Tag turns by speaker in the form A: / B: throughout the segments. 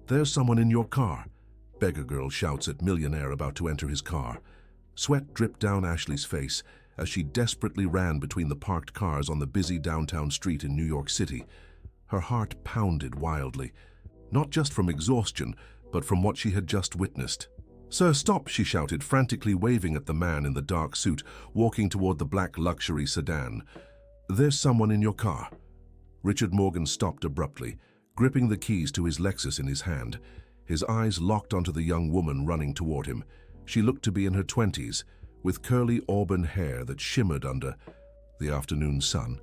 A: "There's someone in your car," beggar girl shouts at Millionaire about to enter his car. Sweat dripped down Ashley's face as she desperately ran between the parked cars on the busy downtown street in New York City. Her heart pounded wildly, not just from exhaustion, but from what she had just witnessed. "Sir, stop," she shouted, frantically waving at the man in the dark suit, walking toward the black luxury sedan. "There's someone in your car." Richard Morgan stopped abruptly, gripping the keys to his Lexus in his hand. His eyes locked onto the young woman running toward him. She looked to be in her 20s, with curly auburn hair that shimmered under the afternoon sun,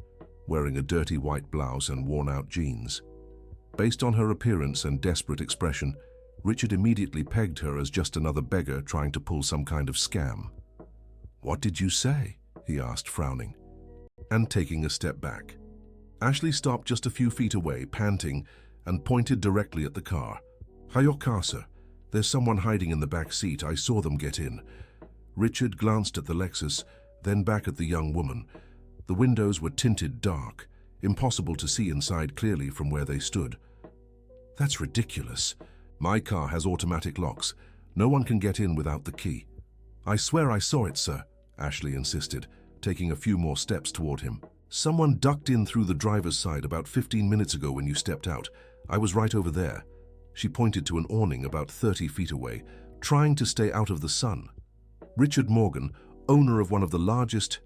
A: wearing a dirty white blouse and worn-out jeans. Based on her appearance and desperate expression, Richard immediately pegged her as just another beggar trying to pull some kind of scam. "What did you say?" he asked, frowning, and taking a step back. Ashley stopped just a few feet away, panting, and pointed directly at the car. "Hi, your car, sir. There's someone hiding in the back seat. I saw them get in." Richard glanced at the Lexus, then back at the young woman. The windows were tinted dark, impossible to see inside clearly from where they stood. "That's ridiculous. My car has automatic locks. No one can get in without the key." "I swear I saw it, sir," Ashley insisted, taking a few more steps toward him. "Someone ducked in through the driver's side about 15 minutes ago when you stepped out. I was right over there." She pointed to an awning about 30 feet away, trying to stay out of the sun. Richard Morgan, owner of one of the largest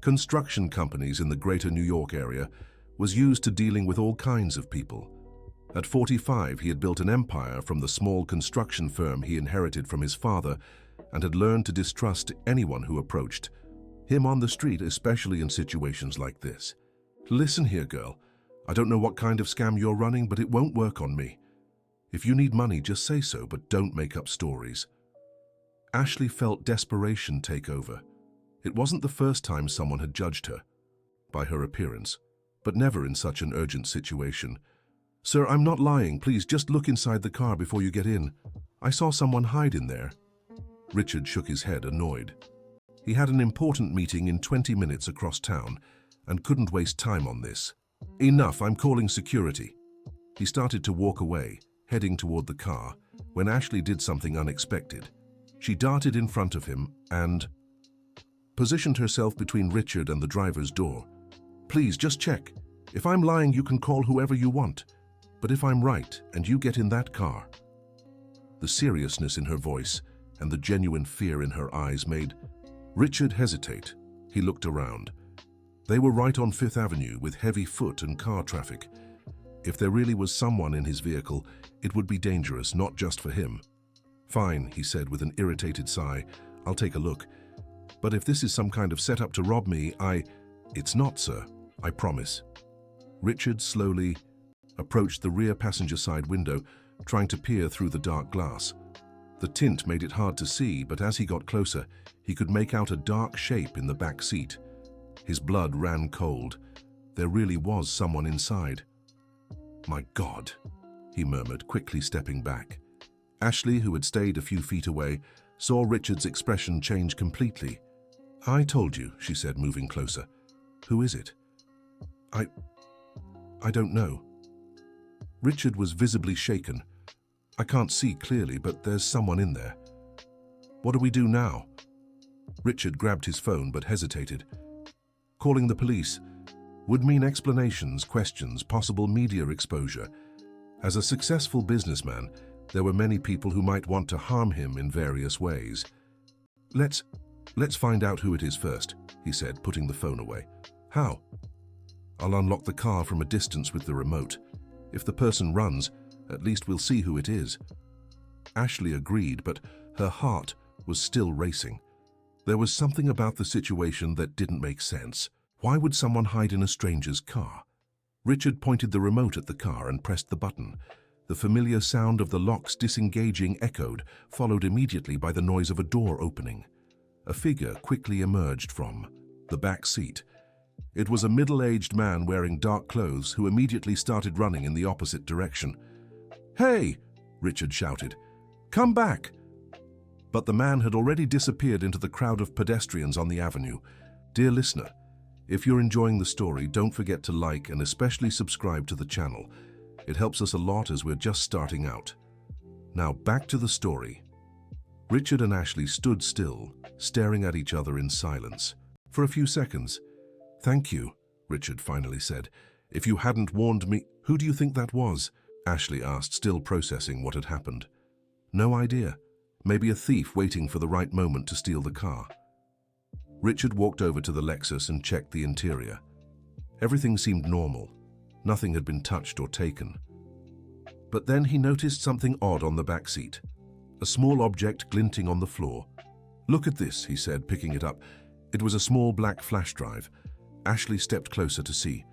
A: construction companies in the greater New York area, was used to dealing with all kinds of people. At 45, he had built an empire from the small construction firm he inherited from his father and had learned to distrust anyone who approached him on the street, especially in situations like this. "Listen here, girl. I don't know what kind of scam you're running, but it won't work on me. If you need money, just say so, but don't make up stories." Ashley felt desperation take over. It wasn't the first time someone had judged her by her appearance, but never in such an urgent situation. "Sir, I'm not lying. Please just look inside the car before you get in. I saw someone hide in there." Richard shook his head, annoyed. He had an important meeting in 20 minutes across town and couldn't waste time on this. "Enough, I'm calling security." He started to walk away, heading toward the car, when Ashley did something unexpected. She darted in front of him and positioned herself between Richard and the driver's door. "Please, just check. If I'm lying, you can call whoever you want. But if I'm right and you get in that car..." The seriousness in her voice and the genuine fear in her eyes made Richard hesitate. He looked around. They were right on Fifth Avenue with heavy foot and car traffic. If there really was someone in his vehicle, it would be dangerous, not just for him. "Fine," he said with an irritated sigh. "I'll take a look. But if this is some kind of setup to rob me, It's not, sir. I promise." Richard slowly approached the rear passenger side window, trying to peer through the dark glass. The tint made it hard to see, but as he got closer, he could make out a dark shape in the back seat. His blood ran cold. There really was someone inside. "My God," he murmured, quickly stepping back. Ashley, who had stayed a few feet away, saw Richard's expression change completely. "I told you," she said, moving closer. "Who is it?" I don't know." Richard was visibly shaken. "I can't see clearly, but there's someone in there." "What do we do now?" Richard grabbed his phone but hesitated. Calling the police would mean explanations, questions, possible media exposure. As a successful businessman, there were many people who might want to harm him in various ways. Let's find out who it is first," he said, putting the phone away. "How?" "I'll unlock the car from a distance with the remote. If the person runs, at least we'll see who it is." Ashley agreed, but her heart was still racing. There was something about the situation that didn't make sense. Why would someone hide in a stranger's car? Richard pointed the remote at the car and pressed the button. The familiar sound of the locks disengaging echoed, followed immediately by the noise of a door opening. A figure quickly emerged from the back seat. It was a middle-aged man wearing dark clothes who immediately started running in the opposite direction. "Hey!" Richard shouted. "Come back!" But the man had already disappeared into the crowd of pedestrians on the avenue. Dear listener, if you're enjoying the story, don't forget to like and especially subscribe to the channel. It helps us a lot as we're just starting out. Now back to the story. Richard and Ashley stood still, staring at each other in silence. For a few seconds. "Thank you," Richard finally said. "If you hadn't warned me—" "Who do you think that was?" Ashley asked, still processing what had happened. "No idea. Maybe a thief waiting for the right moment to steal the car." Richard walked over to the Lexus and checked the interior. Everything seemed normal. Nothing had been touched or taken. But then he noticed something odd on the back seat. A small object glinting on the floor. "Look at this," he said, picking it up. It was a small black flash drive. Ashley stepped closer to see.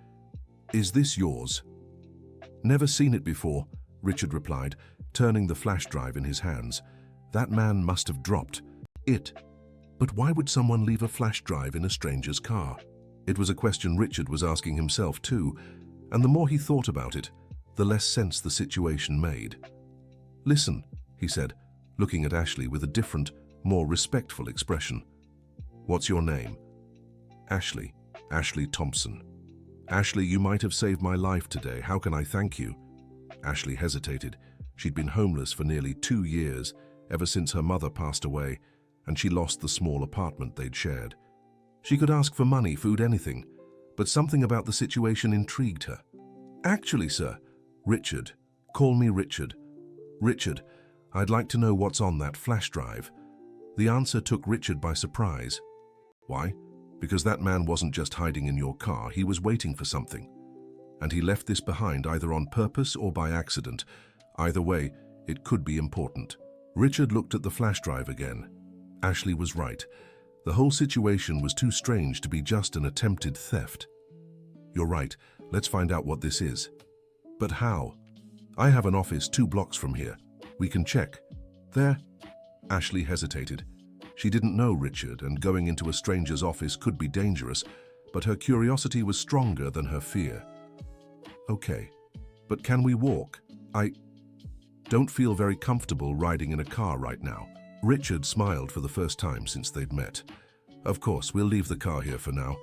A: "Is this yours?" "Never seen it before," Richard replied, turning the flash drive in his hands. "That man must have dropped it." But why would someone leave a flash drive in a stranger's car? It was a question Richard was asking himself too, and the more he thought about it, the less sense the situation made. "Listen," he said, looking at Ashley with a different, more respectful expression. "What's your name?" "Ashley. Ashley Thompson." "Ashley, you might have saved my life today. How can I thank you?" Ashley hesitated. She'd been homeless for nearly 2 years, ever since her mother passed away, and she lost the small apartment they'd shared. She could ask for money, food, anything, but something about the situation intrigued her. "Actually, sir," "Richard. Call me Richard." "Richard, I'd like to know what's on that flash drive." The answer took Richard by surprise. "Why?" "Because that man wasn't just hiding in your car, he was waiting for something. And he left this behind either on purpose or by accident. Either way, it could be important." Richard looked at the flash drive again. Ashley was right. The whole situation was too strange to be just an attempted theft. "You're right. Let's find out what this is." "But how?" "I have an office 2 blocks from here. We can check." "There?" Ashley hesitated. She didn't know Richard, and going into a stranger's office could be dangerous, but her curiosity was stronger than her fear. "Okay, but can we walk? I don't feel very comfortable riding in a car right now." Richard smiled for the first time since they'd met. "Of course, we'll leave the car here for now."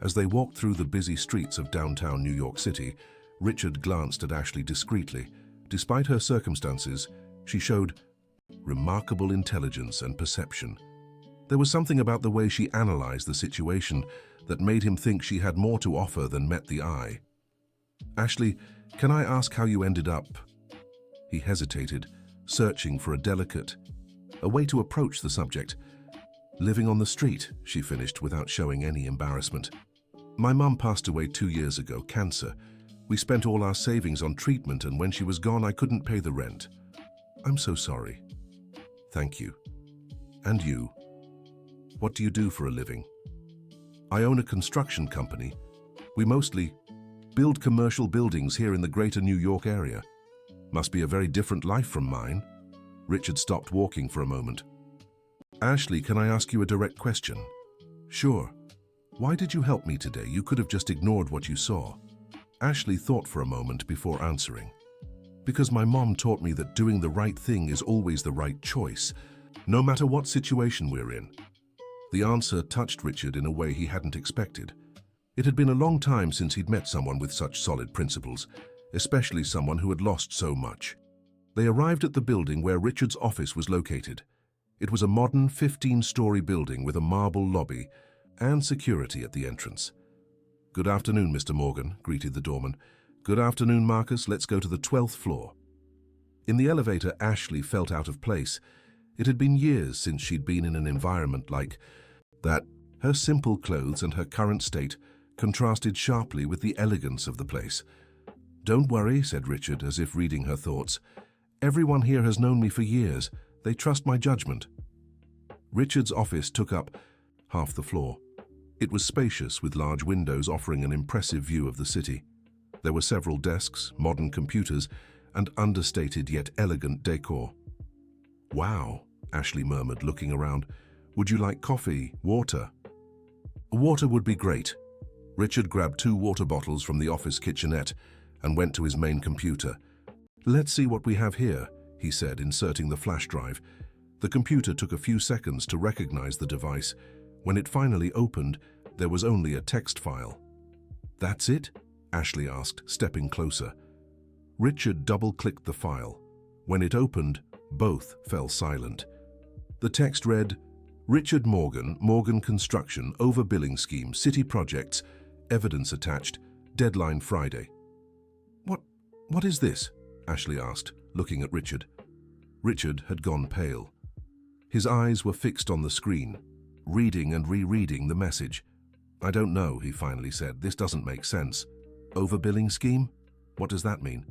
A: As they walked through the busy streets of downtown New York City, Richard glanced at Ashley discreetly. Despite her circumstances, she showed remarkable intelligence and perception. There was something about the way she analyzed the situation that made him think she had more to offer than met the eye. "Ashley, can I ask how you ended up?" He hesitated, searching for a way to approach the subject. "Living on the street," she finished without showing any embarrassment. "My mum passed away 2 years ago, cancer. We spent all our savings on treatment, and when she was gone, I couldn't pay the rent." "I'm so sorry." "Thank you. And you? What do you do for a living?" "I own a construction company. We mostly build commercial buildings here in the greater New York area." "Must be a very different life from mine." Richard stopped walking for a moment. "Ashley, can I ask you a direct question?" "Sure. Why did you help me today? You could have just ignored what you saw." Ashley thought for a moment before answering. "Because my mom taught me that doing the right thing is always the right choice, no matter what situation we're in." The answer touched Richard in a way he hadn't expected. It had been a long time since he'd met someone with such solid principles, especially someone who had lost so much. They arrived at the building where Richard's office was located. It was a modern 15-story building with a marble lobby and security at the entrance. "Good afternoon, Mr. Morgan," greeted the doorman. "Good afternoon, Marcus. Let's go to the 12th floor." In the elevator, Ashley felt out of place. It had been years since she'd been in an environment like that. Her simple clothes and her current state contrasted sharply with the elegance of the place. "Don't worry," said Richard, as if reading her thoughts. "Everyone here has known me for years. They trust my judgment." Richard's office took up half the floor. It was spacious, with large windows offering an impressive view of the city. There were several desks, modern computers, and understated yet elegant decor. "Wow," Ashley murmured, looking around. "Would you like coffee, water?" "Water would be great." Richard grabbed 2 water bottles from the office kitchenette and went to his main computer. "Let's see what we have here," he said, inserting the flash drive. The computer took a few seconds to recognize the device. When it finally opened, there was only a text file. "That's it?" Ashley asked, stepping closer. Richard double-clicked the file. When it opened, Both fell silent. The text read, Richard Morgan, Morgan Construction, overbilling scheme, city projects, evidence attached, deadline Friday. What is this? Ashley asked, looking at Richard. Richard had gone pale. His eyes were fixed on the screen, reading and rereading the message. I don't know, he finally said. This doesn't make sense. Overbilling scheme? What does that mean?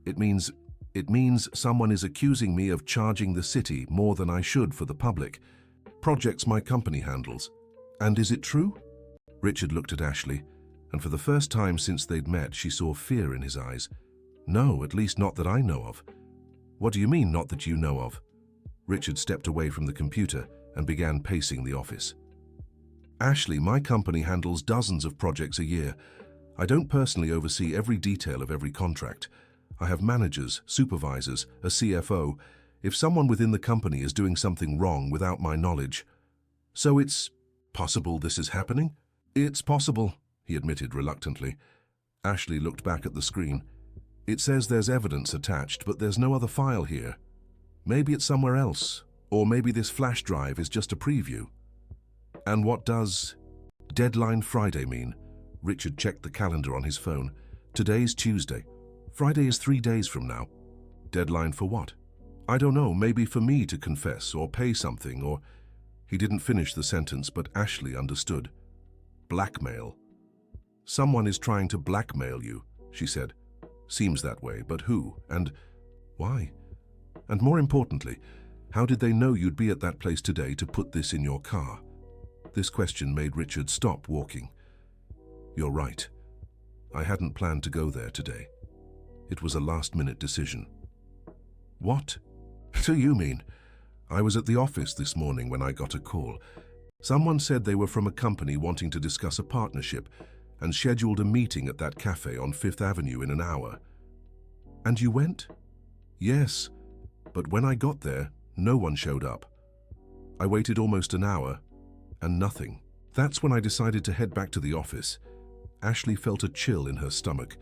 A: It means someone is accusing me of charging the city more than I should for the public. Projects my company handles. And is it true? Richard looked at Ashley, and for the first time since they'd met, she saw fear in his eyes. No, at least not that I know of. What do you mean, not that you know of? Richard stepped away from the computer and began pacing the office. Ashley, my company handles dozens of projects a year. I don't personally oversee every detail of every contract. I have managers, supervisors, a CFO. If someone within the company is doing something wrong without my knowledge. So it's possible this is happening? It's possible, he admitted reluctantly. Ashley looked back at the screen. It says there's evidence attached, but there's no other file here. Maybe it's somewhere else, or maybe this flash drive is just a preview. And what does deadline Friday mean? Richard checked the calendar on his phone. Today's Tuesday. Friday is 3 days from now. Deadline for what? I don't know, maybe for me to confess or pay something, or... He didn't finish the sentence, but Ashley understood. Blackmail. Someone is trying to blackmail you, she said. Seems that way, but who and why? And more importantly, how did they know you'd be at that place today to put this in your car? This question made Richard stop walking. You're right. I hadn't planned to go there today. It was a last-minute decision. What do you mean? I was at the office this morning when I got a call. Someone said they were from a company wanting to discuss a partnership and scheduled a meeting at that cafe on 5th Avenue in an hour. And you went? Yes, but when I got there, no one showed up. I waited almost an hour, and nothing. That's when I decided to head back to the office. Ashley felt a chill in her stomach.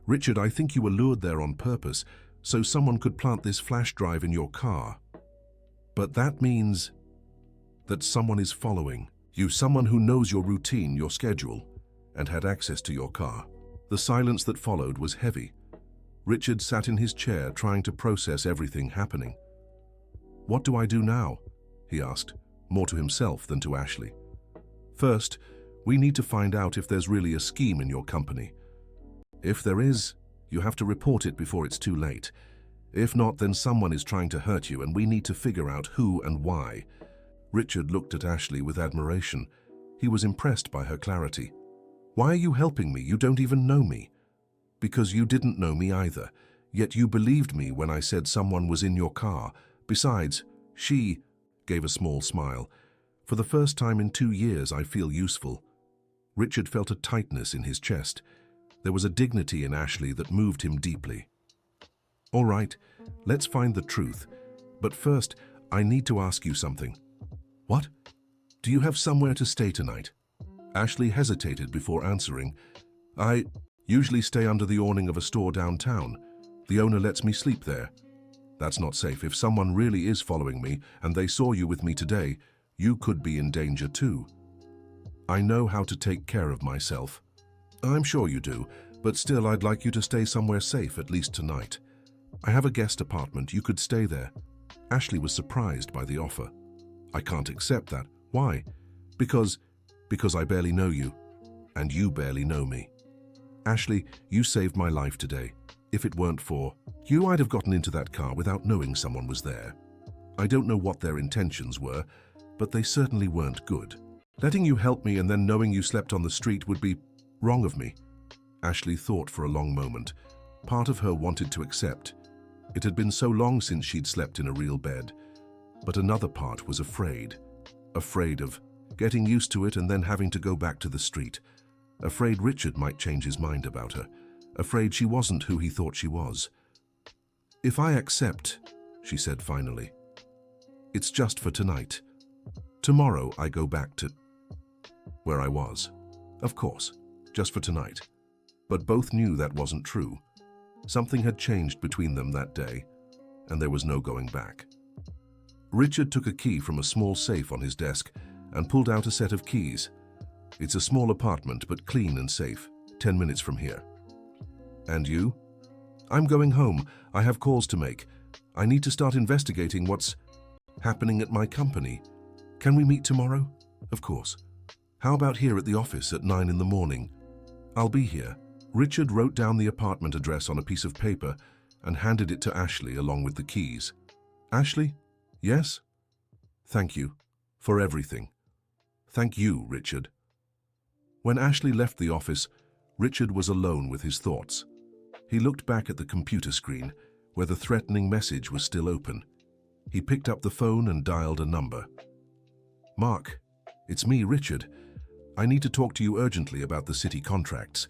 A: Richard, I think you were lured there on purpose, so someone could plant this flash drive in your car. But that means that someone is following you, someone who knows your routine, your schedule, and had access to your car. The silence that followed was heavy. Richard sat in his chair trying to process everything happening. What do I do now? He asked, more to himself than to Ashley. First, we need to find out if there's really a scheme in your company. If there is, you have to report it before it's too late. If not, then someone is trying to hurt you and we need to figure out who and why. Richard looked at Ashley with admiration. He was impressed by her clarity. Why are you helping me? You don't even know me. Because you didn't know me either, yet you believed me when I said someone was in your car. Besides, she gave a small smile. For the first time in 2 years, I feel useful. Richard felt a tightness in his chest. There was a dignity in Ashley that moved him deeply. All right, let's find the truth. But first, I need to ask you something. What? Do you have somewhere to stay tonight? Ashley hesitated before answering. I usually stay under the awning of a store downtown. The owner lets me sleep there. That's not safe. If someone really is following me and they saw you with me today, you could be in danger too. I know how to take care of myself. I'm sure you do, but still I'd like you to stay somewhere safe, at least tonight. I have a guest apartment. You could stay there. Ashley was surprised by the offer. I can't accept that. Why? Because I barely know you, and you barely know me. Ashley, you saved my life today. If it weren't for you, I'd have gotten into that car without knowing someone was there. I don't know what their intentions were, but they certainly weren't good. Letting you help me and then knowing you slept on the street would be wrong of me. Ashley thought for a long moment. Part of her wanted to accept. It had been so long since she'd slept in a real bed. But another part was afraid. Afraid of getting used to it and then having to go back to the street. Afraid Richard might change his mind about her. Afraid she wasn't who he thought she was. If I accept, she said finally, it's just for tonight. Tomorrow I go back to where I was. Of course, just for tonight. But both knew that wasn't true. Something had changed between them that day, and there was no going back. Richard took a key from a small safe on his desk and pulled out a set of keys. It's a small apartment, but clean and safe, 10 minutes from here. And you? I'm going home. I have calls to make. I need to start investigating what's happening at my company. Can we meet tomorrow? Of course. How about here at the office at 9 in the morning? I'll be here. Richard wrote down the apartment address on a piece of paper and handed it to Ashley along with the keys. Ashley? Yes? Thank you for everything. Thank you, Richard. When Ashley left the office, Richard was alone with his thoughts. He looked back at the computer screen, where the threatening message was still open. He picked up the phone and dialed a number. Mark, it's me, Richard. I need to talk to you urgently about the city contracts.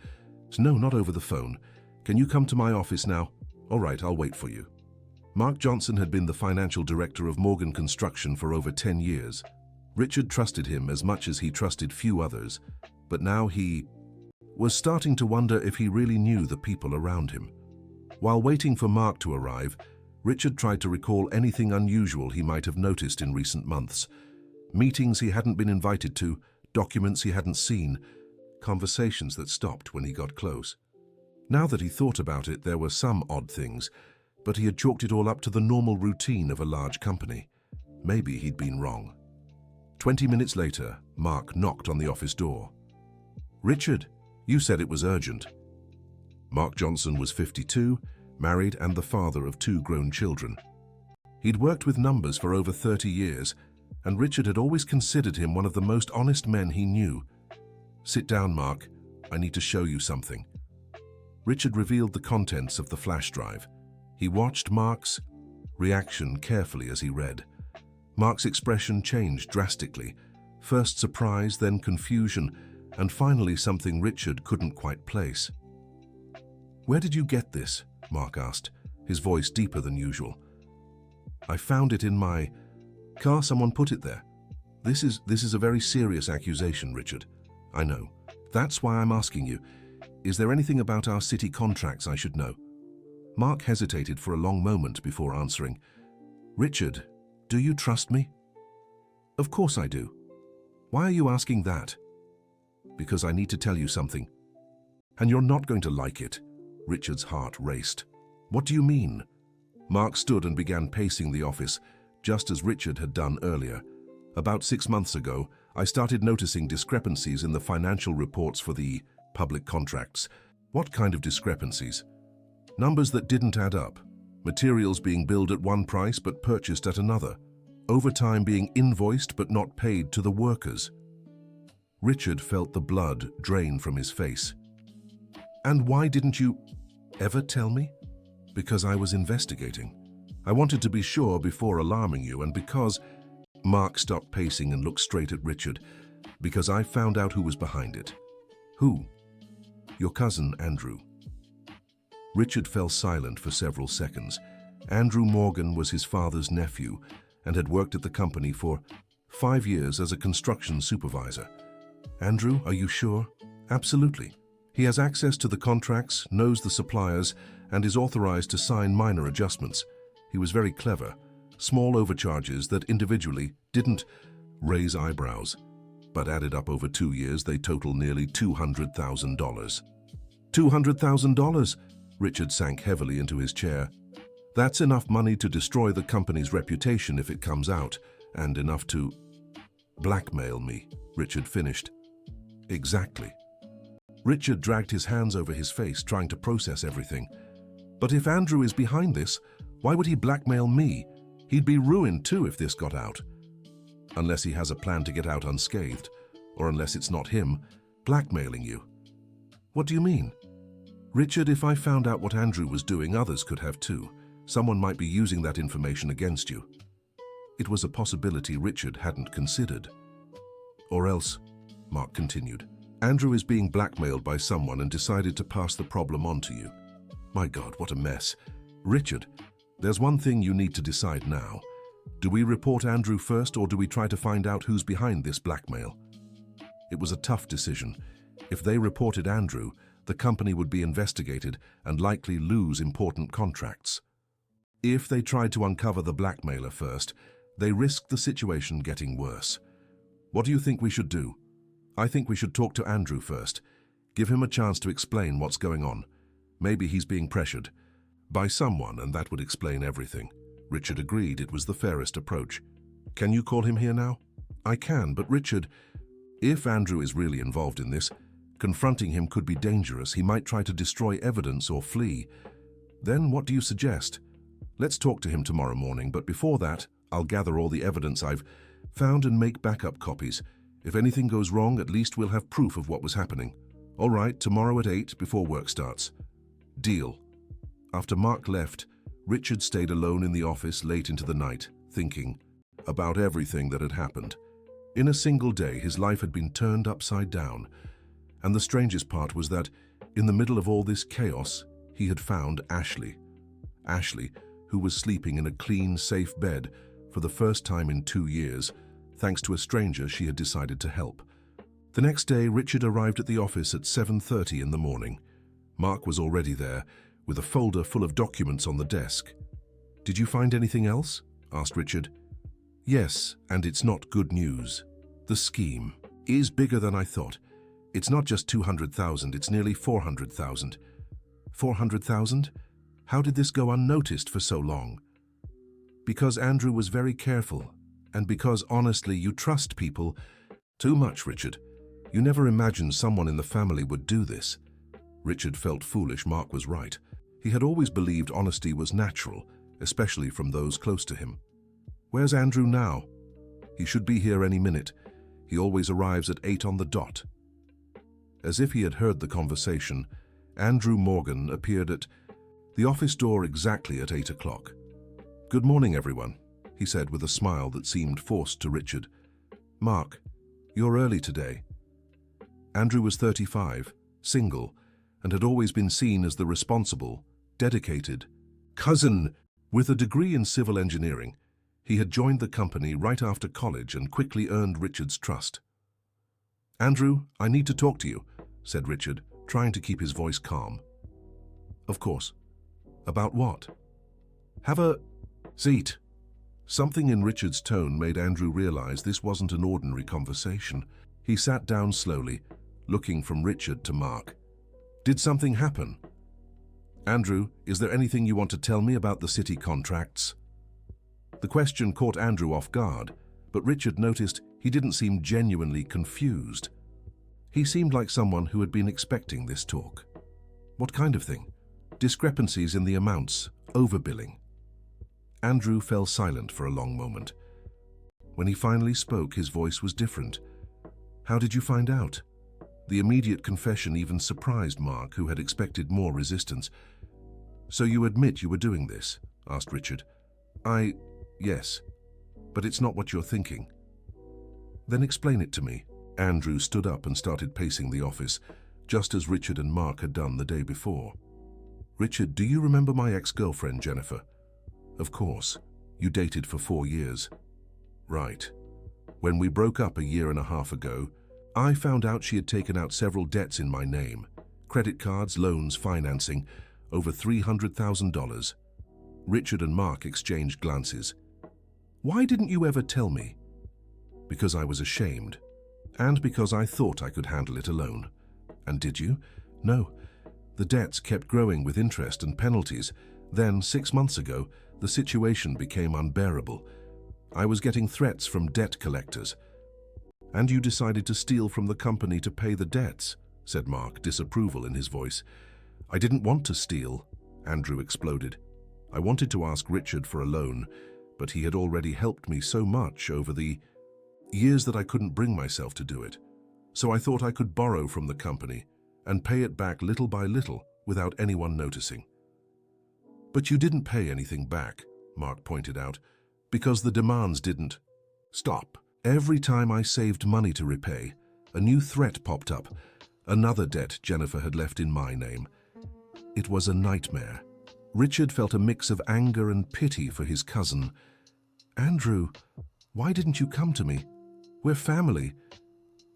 A: No, not over the phone. Can you come to my office now? All right, I'll wait for you. Mark Johnson had been the financial director of Morgan Construction for over 10 years. Richard trusted him as much as he trusted few others, but now he was starting to wonder if he really knew the people around him. While waiting for Mark to arrive, Richard tried to recall anything unusual he might have noticed in recent months. Meetings he hadn't been invited to, documents he hadn't seen, conversations that stopped when he got close. Now that he thought about it, there were some odd things, but he had chalked it all up to the normal routine of a large company. Maybe he'd been wrong. 20 minutes later, Mark knocked on the office door. Richard, you said it was urgent. Mark Johnson was 52, married and the father of 2 grown children. He'd worked with numbers for over 30 years, and Richard had always considered him one of the most honest men he knew. Sit down, Mark. I need to show you something. Richard revealed the contents of the flash drive. He watched Mark's reaction carefully as he read. Mark's expression changed drastically. First surprise, then confusion, and finally something Richard couldn't quite place. Where did you get this? Mark asked, his voice deeper than usual. I found it in my car. Someone put it there. This is a very serious accusation, Richard. I know. That's why I'm asking you. Is there anything about our city contracts I should know? Mark hesitated for a long moment before answering. Richard, do you trust me? Of course I do. Why are you asking that? Because I need to tell you something. And you're not going to like it. Richard's heart raced. What do you mean? Mark stood and began pacing the office, just as Richard had done earlier. About 6 months ago, I started noticing discrepancies in the financial reports for the public contracts. What kind of discrepancies? Numbers that didn't add up. Materials being billed at one price but purchased at another. Overtime being invoiced but not paid to the workers. Richard felt the blood drain from his face. And why didn't you ever tell me? Because I was investigating. I wanted to be sure before alarming you, and because... Mark stopped pacing and looked straight at Richard. Because I found out who was behind it. Who? Your cousin, Andrew. Richard fell silent for several seconds. Andrew Morgan was his father's nephew and had worked at the company for 5 years as a construction supervisor. Andrew, are you sure? Absolutely. He has access to the contracts, knows the suppliers, and is authorized to sign minor adjustments. He was very clever. Small overcharges that individually didn't raise eyebrows, but added up over 2 years, they total nearly $200,000. $200,000? Richard sank heavily into his chair. That's enough money to destroy the company's reputation if it comes out, and enough to blackmail me, Richard finished. Exactly. Richard dragged his hands over his face, trying to process everything. But if Andrew is behind this, why would he blackmail me? He'd be ruined too if this got out. Unless he has a plan to get out unscathed, or unless it's not him blackmailing you. What do you mean? Richard, if I found out what Andrew was doing, others could have too. Someone might be using that information against you. It was a possibility Richard hadn't considered. Or else, Mark continued, Andrew is being blackmailed by someone and decided to pass the problem on to you. My God, what a mess. Richard, there's one thing you need to decide now. Do we report Andrew first, or do we try to find out who's behind this blackmail? It was a tough decision. If they reported Andrew, the company would be investigated and likely lose important contracts. If they tried to uncover the blackmailer first, they risked the situation getting worse. What do you think we should do? I think we should talk to Andrew first. Give him a chance to explain what's going on. Maybe he's being pressured by someone, and that would explain everything. Richard agreed it was the fairest approach. Can you call him here now? I can, but Richard, if Andrew is really involved in this, confronting him could be dangerous. He might try to destroy evidence or flee. Then what do you suggest? Let's talk to him tomorrow morning, but before that, I'll gather all the evidence I've found and make backup copies. If anything goes wrong, at least we'll have proof of what was happening. All right, tomorrow at 8 before work starts. Deal. After Mark left, Richard stayed alone in the office late into the night, thinking about everything that had happened. In a single day, his life had been turned upside down. And the strangest part was that, in the middle of all this chaos, he had found Ashley. Ashley, who was sleeping in a clean, safe bed for the first time in 2 years, thanks to a stranger she had decided to help. The next day, Richard arrived at the office at 7:30 in the morning. Mark was already there, with a folder full of documents on the desk. "Did you find anything else?" asked Richard. "Yes, and it's not good news. The scheme is bigger than I thought. It's not just 200,000, it's nearly 400,000. 400,000? How did this go unnoticed for so long?" "Because Andrew was very careful, and because, honestly, you trust people too much, Richard. You never imagined someone in the family would do this." Richard felt foolish. Mark was right. He had always believed honesty was natural, especially from those close to him. "Where's Andrew now?" "He should be here any minute. He always arrives at 8 on the dot." As if he had heard the conversation, Andrew Morgan appeared at the office door exactly at 8 o'clock. "Good morning, everyone," he said with a smile that seemed forced to Richard. "Mark, you're early today." Andrew was 35, single, and had always been seen as the responsible, dedicated cousin. With a degree in civil engineering, he had joined the company right after college and quickly earned Richard's trust. "Andrew, I need to talk to you," said Richard, trying to keep his voice calm. "Of course. About what?" "Have a seat." Something in Richard's tone made Andrew realize this wasn't an ordinary conversation. He sat down slowly, looking from Richard to Mark. "Did something happen?" "Andrew, is there anything you want to tell me about the city contracts?" The question caught Andrew off guard, but Richard noticed he didn't seem genuinely confused. He seemed like someone who had been expecting this talk. "What kind of thing?" "Discrepancies in the amounts, overbilling." Andrew fell silent for a long moment. When he finally spoke, his voice was different. "How did you find out?" The immediate confession even surprised Mark, who had expected more resistance. "So you admit you were doing this?" asked Richard. Yes, but it's not what you're thinking." "Then explain it to me." Andrew stood up and started pacing the office, just as Richard and Mark had done the day before. "Richard, do you remember my ex-girlfriend, Jennifer?" "Of course. You dated for 4 years." "Right. When we broke up a year and a half ago, I found out she had taken out several debts in my name. Credit cards, loans, financing, over $300,000. Richard and Mark exchanged glances. "Why didn't you ever tell me?" "Because I was ashamed, and because I thought I could handle it alone." "And did you?" "No. The debts kept growing with interest and penalties. Then, 6 months ago, the situation became unbearable. I was getting threats from debt collectors." "And you decided to steal from the company to pay the debts," said Mark, disapproval in his voice. "I didn't want to steal," Andrew exploded. "I wanted to ask Richard for a loan, but he had already helped me so much over the years that I couldn't bring myself to do it. So I thought I could borrow from the company and pay it back little by little without anyone noticing." "But you didn't pay anything back," Mark pointed out, "because the demands didn't stop. Every time I saved money to repay, a new threat popped up, another debt Jennifer had left in my name. It was a nightmare." Richard felt a mix of anger and pity for his cousin. "Andrew, why didn't you come to me? We're family."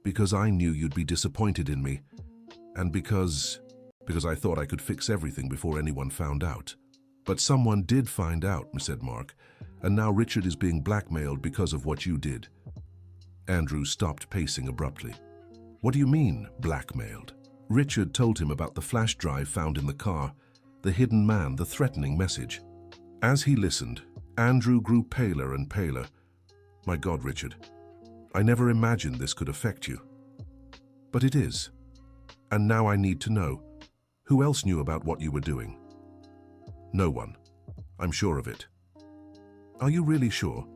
A: "Because I knew you'd be disappointed in me, and because I thought I could fix everything before anyone found out." But someone did find out, said Mark, and now Richard is being blackmailed because of what you did. Andrew stopped pacing abruptly. What do you mean, blackmailed? Richard told him about the flash drive found in the car, the hidden man, the threatening message. As he listened, Andrew grew paler and paler. My God, Richard, I never imagined this could affect you. But it is. And now I need to know. Who else knew about what you were doing? No one. I'm sure of it. Are you really sure?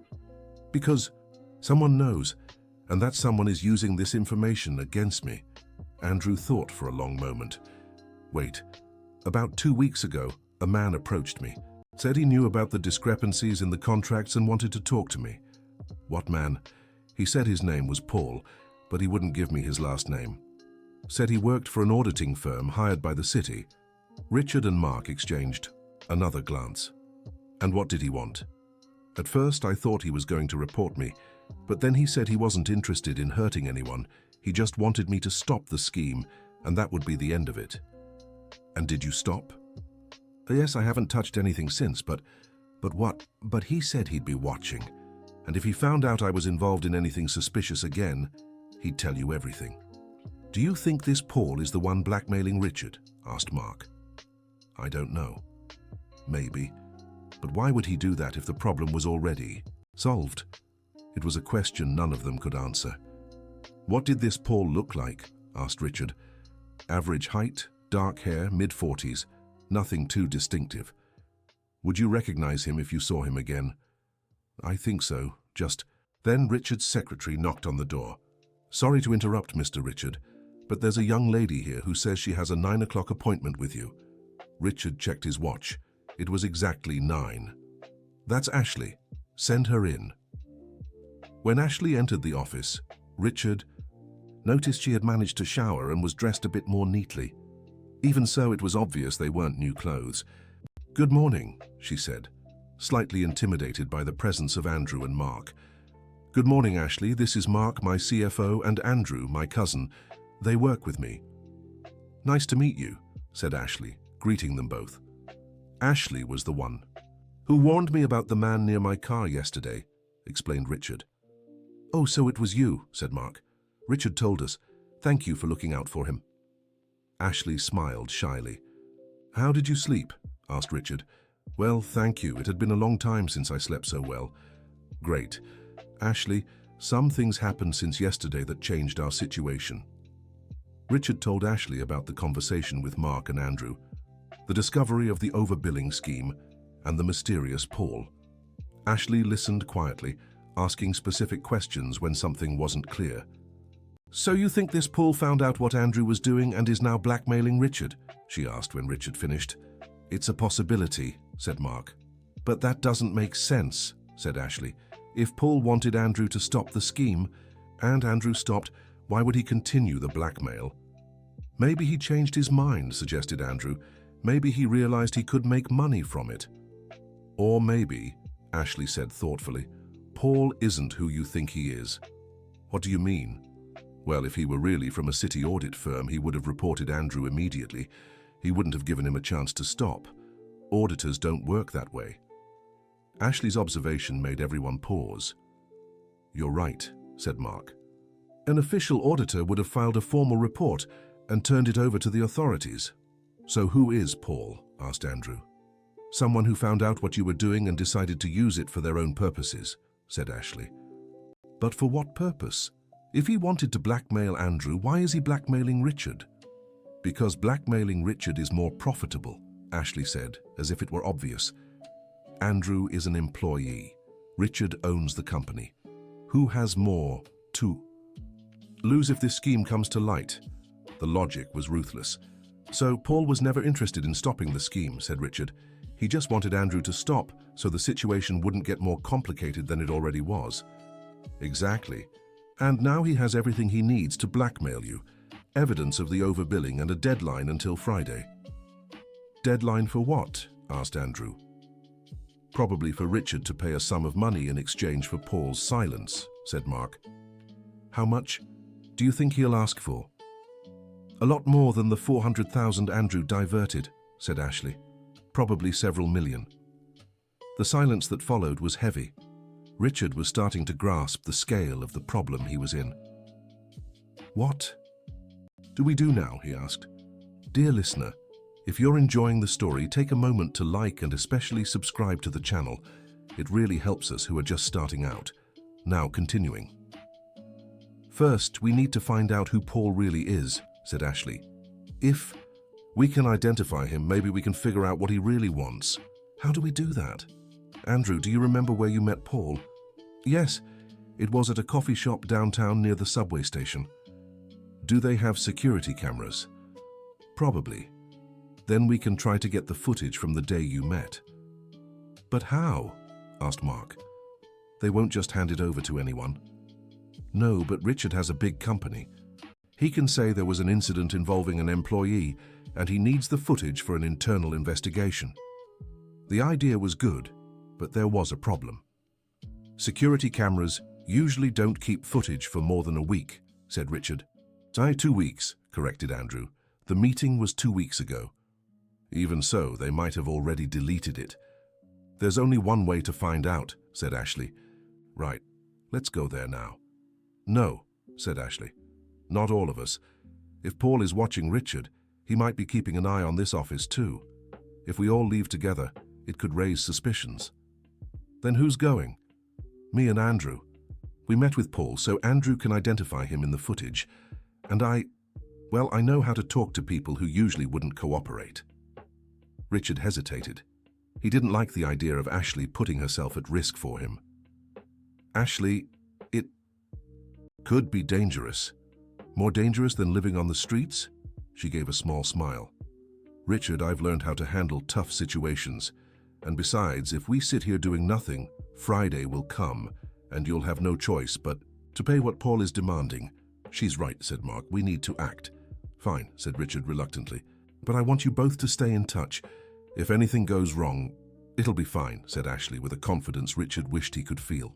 A: Because someone knows, and that someone is using this information against me. Andrew thought for a long moment. Wait, about 2 weeks ago, a man approached me, said he knew about the discrepancies in the contracts and wanted to talk to me. What man? He said his name was Paul, but he wouldn't give me his last name. Said he worked for an auditing firm hired by the city. Richard and Mark exchanged another glance. And what did he want? At first I thought he was going to report me, but then he said he wasn't interested in hurting anyone. He just wanted me to stop the scheme, and that would be the end of it. And did you stop? Yes, I haven't touched anything since, but what? But he said he'd be watching, and if he found out I was involved in anything suspicious again, he'd tell you everything. Do you think this Paul is the one blackmailing Richard? Asked Mark. I don't know. Maybe. But why would he do that if the problem was already solved? It was a question none of them could answer. What did this Paul look like? Asked Richard. Average height, dark hair, mid-40s, nothing too distinctive. Would you recognize him if you saw him again? I think so, just... Then Richard's secretary knocked on the door. Sorry to interrupt, Mr. Richard, but there's a young lady here who says she has a 9 o'clock appointment with you. Richard checked his watch. It was exactly 9. That's Ashley. Send her in. When Ashley entered the office, Richard noticed she had managed to shower and was dressed a bit more neatly. Even so, it was obvious they weren't new clothes. Good morning, she said, slightly intimidated by the presence of Andrew and Mark. Good morning, Ashley. This is Mark, my CFO, and Andrew, my cousin. They work with me. Nice to meet you, said Ashley, greeting them both. Ashley was the one who warned me about the man near my car yesterday, explained Richard. Oh, so it was you, said Mark. Richard told us. Thank you for looking out for him. Ashley smiled shyly. How did you sleep? Asked Richard. Well, thank you. It had been a long time since I slept so well. Great. Ashley, some things happened since yesterday that changed our situation. Richard told Ashley about the conversation with Mark and Andrew, the discovery of the overbilling scheme, and the mysterious Paul. Ashley listened quietly, asking specific questions when something wasn't clear. So you think this Paul found out what Andrew was doing and is now blackmailing Richard? She asked when Richard finished. It's a possibility, said Mark. But that doesn't make sense, said Ashley. If Paul wanted Andrew to stop the scheme, and Andrew stopped, why would he continue the blackmail? Maybe he changed his mind, suggested Andrew. Maybe he realized he could make money from it. Or maybe, Ashley said thoughtfully, Paul isn't who you think he is. What do you mean? Well, if he were really from a city audit firm, he would have reported Andrew immediately. He wouldn't have given him a chance to stop. Auditors don't work that way. Ashley's observation made everyone pause. You're right, said Mark. An official auditor would have filed a formal report and turned it over to the authorities. So who is Paul? Asked Andrew. Someone who found out what you were doing and decided to use it for their own purposes, said Ashley. But for what purpose? If he wanted to blackmail Andrew, why is he blackmailing Richard? Because blackmailing Richard is more profitable, Ashley said, as if it were obvious. Andrew is an employee. Richard owns the company. Who has more to lose if this scheme comes to light? The logic was ruthless. So Paul was never interested in stopping the scheme, said Richard. He just wanted Andrew to stop so the situation wouldn't get more complicated than it already was. Exactly. And now he has everything he needs to blackmail you. Evidence of the overbilling and a deadline until Friday. Deadline for what? Asked Andrew. Probably for Richard to pay a sum of money in exchange for Paul's silence, said Mark. How much do you think he'll ask for? A lot more than the 400,000 Andrew diverted, said Ashley. probably several million. The silence that followed was heavy. Richard was starting to grasp the scale of the problem he was in. "What do we do now?" he asked. "Dear listener, if you're enjoying the story, take a moment to like and especially subscribe to the channel. It really helps us who are just starting out. Now continuing. "First, we need to find out who Paul really is," said Ashley. "If we can identify him, maybe we can figure out what he really wants." "How do we do that?" "Andrew, do you remember where you met Paul?" "Yes, it was at a coffee shop downtown near the subway station." "Do they have security cameras?" "Probably. Then we can try to get the footage from the day you met." "But how?" asked Mark. "They won't just hand it over to anyone." "No, but Richard has a big company. He can say there was an incident involving an employee and he needs the footage for an internal investigation." The idea was good, but there was a problem. "Security cameras usually don't keep footage for more than a week," said Richard. 2 weeks, corrected Andrew. "The meeting was 2 weeks ago." "Even so, they might have already deleted it." "There's only one way to find out," said Ashley. "Right, let's go there now." "No," said Ashley. "Not all of us. If Paul is watching Richard, he might be keeping an eye on this office too. If we all leave together, it could raise suspicions." "Then who's going?" "Me and Andrew. We met with Paul, so Andrew can identify him in the footage. And I know how to talk to people who usually wouldn't cooperate." Richard hesitated. He didn't like the idea of Ashley putting herself at risk for him. "Ashley, it could be dangerous. More dangerous than living on the streets?" She gave a small smile. "Richard, I've learned how to handle tough situations. And besides, if we sit here doing nothing, Friday will come, and you'll have no choice but to pay what Paul is demanding." "She's right," said Mark. "We need to act." "Fine," said Richard reluctantly. "But I want you both to stay in touch. If anything goes wrong, it'll be fine," said Ashley with a confidence Richard wished he could feel.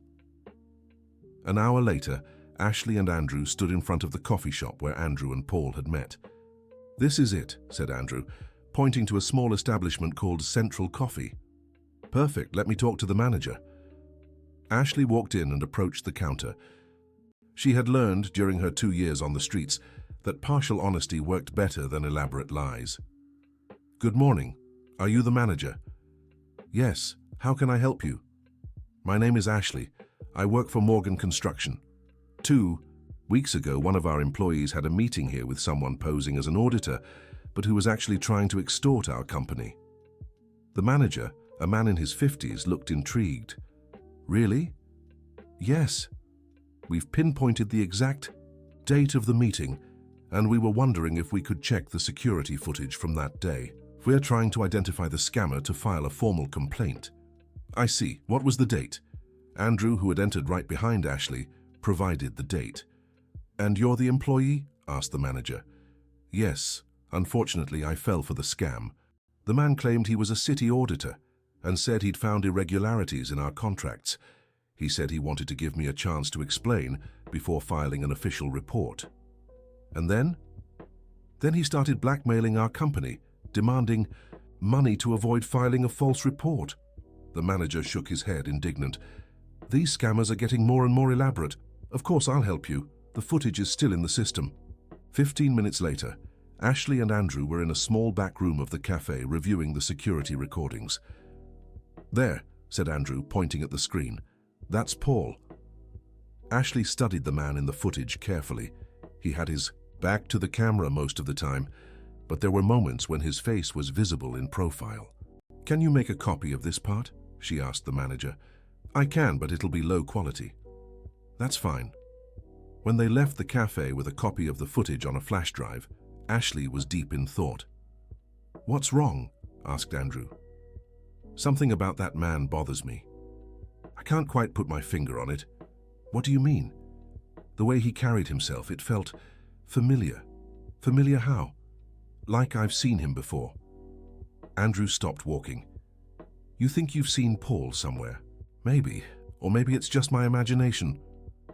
A: An hour later, Ashley and Andrew stood in front of the coffee shop where Andrew and Paul had met. "This is it," said Andrew, pointing to a small establishment called Central Coffee. "Perfect, let me talk to the manager." Ashley walked in and approached the counter. She had learned during her 2 years on the streets that partial honesty worked better than elaborate lies. "Good morning. Are you the manager?" "Yes. How can I help you?" "My name is Ashley. I work for Morgan Construction. 2 weeks ago, one of our employees had a meeting here with someone posing as an auditor, but who was actually trying to extort our company." The manager, a man in his 50s, looked intrigued. "Really?" "Yes. We've pinpointed the exact date of the meeting, and we were wondering if we could check the security footage from that day. We're trying to identify the scammer to file a formal complaint." "I see. What was the date?" Andrew, who had entered right behind Ashley, provided the date. "And you're the employee?" asked the manager. "Yes. Unfortunately, I fell for the scam. The man claimed he was a city auditor and said he'd found irregularities in our contracts. He said he wanted to give me a chance to explain before filing an official report. And then? Then he started blackmailing our company, demanding money to avoid filing a false report." The manager shook his head, indignant. "These scammers are getting more and more elaborate. Of course, I'll help you. The footage is still in the system." 15 minutes later, Ashley and Andrew were in a small back room of the cafe reviewing the security recordings. "There," said Andrew, pointing at the screen. "That's Paul." Ashley studied the man in the footage carefully. He had his back to the camera most of the time, but there were moments when his face was visible in profile. "Can you make a copy of this part?" she asked the manager. "I can, but it'll be low quality." "That's fine." When they left the cafe with a copy of the footage on a flash drive, Ashley was deep in thought. "What's wrong?" asked Andrew. "Something about that man bothers me. I can't quite put my finger on it." "What do you mean?" "The way he carried himself, it felt familiar." "Familiar how?" "Like I've seen him before." Andrew stopped walking. "You think you've seen Paul somewhere?" "Maybe, or maybe it's just my imagination."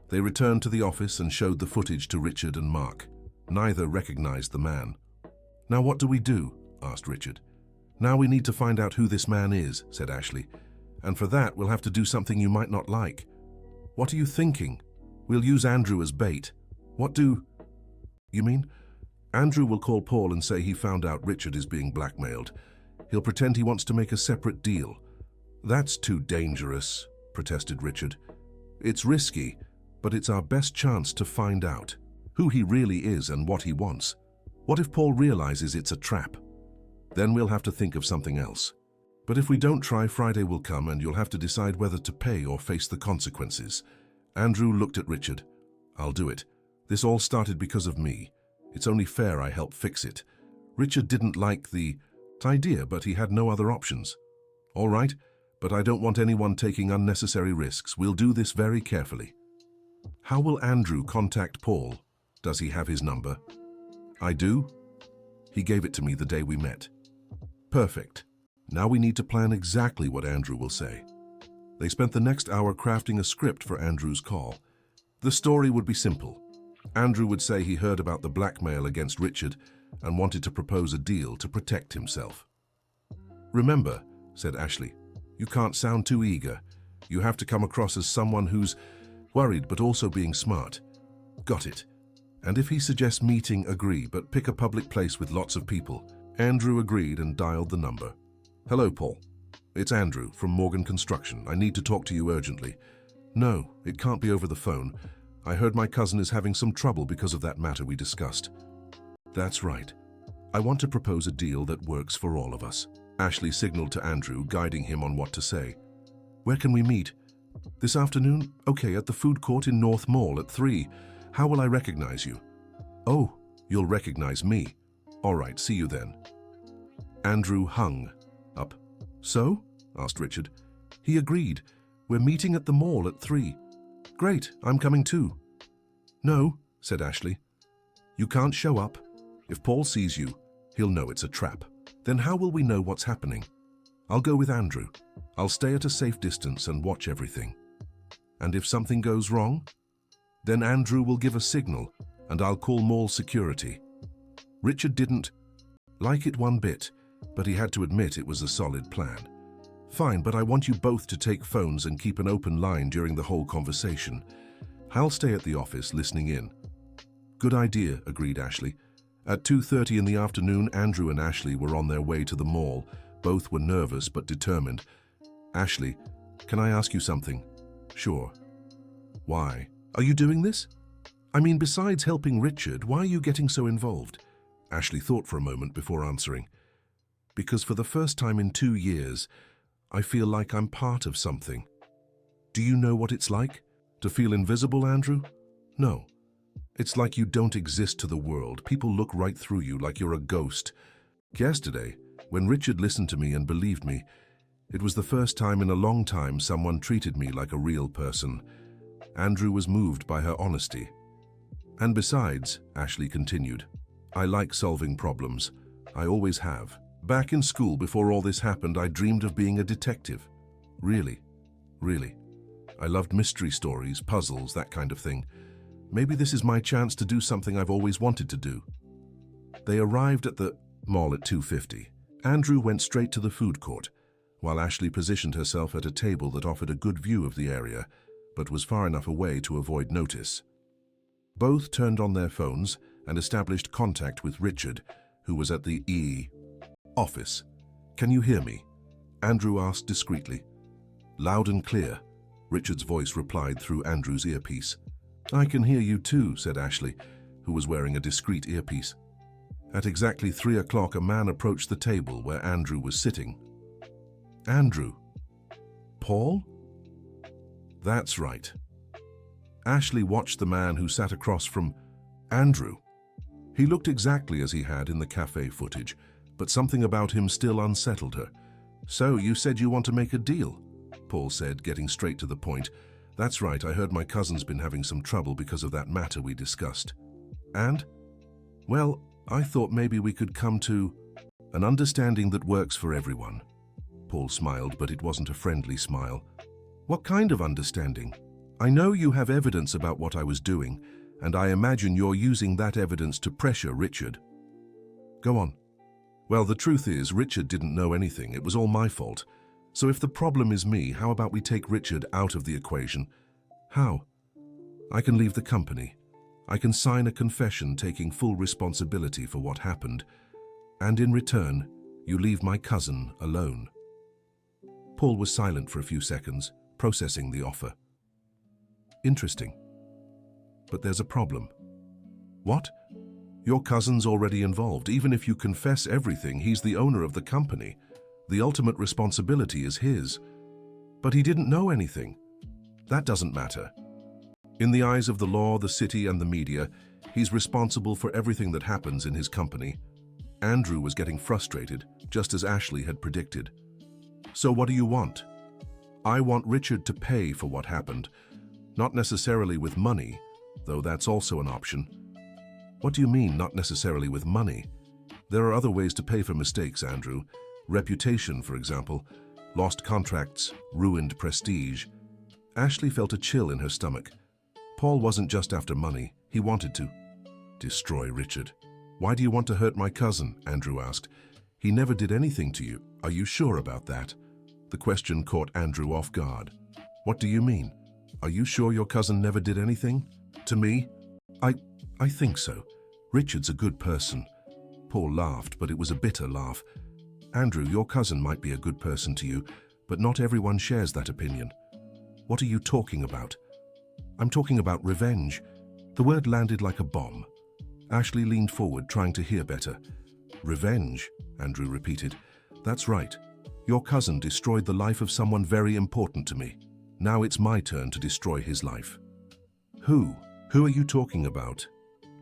A: They returned to the office and showed the footage to Richard and Mark. Neither recognized the man. "Now what do we do?" asked Richard. Now we need to find out who this man is, said Ashley. And for that, we'll have to do something you might not like. What are you thinking? We'll use Andrew as bait. What do you mean? Andrew will call Paul and say he found out Richard is being blackmailed. He'll pretend he wants to make a separate deal. That's too dangerous, protested Richard. It's risky, but it's our best chance to find out who he really is and what he wants. What if Paul realizes it's a trap? Then we'll have to think of something else. But if we don't try, Friday will come and you'll have to decide whether to pay or face the consequences. Andrew looked at Richard. I'll do it. This all started because of me. It's only fair I help fix it. Richard didn't like the idea, but he had no other options. All right, but I don't want anyone taking unnecessary risks. We'll do this very carefully. How will Andrew contact Paul? Does he have his number? I do. He gave it to me the day we met. Perfect. Now we need to plan exactly what Andrew will say. They spent the next hour crafting a script for Andrew's call. The story would be simple. Andrew would say he heard about the blackmail against Richard and wanted to propose a deal to protect himself. Remember, said Ashley, you can't sound too eager. You have to come across as someone who's worried but also being smart. Got it. And if he suggests meeting, agree, but pick a public place with lots of people. Andrew agreed and dialed the number. Hello, Paul. It's Andrew from Morgan Construction. I need to talk to you urgently. No, it can't be over the phone. I heard my cousin is having some trouble because of that matter we discussed. That's right. I want to propose a deal that works for all of us. Ashley signaled to Andrew, guiding him on what to say. Where can we meet? This afternoon? Okay, at the food court in North Mall at 3. How will I recognize you? Oh, you'll recognize me. All right, see you then. Andrew hung up. So? Asked Richard. He agreed. We're meeting at the mall at 3. Great, I'm coming too. No, said Ashley. You can't show up. If Paul sees you, he'll know it's a trap. Then how will we know what's happening? I'll go with Andrew. I'll stay at a safe distance and watch everything. And if something goes wrong? Then Andrew will give a signal and I'll call mall security. Richard didn't like it one bit, but he had to admit it was a solid plan. Fine, but I want you both to take phones and keep an open line during the whole conversation. I'll stay at the office listening in. Good idea, agreed Ashley. At 2:30 in the afternoon, Andrew and Ashley were on their way to the mall. Both were nervous but determined. Ashley, can I ask you something? Sure. Why? Are you doing this? I mean, besides helping Richard, why are you getting so involved? Ashley thought for a moment before answering. Because for the first time in 2 years, I feel like I'm part of something. Do you know what it's like? To feel invisible, Andrew? No. It's like you don't exist to the world. People look right through you like you're a ghost. Yesterday, when Richard listened to me and believed me, it was the first time in a long time someone treated me like a real person. Andrew was moved by her honesty. And besides, Ashley continued, I like solving problems. I always have. Back in school, before all this happened, I dreamed of being a detective. Really. I loved mystery stories, puzzles, that kind of thing. Maybe this is my chance to do something I've always wanted to do. They arrived at the mall at 2:50. Andrew went straight to the food court, while Ashley positioned herself at a table that offered a good view of the area, but was far enough away to avoid notice. Both turned on their phones and established contact with Richard, who was at the office. Can you hear me? Andrew asked discreetly. Loud and clear, Richard's voice replied through Andrew's earpiece. I can hear you too, said Ashley, who was wearing a discreet earpiece. At exactly 3 o'clock, a man approached the table where Andrew was sitting. Andrew? Paul? That's right. Ashley watched the man who sat across from Andrew. He looked exactly as he had in the cafe footage, but something about him still unsettled her. So you said you want to make a deal? Paul said, getting straight to the point. That's right, I heard my cousin's been having some trouble because of that matter we discussed. And? Well, I thought maybe we could come to an understanding that works for everyone. Paul smiled, but it wasn't a friendly smile. What kind of understanding? I know you have evidence about what I was doing, and I imagine you're using that evidence to pressure Richard. Go on. Well, the truth is, Richard didn't know anything. It was all my fault. So if the problem is me, how about we take Richard out of the equation? How? I can leave the company. I can sign a confession taking full responsibility for what happened. And in return, you leave my cousin alone. Paul was silent for a few seconds, processing the offer. Interesting. But there's a problem. What? Your cousin's already involved. Even if you confess everything, he's the owner of the company. The ultimate responsibility is his. But he didn't know anything. That doesn't matter. In the eyes of the law, the city, and the media, he's responsible for everything that happens in his company. Andrew was getting frustrated, just as Ashley had predicted. So what do you want? I want Richard to pay for what happened. Not necessarily with money, though that's also an option. What do you mean, not necessarily with money? There are other ways to pay for mistakes, Andrew. Reputation, for example. Lost contracts, ruined prestige. Ashley felt a chill in her stomach. Paul wasn't just after money. He wanted to destroy Richard. Why do you want to hurt my cousin? Andrew asked. He never did anything to you. Are you sure about that? The question caught Andrew off guard. What do you mean? Are you sure your cousin never did anything? To me? I think so. Richard's a good person. Paul laughed, but it was a bitter laugh. Andrew, your cousin might be a good person to you, but not everyone shares that opinion. What are you talking about? I'm talking about revenge. The word landed like a bomb. Ashley leaned forward, trying to hear better. Revenge, Andrew repeated. That's right. Your cousin destroyed the life of someone very important to me. Now it's my turn to destroy his life. Who? Who are you talking about?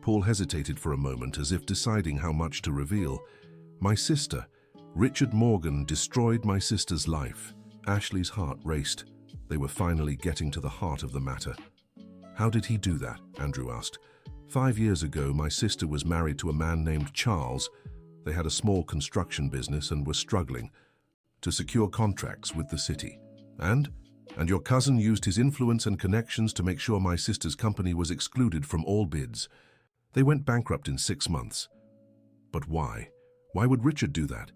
A: Paul hesitated for a moment, as if deciding how much to reveal. My sister. Richard Morgan destroyed my sister's life. Ashley's heart raced. They were finally getting to the heart of the matter. How did he do that? Andrew asked. 5 years ago, my sister was married to a man named Charles. They had a small construction business and were struggling to secure contracts with the city. And your cousin used his influence and connections to make sure my sister's company was excluded from all bids. They went bankrupt in 6 months. But why? Why would Richard do that?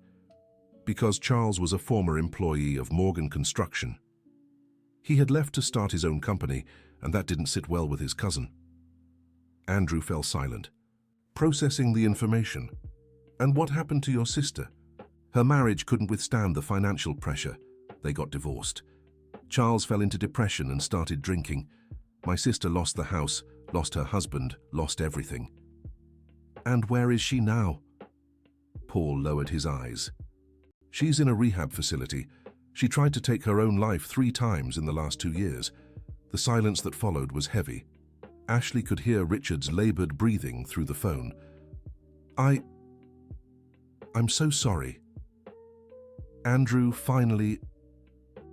A: Because Charles was a former employee of Morgan Construction. He had left to start his own company, and that didn't sit well with his cousin. Andrew fell silent, processing the information. And what happened to your sister? Her marriage couldn't withstand the financial pressure. They got divorced. Charles fell into depression and started drinking. My sister lost the house, lost her husband, lost everything. And where is she now? Paul lowered his eyes. She's in a rehab facility. She tried to take her own life 3 times in the last 2 years. The silence that followed was heavy. Ashley could hear Richard's labored breathing through the phone. I'm so sorry. Andrew finally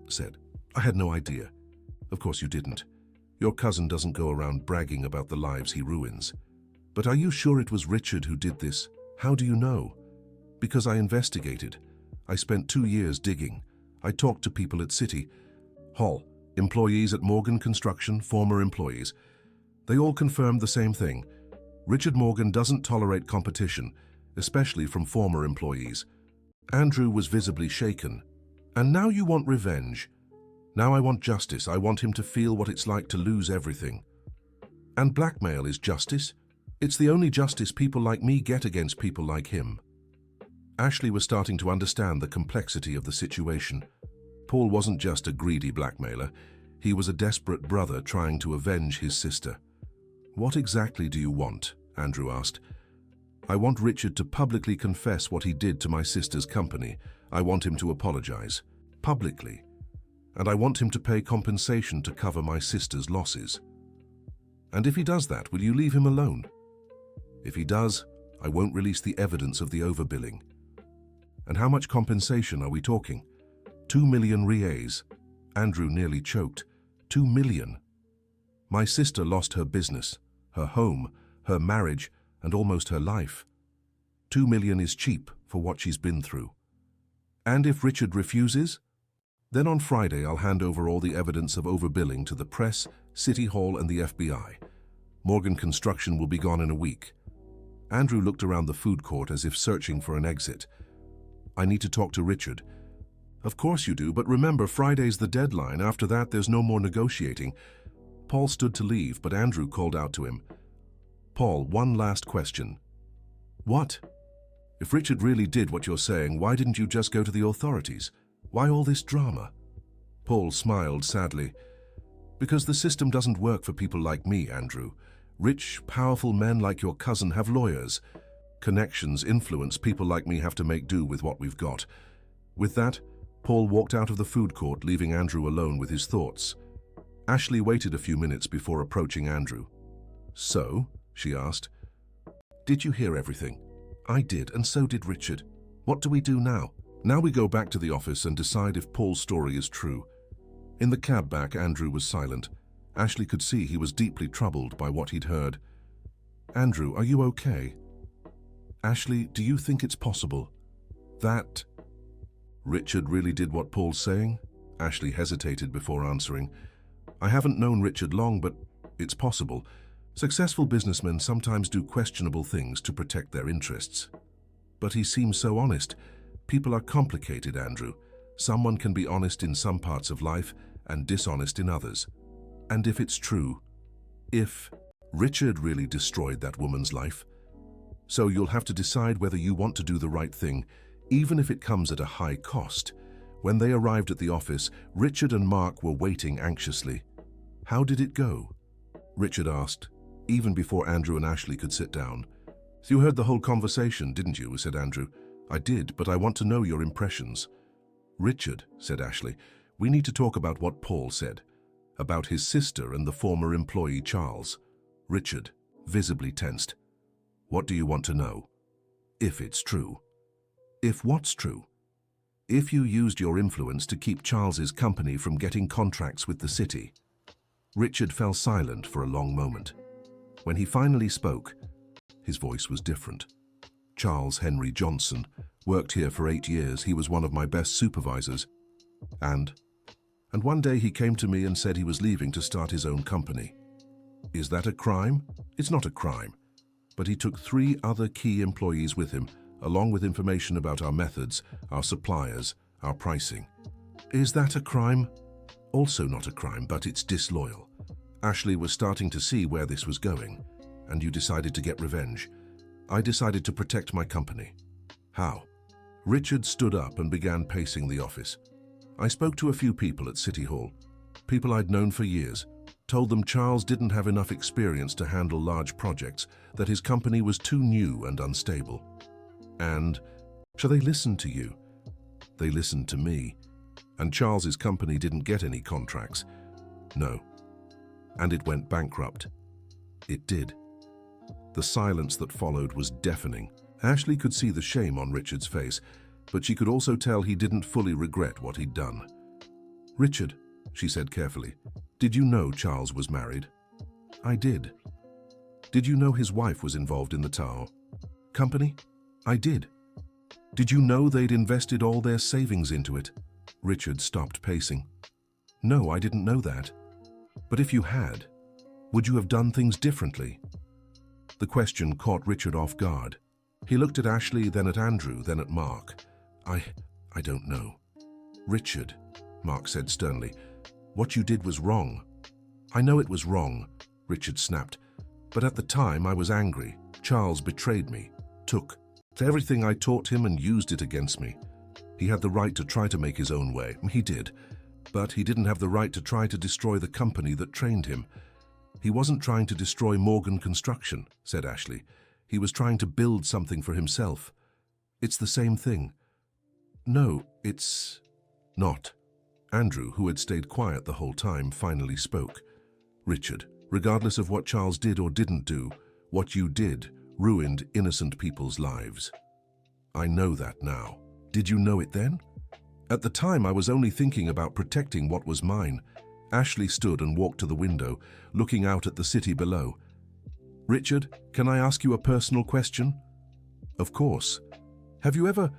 A: said, I had no idea. Of course you didn't. Your cousin doesn't go around bragging about the lives he ruins. But are you sure it was Richard who did this? How do you know? Because I investigated. I spent 2 years digging. I talked to people at City Hall, employees at Morgan Construction, former employees. They all confirmed the same thing. Richard Morgan doesn't tolerate competition, especially from former employees. Andrew was visibly shaken. And now you want revenge. Now I want justice. I want him to feel what it's like to lose everything. And blackmail is justice? It's the only justice people like me get against people like him. Ashley was starting to understand the complexity of the situation. Paul wasn't just a greedy blackmailer. He was a desperate brother trying to avenge his sister. What exactly do you want? Andrew asked. I want Richard to publicly confess what he did to my sister's company. I want him to apologize. Publicly. And I want him to pay compensation to cover my sister's losses. And if he does that, will you leave him alone? If he does, I won't release the evidence of the overbilling. And how much compensation are we talking? 2 million reais. Andrew nearly choked. 2 million. My sister lost her business, her home, her marriage, and almost her life. 2 million is cheap for what she's been through. And if Richard refuses? Then on Friday I'll hand over all the evidence of overbilling to the press, City Hall, and the FBI. Morgan Construction will be gone in a week. Andrew looked around the food court as if searching for an exit. I need to talk to Richard. Of course you do, but remember, Friday's the deadline. After that, there's no more negotiating. Paul stood to leave, but Andrew called out to him. Paul, one last question. What? If Richard really did what you're saying, why didn't you just go to the authorities? Why all this drama? Paul smiled sadly. Because the system doesn't work for people like me, Andrew. Rich, powerful men like your cousin have lawyers. Connections, influence, people like me have to make do with what we've got. With that, Paul walked out of the food court, leaving Andrew alone with his thoughts. Ashley waited a few minutes before approaching Andrew. So, she asked, did you hear everything? I did, and so did Richard. What do we do now? Now we go back to the office and decide if Paul's story is true. In the cab back, Andrew was silent. Ashley could see he was deeply troubled by what he'd heard. Andrew, are you okay? Ashley, do you think it's possible that Richard really did what Paul's saying? Ashley hesitated before answering. I haven't known Richard long, but it's possible. Successful businessmen sometimes do questionable things to protect their interests. But he seems so honest. People are complicated, Andrew. Someone can be honest in some parts of life and dishonest in others. And if it's true, if Richard really destroyed that woman's life, so you'll have to decide whether you want to do the right thing, even if it comes at a high cost. When they arrived at the office, Richard and Mark were waiting anxiously. How did it go? Richard asked, even before Andrew and Ashley could sit down. You heard the whole conversation, didn't you? Said Andrew. I did, but I want to know your impressions. Richard, said Ashley, we need to talk about what Paul said, about his sister and the former employee Charles. Richard, visibly tensed. What do you want to know? If it's true. If what's true? If you used your influence to keep Charles's company from getting contracts with the city. Richard fell silent for a long moment. When he finally spoke, his voice was different. Charles Henry Johnson worked here for 8 years. He was one of my best supervisors. And one day he came to me and said he was leaving to start his own company. Is that a crime? It's not a crime. But he took 3 other key employees with him, along with information about our methods, our suppliers, our pricing. Is that a crime? Also not a crime, but it's disloyal. Ashley was starting to see where this was going, and you decided to get revenge. I decided to protect my company. How? Richard stood up and began pacing the office. I spoke to a few people at City Hall, people I'd known for years, told them Charles didn't have enough experience to handle large projects, that his company was too new and unstable. And so they listened to you. They listened to me. And Charles's company didn't get any contracts. No. And it went bankrupt. It did. The silence that followed was deafening. Ashley could see the shame on Richard's face, but she could also tell he didn't fully regret what he'd done. Richard, she said carefully, did you know Charles was married? I did. Did you know his wife was involved in the Tao company? I did. Did you know they'd invested all their savings into it? Richard stopped pacing. No, I didn't know that. But if you had, would you have done things differently? The question caught Richard off guard. He looked at Ashley, then at Andrew, then at Mark. I don't know. Richard, Mark said sternly, what you did was wrong. I know it was wrong, Richard snapped. But at the time I was angry. Charles betrayed me, took everything I taught him and used it against me. He had the right to try to make his own way. He did. But he didn't have the right to try to destroy the company that trained him. He wasn't trying to destroy Morgan Construction, said Ashley. He was trying to build something for himself. It's the same thing. No, it's not. Andrew, who had stayed quiet the whole time, finally spoke. Richard, regardless of what Charles did or didn't do, what you did ruined innocent people's lives. I know that now. Did you know it then? At the time, I was only thinking about protecting what was mine. Ashley stood and walked to the window, looking out at the city below. Richard, can I ask you a personal question? Of course. Have you ever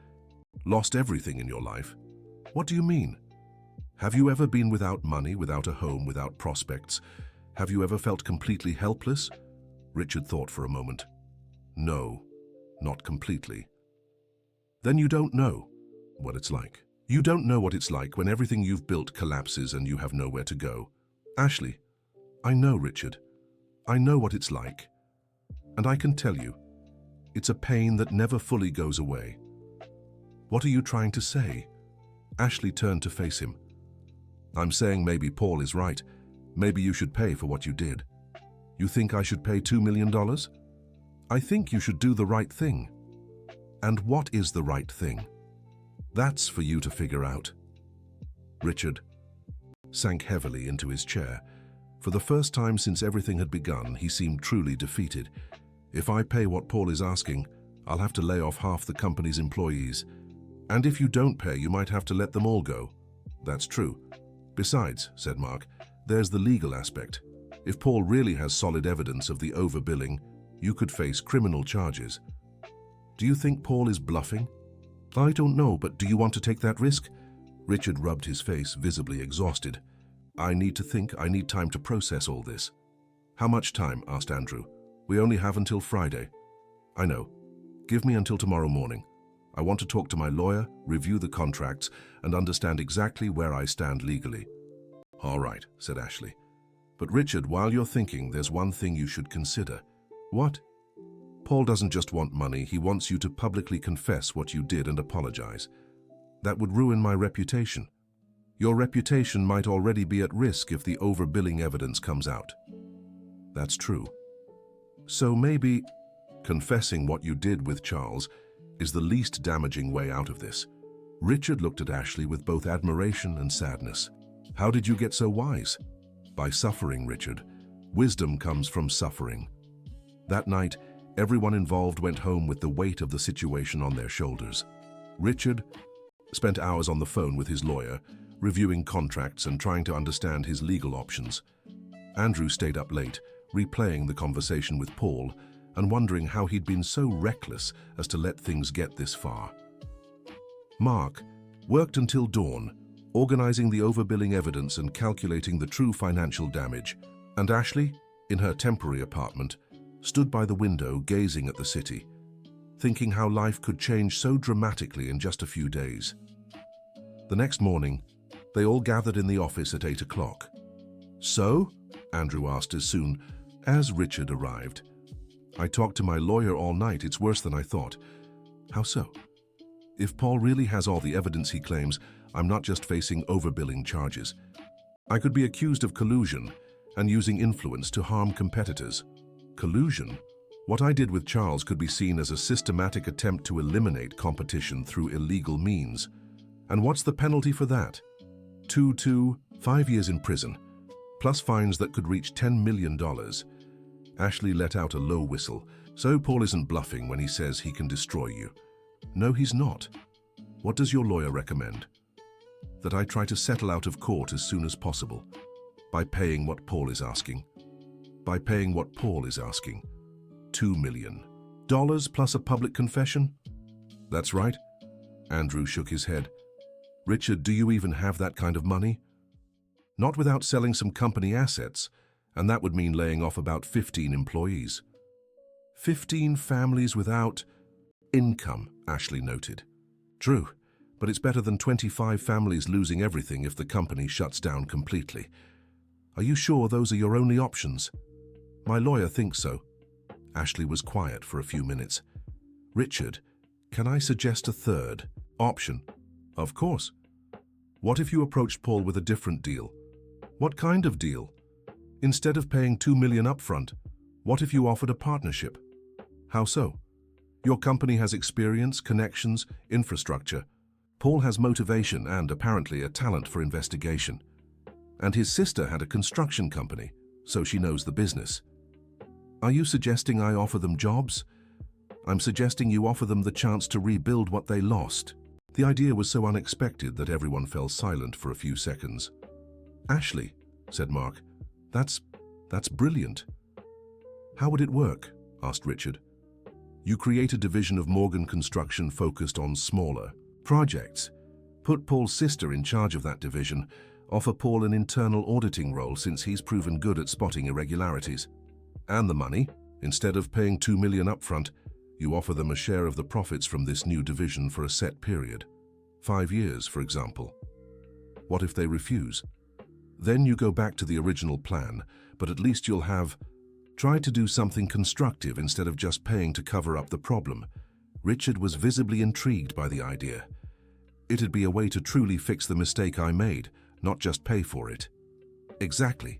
A: lost everything in your life? What do you mean? Have you ever been without money, without a home, without prospects? Have you ever felt completely helpless? Richard thought for a moment. No, not completely. Then you don't know. what it's like. You don't know what it's like when everything you've built collapses and you have nowhere to go. Ashley, I know, Richard. I know what it's like. And I can tell you, it's a pain that never fully goes away. What are you trying to say? Ashley turned to face him. I'm saying maybe Paul is right. Maybe you should pay for what you did. You think I should pay $2 million? I think you should do the right thing. And what is the right thing? That's for you to figure out. Richard sank heavily into his chair. For the first time since everything had begun, he seemed truly defeated. If I pay what Paul is asking, I'll have to lay off half the company's employees. And if you don't pay, you might have to let them all go. That's true. Besides, said Mark, there's the legal aspect. If Paul really has solid evidence of the overbilling, you could face criminal charges. Do you think Paul is bluffing? I don't know, but do you want to take that risk? Richard rubbed his face, visibly exhausted. I need to think. I need time to process all this. How much time? Asked Andrew. We only have until Friday. I know. Give me until tomorrow morning. I want to talk to my lawyer, review the contracts, and understand exactly where I stand legally. All right, said Ashley. But Richard, while you're thinking, there's one thing you should consider. What? Paul doesn't just want money, he wants you to publicly confess what you did and apologize. That would ruin my reputation. Your reputation might already be at risk if the overbilling evidence comes out. That's true. So maybe confessing what you did with Charles is the least damaging way out of this. Richard looked at Ashley with both admiration and sadness. How did you get so wise? By suffering, Richard. Wisdom comes from suffering. That night, everyone involved went home with the weight of the situation on their shoulders. Richard spent hours on the phone with his lawyer, reviewing contracts and trying to understand his legal options. Andrew stayed up late, replaying the conversation with Paul and wondering how he'd been so reckless as to let things get this far. Mark worked until dawn, organizing the overbilling evidence and calculating the true financial damage, and Ashley, in her temporary apartment, stood by the window gazing at the city, thinking how life could change so dramatically in just a few days. The next morning, they all gathered in the office at 8 o'clock. So? Andrew asked as soon as Richard arrived. I talked to my lawyer all night. It's worse than I thought. How so? If Paul really has all the evidence he claims, I'm not just facing overbilling charges. I could be accused of collusion and using influence to harm competitors. Collusion? What I did with Charles could be seen as a systematic attempt to eliminate competition through illegal means. And what's the penalty for that? 2 to 5 years in prison, plus fines that could reach $10 million. Ashley let out a low whistle. So Paul isn't bluffing when he says he can destroy you. No, he's not. What does your lawyer recommend? That I try to settle out of court as soon as possible, by paying what Paul is asking. By paying what Paul is asking. $2 million plus a public confession? That's right. Andrew shook his head. Richard, do you even have that kind of money? Not without selling some company assets, and that would mean laying off about 15 employees. 15 families without income, Ashley noted. True, but it's better than 25 families losing everything if the company shuts down completely. Are you sure those are your only options? My lawyer thinks so. Ashley was quiet for a few minutes. Richard, can I suggest a third option? Of course. What if you approached Paul with a different deal? What kind of deal? Instead of paying $2 million upfront, what if you offered a partnership? How so? Your company has experience, connections, infrastructure. Paul has motivation and, apparently, a talent for investigation. And his sister had a construction company, so she knows the business. Are you suggesting I offer them jobs? I'm suggesting you offer them the chance to rebuild what they lost. The idea was so unexpected that everyone fell silent for a few seconds. Ashley, said Mark, that's brilliant. How would it work? Asked Richard. You create a division of Morgan Construction focused on smaller projects. Put Paul's sister in charge of that division. Offer Paul an internal auditing role since he's proven good at spotting irregularities. And the money, instead of paying $2 million upfront, you offer them a share of the profits from this new division for a set period. 5 years, for example. What if they refuse? Then you go back to the original plan, but at least you'll have tried to do something constructive instead of just paying to cover up the problem. Richard was visibly intrigued by the idea. It'd be a way to truly fix the mistake I made, not just pay for it. Exactly.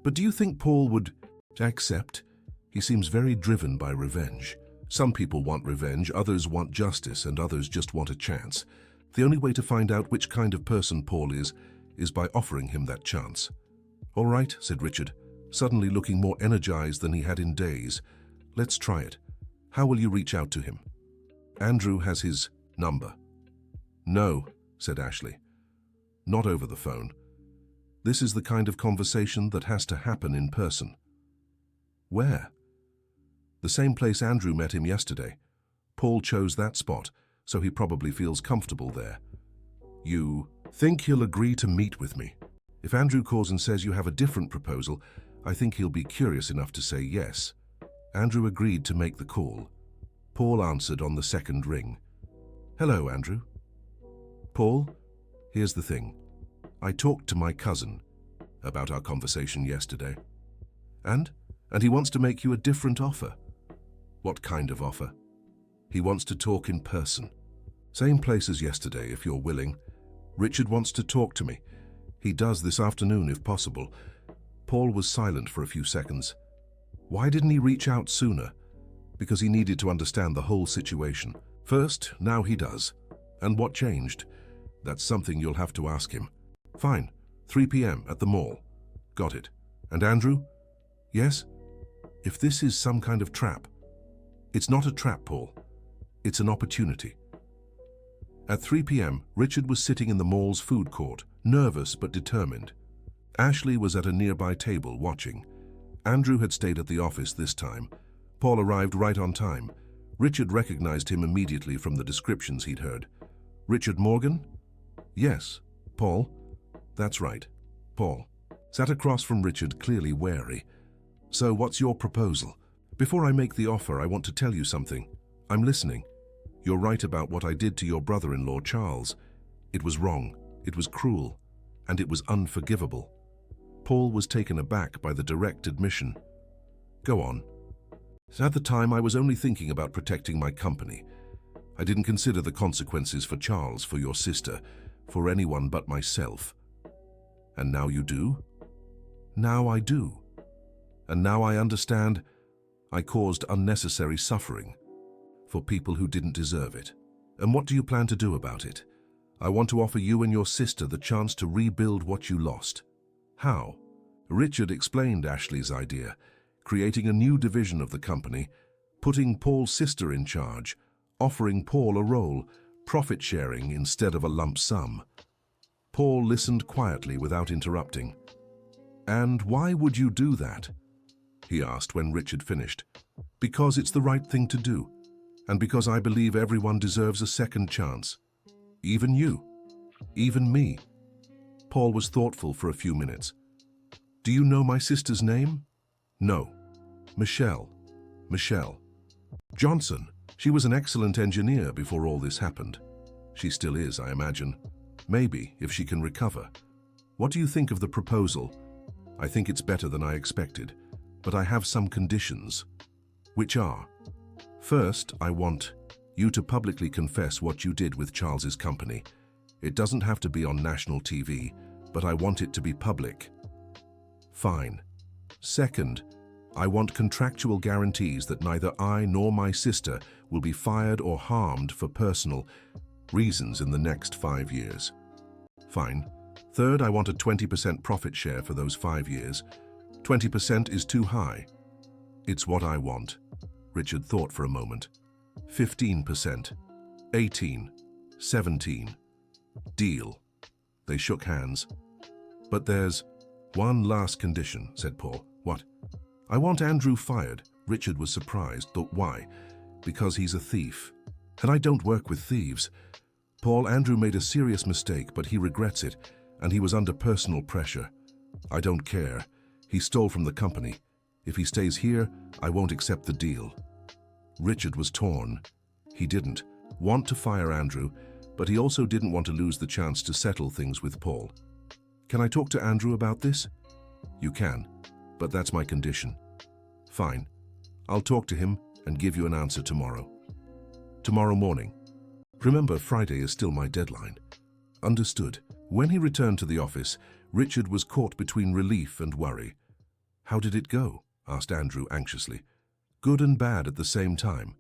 A: But do you think Paul would accept? He seems very driven by revenge. Some people want revenge, others want justice, and others just want a chance. The only way to find out which kind of person Paul is by offering him that chance. All right, said Richard, suddenly looking more energized than he had in days. Let's try it. How will you reach out to him? Andrew has his number. No, said Ashley. Not over the phone. This is the kind of conversation that has to happen in person. Where? The same place Andrew met him yesterday. Paul chose that spot, so he probably feels comfortable there. You think he'll agree to meet with me? If Andrew calls and says you have a different proposal, I think he'll be curious enough to say yes. Andrew agreed to make the call. Paul answered on the second ring. Hello, Andrew. Paul, here's the thing. I talked to my cousin about our conversation yesterday. And he wants to make you a different offer. What kind of offer? He wants to talk in person. Same place as yesterday, if you're willing. Richard wants to talk to me. He does this afternoon, if possible. Paul was silent for a few seconds. Why didn't he reach out sooner? Because he needed to understand the whole situation. First, now he does. And what changed? That's something you'll have to ask him. Fine. 3 p.m. at the mall. Got it. And Andrew? Yes? If this is some kind of trap. It's not a trap, Paul. It's an opportunity. At 3 p.m., Richard was sitting in the mall's food court, nervous but determined. Ashley was at a nearby table watching. Andrew had stayed at the office this time. Paul arrived right on time. Richard recognized him immediately from the descriptions he'd heard. Richard Morgan? Yes. Paul? That's right. Paul sat across from Richard, clearly wary. So what's your proposal? Before I make the offer, I want to tell you something. I'm listening. You're right about what I did to your brother-in-law, Charles. It was wrong, it was cruel, and it was unforgivable. Paul was taken aback by the direct admission. Go on. At the time, I was only thinking about protecting my company. I didn't consider the consequences for Charles, for your sister, for anyone but myself. And now you do? Now I do. And now I understand I caused unnecessary suffering for people who didn't deserve it. And what do you plan to do about it? I want to offer you and your sister the chance to rebuild what you lost. How? Richard explained Ashley's idea, creating a new division of the company, putting Paul's sister in charge, offering Paul a role, profit sharing instead of a lump sum. Paul listened quietly without interrupting. And why would you do that? He asked when Richard finished. Because it's the right thing to do, and because I believe everyone deserves a second chance. Even you. Even me. Paul was thoughtful for a few minutes. Do you know my sister's name? No. Michelle. Michelle. Johnson. She was an excellent engineer before all this happened. She still is, I imagine. Maybe, if she can recover. What do you think of the proposal? I think it's better than I expected, but I have some conditions. Which are? First, I want you to publicly confess what you did with Charles's company. It doesn't have to be on national TV, but I want it to be public. Fine. Second, I want contractual guarantees that neither I nor my sister will be fired or harmed for personal reasons in the next 5 years. Fine. Third, I want a 20% profit share for those 5 years. 20% is too high. It's what I want. Richard thought for a moment. 15%. 18. 17. Deal. They shook hands. But there's one last condition, said Paul. What? I want Andrew fired. Richard was surprised, but why? Because he's a thief. And I don't work with thieves. Paul, Andrew made a serious mistake, but he regrets it, and he was under personal pressure. I don't care. He stole from the company. If he stays here, I won't accept the deal. Richard was torn. He didn't want to fire Andrew, but he also didn't want to lose the chance to settle things with Paul. "Can I talk to Andrew about this?" "You can, but that's my condition." "Fine. I'll talk to him and give you an answer tomorrow." "Tomorrow morning. Remember, Friday is still my deadline." "Understood." When he returned to the office, Richard was caught between relief and worry. "How did it go?" asked Andrew anxiously. "Good and bad at the same time."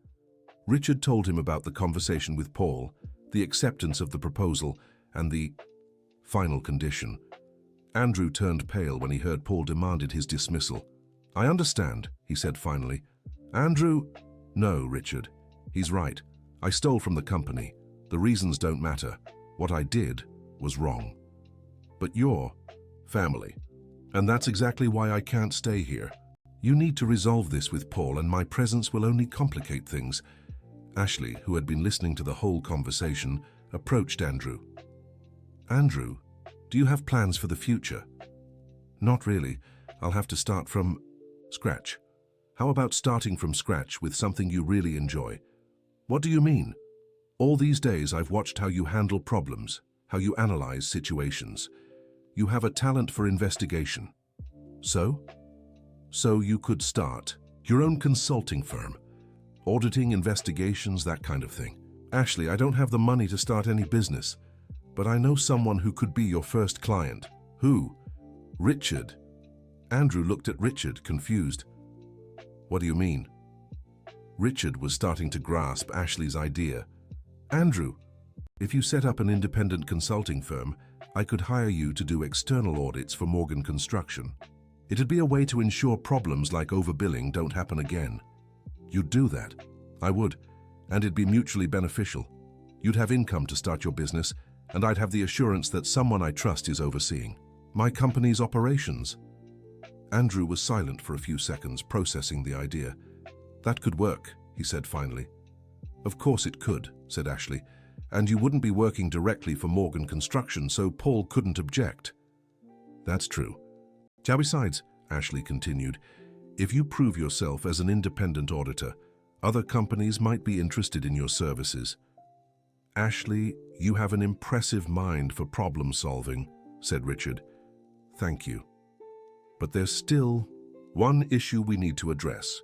A: Richard told him about the conversation with Paul, the acceptance of the proposal, and the final condition. Andrew turned pale when he heard Paul demanded his dismissal. "I understand," he said finally. "Andrew—" "No, Richard. He's right. I stole from the company. The reasons don't matter. What I did was wrong. But you're family. And that's exactly why I can't stay here. You need to resolve this with Paul, and my presence will only complicate things." Ashley, who had been listening to the whole conversation, approached Andrew. "Andrew, do you have plans for the future?" "Not really. I'll have to start from scratch." "How about starting from scratch with something you really enjoy?" "What do you mean?" "All these days I've watched how you handle problems, how you analyze situations. You have a talent for investigation. So? So you could start your own consulting firm. Auditing, investigations, that kind of thing." "Ashley, I don't have the money to start any business, but I know someone who could be your first client." "Who?" "Richard." Andrew looked at Richard, confused. "What do you mean?" Richard was starting to grasp Ashley's idea. "Andrew, if you set up an independent consulting firm, I could hire you to do external audits for Morgan Construction. It'd be a way to ensure problems like overbilling don't happen again." "You'd do that?" "I would, and it'd be mutually beneficial. You'd have income to start your business, and I'd have the assurance that someone I trust is overseeing my company's operations." Andrew was silent for a few seconds, processing the idea. "That could work," he said finally. "Of course it could," said Ashley, "and you wouldn't be working directly for Morgan Construction, so Paul couldn't object." "That's true." "Besides," Ashley continued, "if you prove yourself as an independent auditor, other companies might be interested in your services." "Ashley, you have an impressive mind for problem solving," said Richard. "Thank you. But there's still one issue we need to address."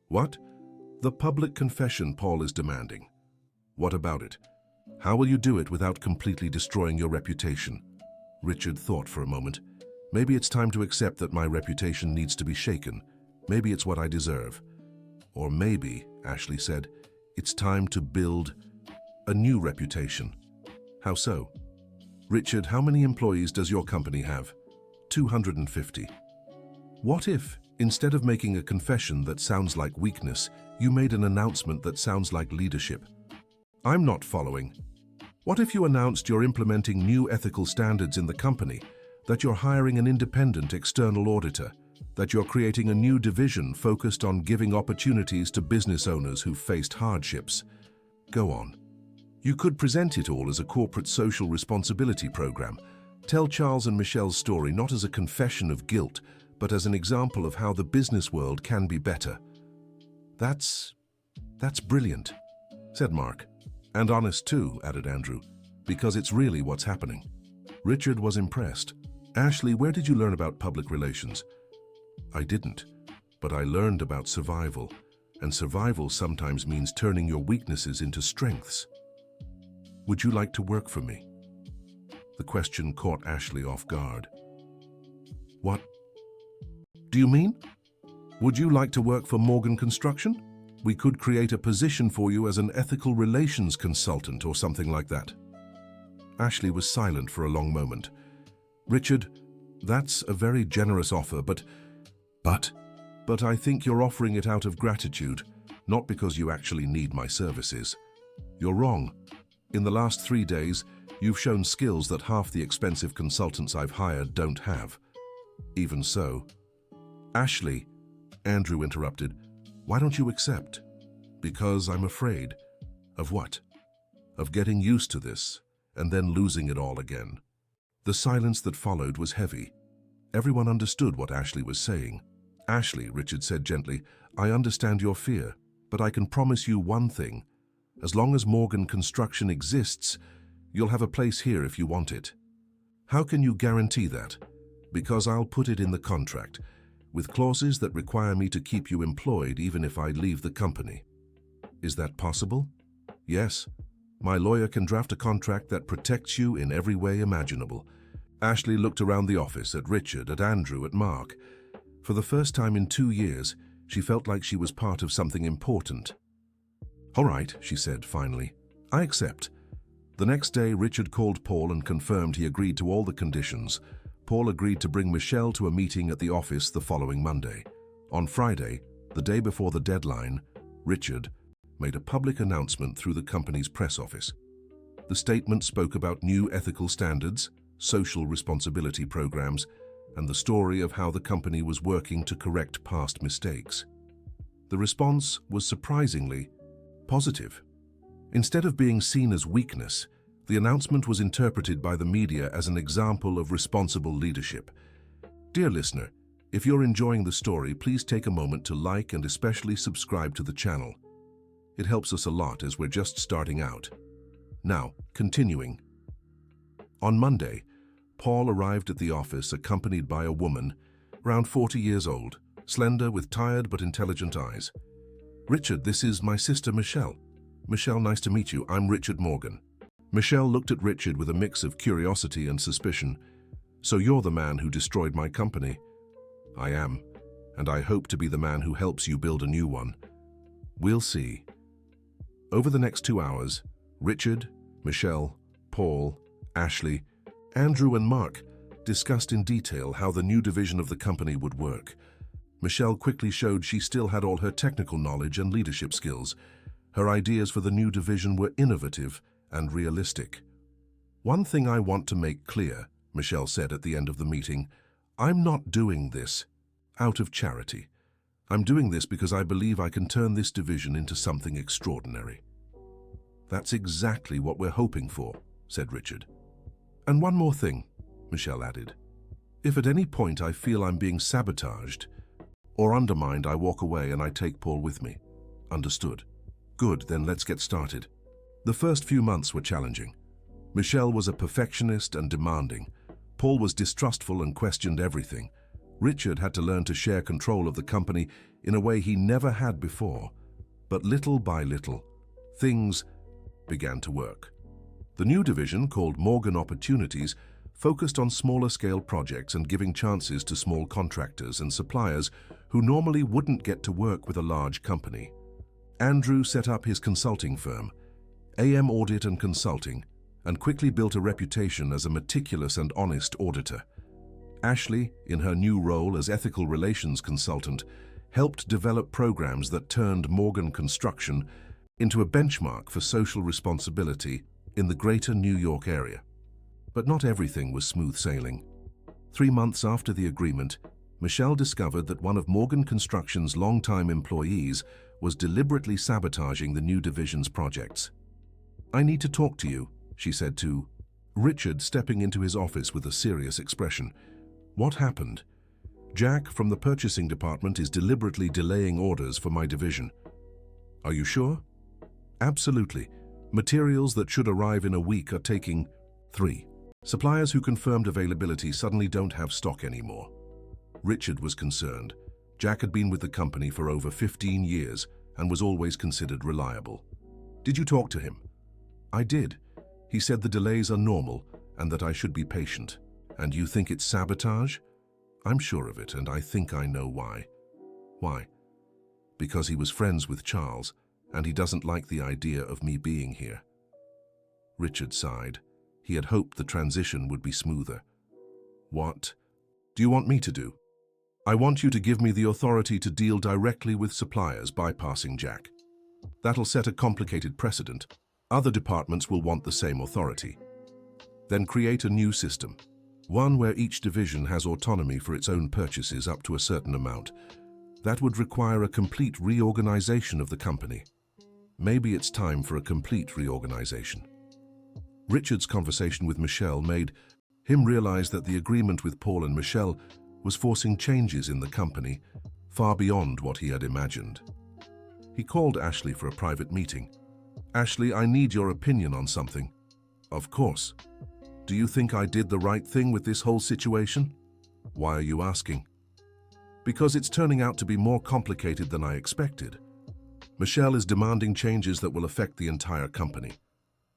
A: "What?" "The public confession Paul is demanding." "What about it? How will you do it without completely destroying your reputation?" Richard thought for a moment. "Maybe it's time to accept that my reputation needs to be shaken. Maybe it's what I deserve. Or maybe," Ashley said, "it's time to build a new reputation." "How so?" "Richard, how many employees does your company have?" 250. "What if, instead of making a confession that sounds like weakness, you made an announcement that sounds like leadership?" "I'm not following." "What if you announced you're implementing new ethical standards in the company, that you're hiring an independent external auditor, that you're creating a new division focused on giving opportunities to business owners who've faced hardships?" "Go on." "You could present it all as a corporate social responsibility program. Tell Charles and Michelle's story not as a confession of guilt, but as an example of how the business world can be better." That's brilliant," said Mark. "And honest too," added Andrew, "because it's really what's happening." Richard was impressed. "Ashley, where did you learn about public relations?" "I didn't, but I learned about survival, and survival sometimes means turning your weaknesses into strengths." "Would you like to work for me?" The question caught Ashley off guard. "What do you mean? Would you like to work for Morgan Construction? We could create a position for you as an ethical relations consultant or something like that." Ashley was silent for a long moment. "Richard, that's a very generous offer, but I think you're offering it out of gratitude, not because you actually need my services." "You're wrong. In the last 3 days, you've shown skills that half the expensive consultants I've hired don't have." "Even so." "Ashley," Andrew interrupted, "why don't you accept?" "Because I'm afraid." "Of what?" "Of getting used to this, and then losing it all again." The silence that followed was heavy. Everyone understood what Ashley was saying. "Ashley," Richard said gently, "I understand your fear, but I can promise you one thing. As long as Morgan Construction exists, You'll have a place here if you want it. How can you guarantee that? Because I'll put it in the contract, with clauses that require me to keep you employed even if I leave the company. Is that possible? Yes. My lawyer can draft a contract that protects you in every way imaginable. Ashley looked around the office at Richard, at Andrew, at Mark. For the first time in 2 years, she felt like she was part of something important. All right, she said finally. I accept. The next day, Richard called Paul and confirmed he agreed to all the conditions. Paul agreed to bring Michelle to a meeting at the office the following Monday. On Friday, the day before the deadline, Richard made a public announcement through the company's press office. The statement spoke about new ethical standards, social responsibility programs, and the story of how the company was working to correct past mistakes. The response was surprisingly positive. Instead of being seen as weakness, the announcement was interpreted by the media as an example of responsible leadership. Dear listener, if you're enjoying the story, please take a moment to like and especially subscribe to the channel. It helps us a lot as we're just starting out. Now, continuing. On Monday, Paul arrived at the office accompanied by a woman, around 40 years old, slender with tired but intelligent eyes. Richard, this is my sister Michelle. Michelle, nice to meet you. I'm Richard Morgan. Michelle looked at Richard with a mix of curiosity and suspicion. So you're the man who destroyed my company? I am, and I hope to be the man who helps you build a new one. We'll see. Over the next 2 hours, Richard, Michelle, Paul, Ashley, Andrew and Mark discussed in detail how the new division of the company would work. Michelle quickly showed she still had all her technical knowledge and leadership skills. Her ideas for the new division were innovative and realistic. One thing I want to make clear, Michelle said at the end of the meeting, I'm not doing this out of charity. I'm doing this because I believe I can turn this division into something extraordinary. That's exactly what we're hoping for, said Richard. And one more thing, Michelle added. If at any point I feel I'm being sabotaged or undermined, I walk away and I take Paul with me. Understood. Good, then let's get started. The first few months were challenging. Michelle was a perfectionist and demanding. Paul was distrustful and questioned everything. Richard had to learn to share control of the company in a way he never had before. But little by little, things began to work. The new division, called Morgan Opportunities, focused on smaller-scale projects and giving chances to small contractors and suppliers who normally wouldn't get to work with a large company. Andrew set up his consulting firm, AM Audit and Consulting, and quickly built a reputation as a meticulous and honest auditor. Ashley, in her new role as ethical relations consultant, helped develop programs that turned Morgan Construction into a benchmark for social responsibility in the greater New York area. But not everything was smooth sailing. 3 months after the agreement, Michelle discovered that one of Morgan Construction's longtime employees was deliberately sabotaging the new division's projects. I need to talk to you, she said to Richard, stepping into his office with a serious expression. What happened? Jack from the purchasing department is deliberately delaying orders for my division. Are you sure? Absolutely. Materials that should arrive in a week are taking 3. Suppliers who confirmed availability suddenly don't have stock anymore. Richard was concerned. Jack had been with the company for over 15 years and was always considered reliable. Did you talk to him? I did. He said the delays are normal and that I should be patient. And you think it's sabotage? I'm sure of it, and I think I know why. Why? Because he was friends with Charles, and he doesn't like the idea of me being here. Richard sighed. He had hoped the transition would be smoother. What do you want me to do? I want you to give me the authority to deal directly with suppliers, bypassing Jack. That'll set a complicated precedent. Other departments will want the same authority. Then create a new system, one where each division has autonomy for its own purchases up to a certain amount. That would require a complete reorganization of the company. Maybe it's time for a complete reorganization. Richard's conversation with Michelle made him realize that the agreement with Paul and Michelle was forcing changes in the company far beyond what he had imagined. He called Ashley for a private meeting. Ashley, I need your opinion on something. Of course. Do you think I did the right thing with this whole situation? Why are you asking? Because it's turning out to be more complicated than I expected. Michelle is demanding changes that will affect the entire company.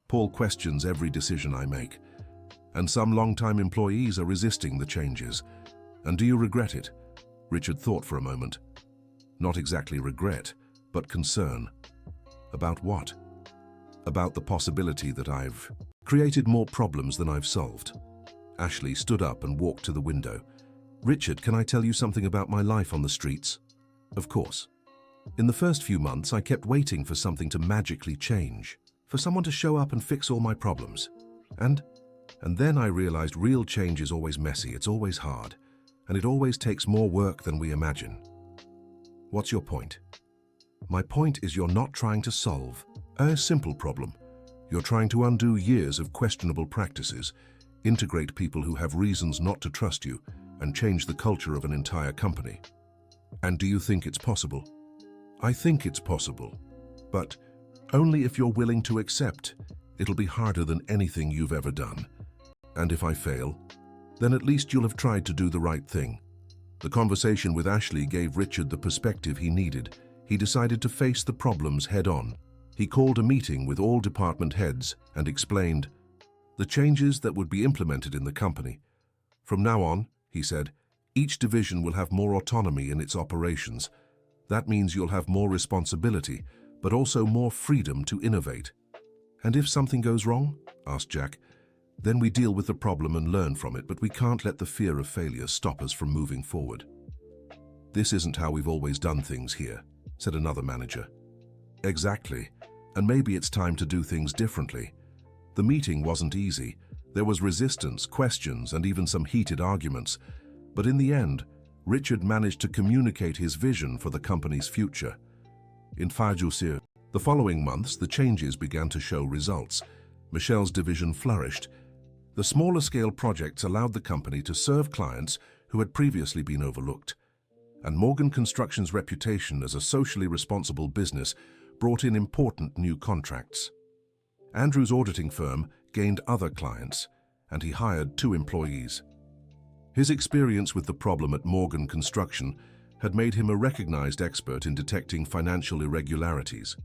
A: Paul questions every decision I make. And some long-time employees are resisting the changes. And do you regret it? Richard thought for a moment. Not exactly regret, but concern. About what? About the possibility that I've created more problems than I've solved. Ashley stood up and walked to the window. Richard, can I tell you something about my life on the streets? Of course. In the first few months, I kept waiting for something to magically change, for someone to show up and fix all my problems. And then I realized real change is always messy, it's always hard, and it always takes more work than we imagine. What's your point? My point is you're not trying to solve a simple problem. You're trying to undo years of questionable practices, integrate people who have reasons not to trust you, and change the culture of an entire company. And do you think it's possible? I think it's possible, but only if you're willing to accept it'll be harder than anything you've ever done. And if I fail, then at least you'll have tried to do the right thing. The conversation with Ashley gave Richard the perspective he needed. He decided to face the problems head-on. He called a meeting with all department heads and explained the changes that would be implemented in the company. From now on, he said, each division will have more autonomy in its operations. That means you'll have more responsibility, but also more freedom to innovate. And if something goes wrong, asked Jack, then we deal with the problem and learn from it, but we can't let the fear of failure stop us from moving forward. This isn't how we've always done things here, said another manager. Exactly, and maybe it's time to do things differently. The meeting wasn't easy. There was resistance, questions, and even some heated arguments. But in the end, Richard managed to communicate his vision for the company's future. In Fajusir, the following months, the changes began to show results. Michelle's division flourished. The smaller-scale projects allowed the company to serve clients who had previously been overlooked. And Morgan Construction's reputation as a socially responsible business brought in important new contracts. Andrew's auditing firm gained other clients, and he hired 2 employees. His experience with the problem at Morgan Construction had made him a recognized expert in detecting financial irregularities.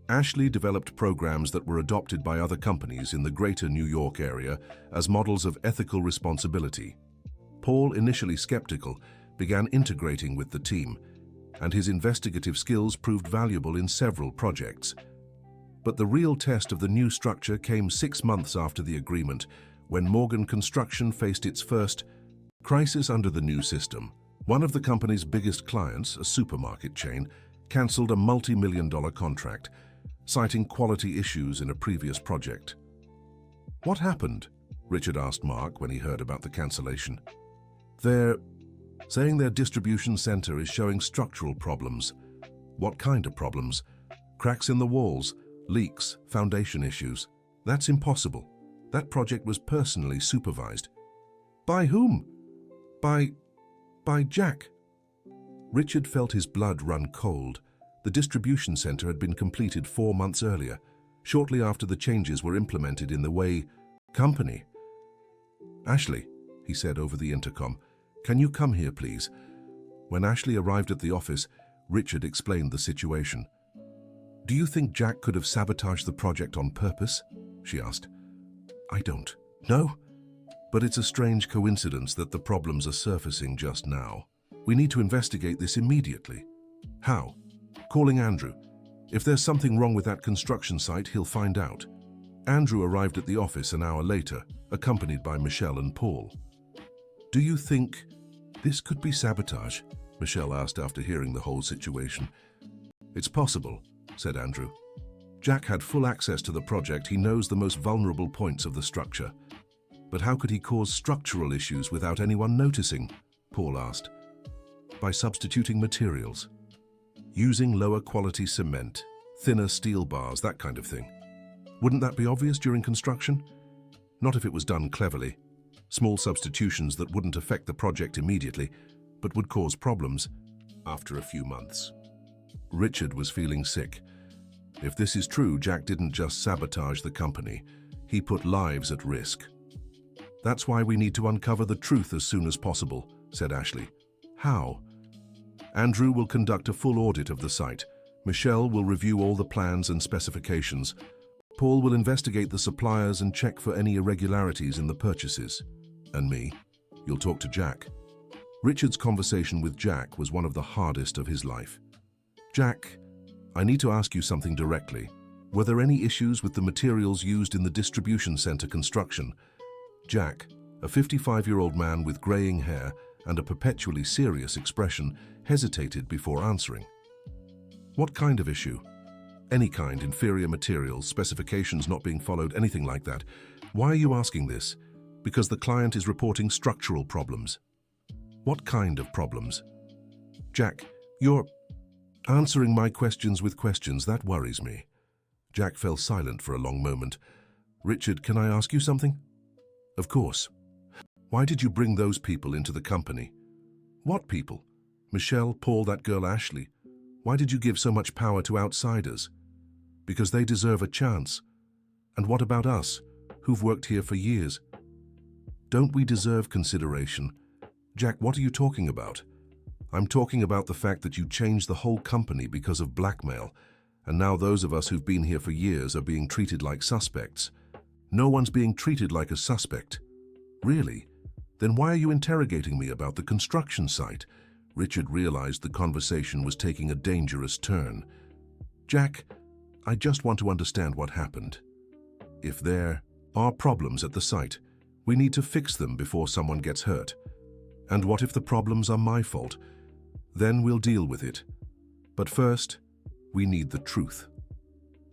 A: Ashley developed programs that were adopted by other companies in the greater New York area as models of ethical responsibility. Paul, initially skeptical, began integrating with the team, and his investigative skills proved valuable in several projects. But the real test of the new structure came 6 months after the agreement, when Morgan Construction faced its first crisis under the new system. One of the company's biggest clients, a supermarket chain, cancelled a multi-million-dollar contract, citing quality issues in a previous project. What happened? Richard asked Mark when he heard about the cancellation. They're saying their distribution center is showing structural problems. What kind of problems? Cracks in the walls, leaks, foundation issues. That's impossible. That project was personally supervised. By whom? By Jack. Richard felt his blood run cold. The distribution center had been completed 4 months earlier, shortly after the changes were implemented in the way company. Ashley, he said over the intercom, can you come here, please? When Ashley arrived at the office, Richard explained the situation. Do you think Jack could have sabotaged the project on purpose? She asked. I don't. No? But it's a strange coincidence that the problems are surfacing just now. We need to investigate this immediately. How? Calling Andrew. If there's something wrong with that construction site, he'll find out. Andrew arrived at the office an hour later, accompanied by Michelle and Paul. Do you think this could be sabotage? Michelle asked after hearing the whole situation. It's possible, said Andrew. Jack had full access to the project. He knows the most vulnerable points of the structure. But how could he cause structural issues without anyone noticing? Paul asked. By substituting materials. Using lower quality cement, thinner steel bars, that kind of thing. Wouldn't that be obvious during construction? Not if it was done cleverly. Small substitutions that wouldn't affect the project immediately, but would cause problems after a few months. Richard was feeling sick. If this is true, Jack didn't just sabotage the company. He put lives at risk. That's why we need to uncover the truth as soon as possible, said Ashley. How? Andrew will conduct a full audit of the site. Michelle will review all the plans and specifications. Paul will investigate the suppliers and check for any irregularities in the purchases. And me? You'll talk to Jack. Richard's conversation with Jack was one of the hardest of his life. Jack, I need to ask you something directly. Were there any issues with the materials used in the distribution center construction? Jack, a 55-year-old man with graying hair and a perpetually serious expression, hesitated before answering. What kind of issue? Any kind, inferior materials, specifications not being followed, anything like that. Why are you asking this? Because the client is reporting structural problems. What kind of problems? Jack, you're answering my questions with questions. That worries me. Jack fell silent for a long moment. Richard, can I ask you something? Of course. Why did you bring those people into the company? What people? Michelle, Paul, that girl Ashley. Why did you give so much power to outsiders? Because they deserve a chance. And what about us, who've worked here for years? Don't we deserve consideration? Jack, what are you talking about? I'm talking about the fact that you changed the whole company because of blackmail, and now those of us who've been here for years are being treated like suspects. No one's being treated like a suspect. Really? Then why are you interrogating me about the construction site? Richard realized the conversation was taking a dangerous turn. Jack, I just want to understand what happened. If there are problems at the site, we need to fix them before someone gets hurt. And what if the problems are my fault? Then we'll deal with it. But first, we need the truth.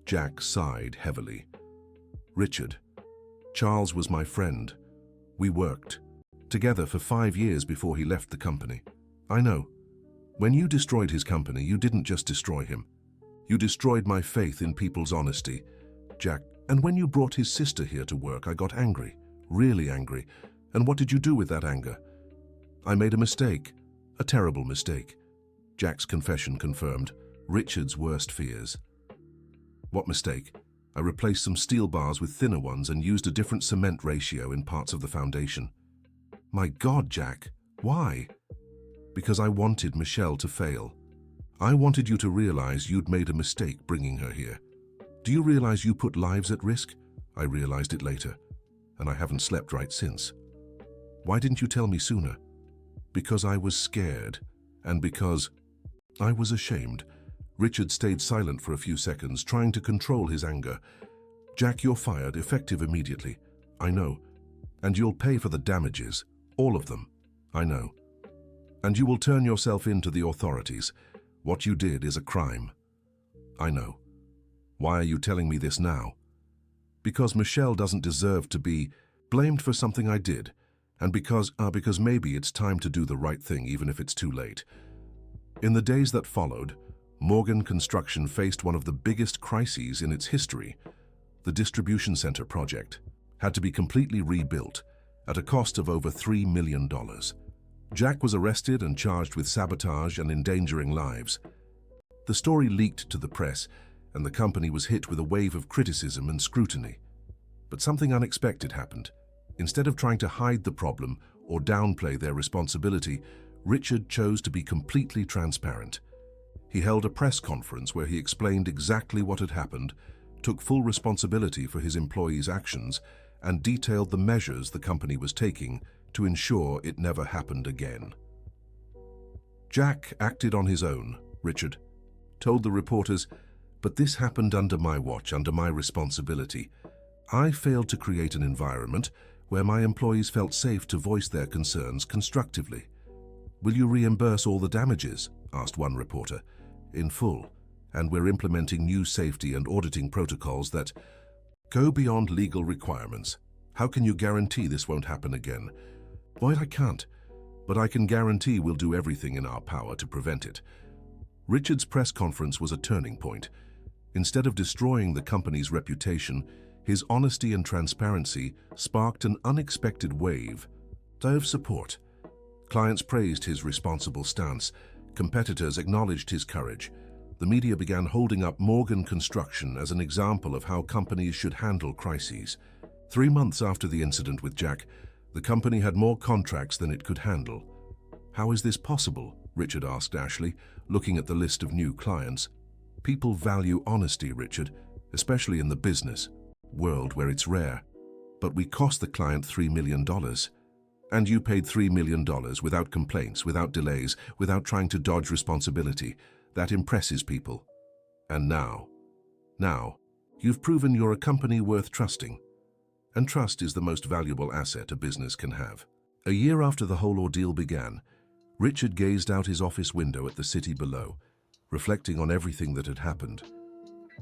A: Jack sighed heavily. Richard, Charles was my friend. We worked together for 5 years before he left the company. I know. When you destroyed his company, you didn't just destroy him. You destroyed my faith in people's honesty. Jack, and when you brought his sister here to work, I got angry, really angry. And what did you do with that anger? I made a mistake, a terrible mistake. Jack's confession confirmed Richard's worst fears. What mistake? I replaced some steel bars with thinner ones and used a different cement ratio in parts of the foundation. My God, Jack, why? Because I wanted Michelle to fail. I wanted you to realize you'd made a mistake bringing her here. Do you realize you put lives at risk? I realized it later, and I haven't slept right since. Why didn't you tell me sooner? Because I was scared, and because I was ashamed. Richard stayed silent for a few seconds, trying to control his anger. Jack, you're fired, effective immediately. I know. And you'll pay for the damages, all of them. I know. And you will turn yourself in to the authorities. What you did is a crime. I know. Why are you telling me this now? Because Michelle doesn't deserve to be blamed for something I did, and because maybe it's time to do the right thing even if it's too late. In the days that followed, Morgan Construction faced one of the biggest crises in its history. The distribution center project had to be completely rebuilt at a cost of over $3 million. Jack was arrested and charged with sabotage and endangering lives. The story leaked to the press, and the company was hit with a wave of criticism and scrutiny. But something unexpected happened. Instead of trying to hide the problem or downplay their responsibility, Richard chose to be completely transparent. He held a press conference where he explained exactly what had happened, took full responsibility for his employees' actions, and detailed the measures the company was taking to ensure it never happened again. Jack acted on his own, Richard told the reporters, but this happened under my watch, under my responsibility. I failed to create an environment where my employees felt safe to voice their concerns constructively. Will you reimburse all the damages? Asked one reporter. In full, and we're implementing new safety and auditing protocols that go beyond legal requirements. How can you guarantee this won't happen again? Well, I can't, but I can guarantee we'll do everything in our power to prevent it. Richard's press conference was a turning point. Instead of destroying the company's reputation, his honesty and transparency sparked an unexpected wave of support. Clients praised his responsible stance. Competitors acknowledged his courage. The media began holding up Morgan Construction as an example of how companies should handle crises. 3 months after the incident with Jack, the company had more contracts than it could handle. How is this possible? Richard asked Ashley, looking at the list of new clients. People value honesty, Richard, especially in the business world where it's rare. But we cost the client $3 million. And you paid $3 million without complaints, without delays, without trying to dodge responsibility. That impresses people. And now, you've proven you're a company worth trusting. And trust is the most valuable asset a business can have. A year after the whole ordeal began, Richard gazed out his office window at the city below, reflecting on everything that had happened.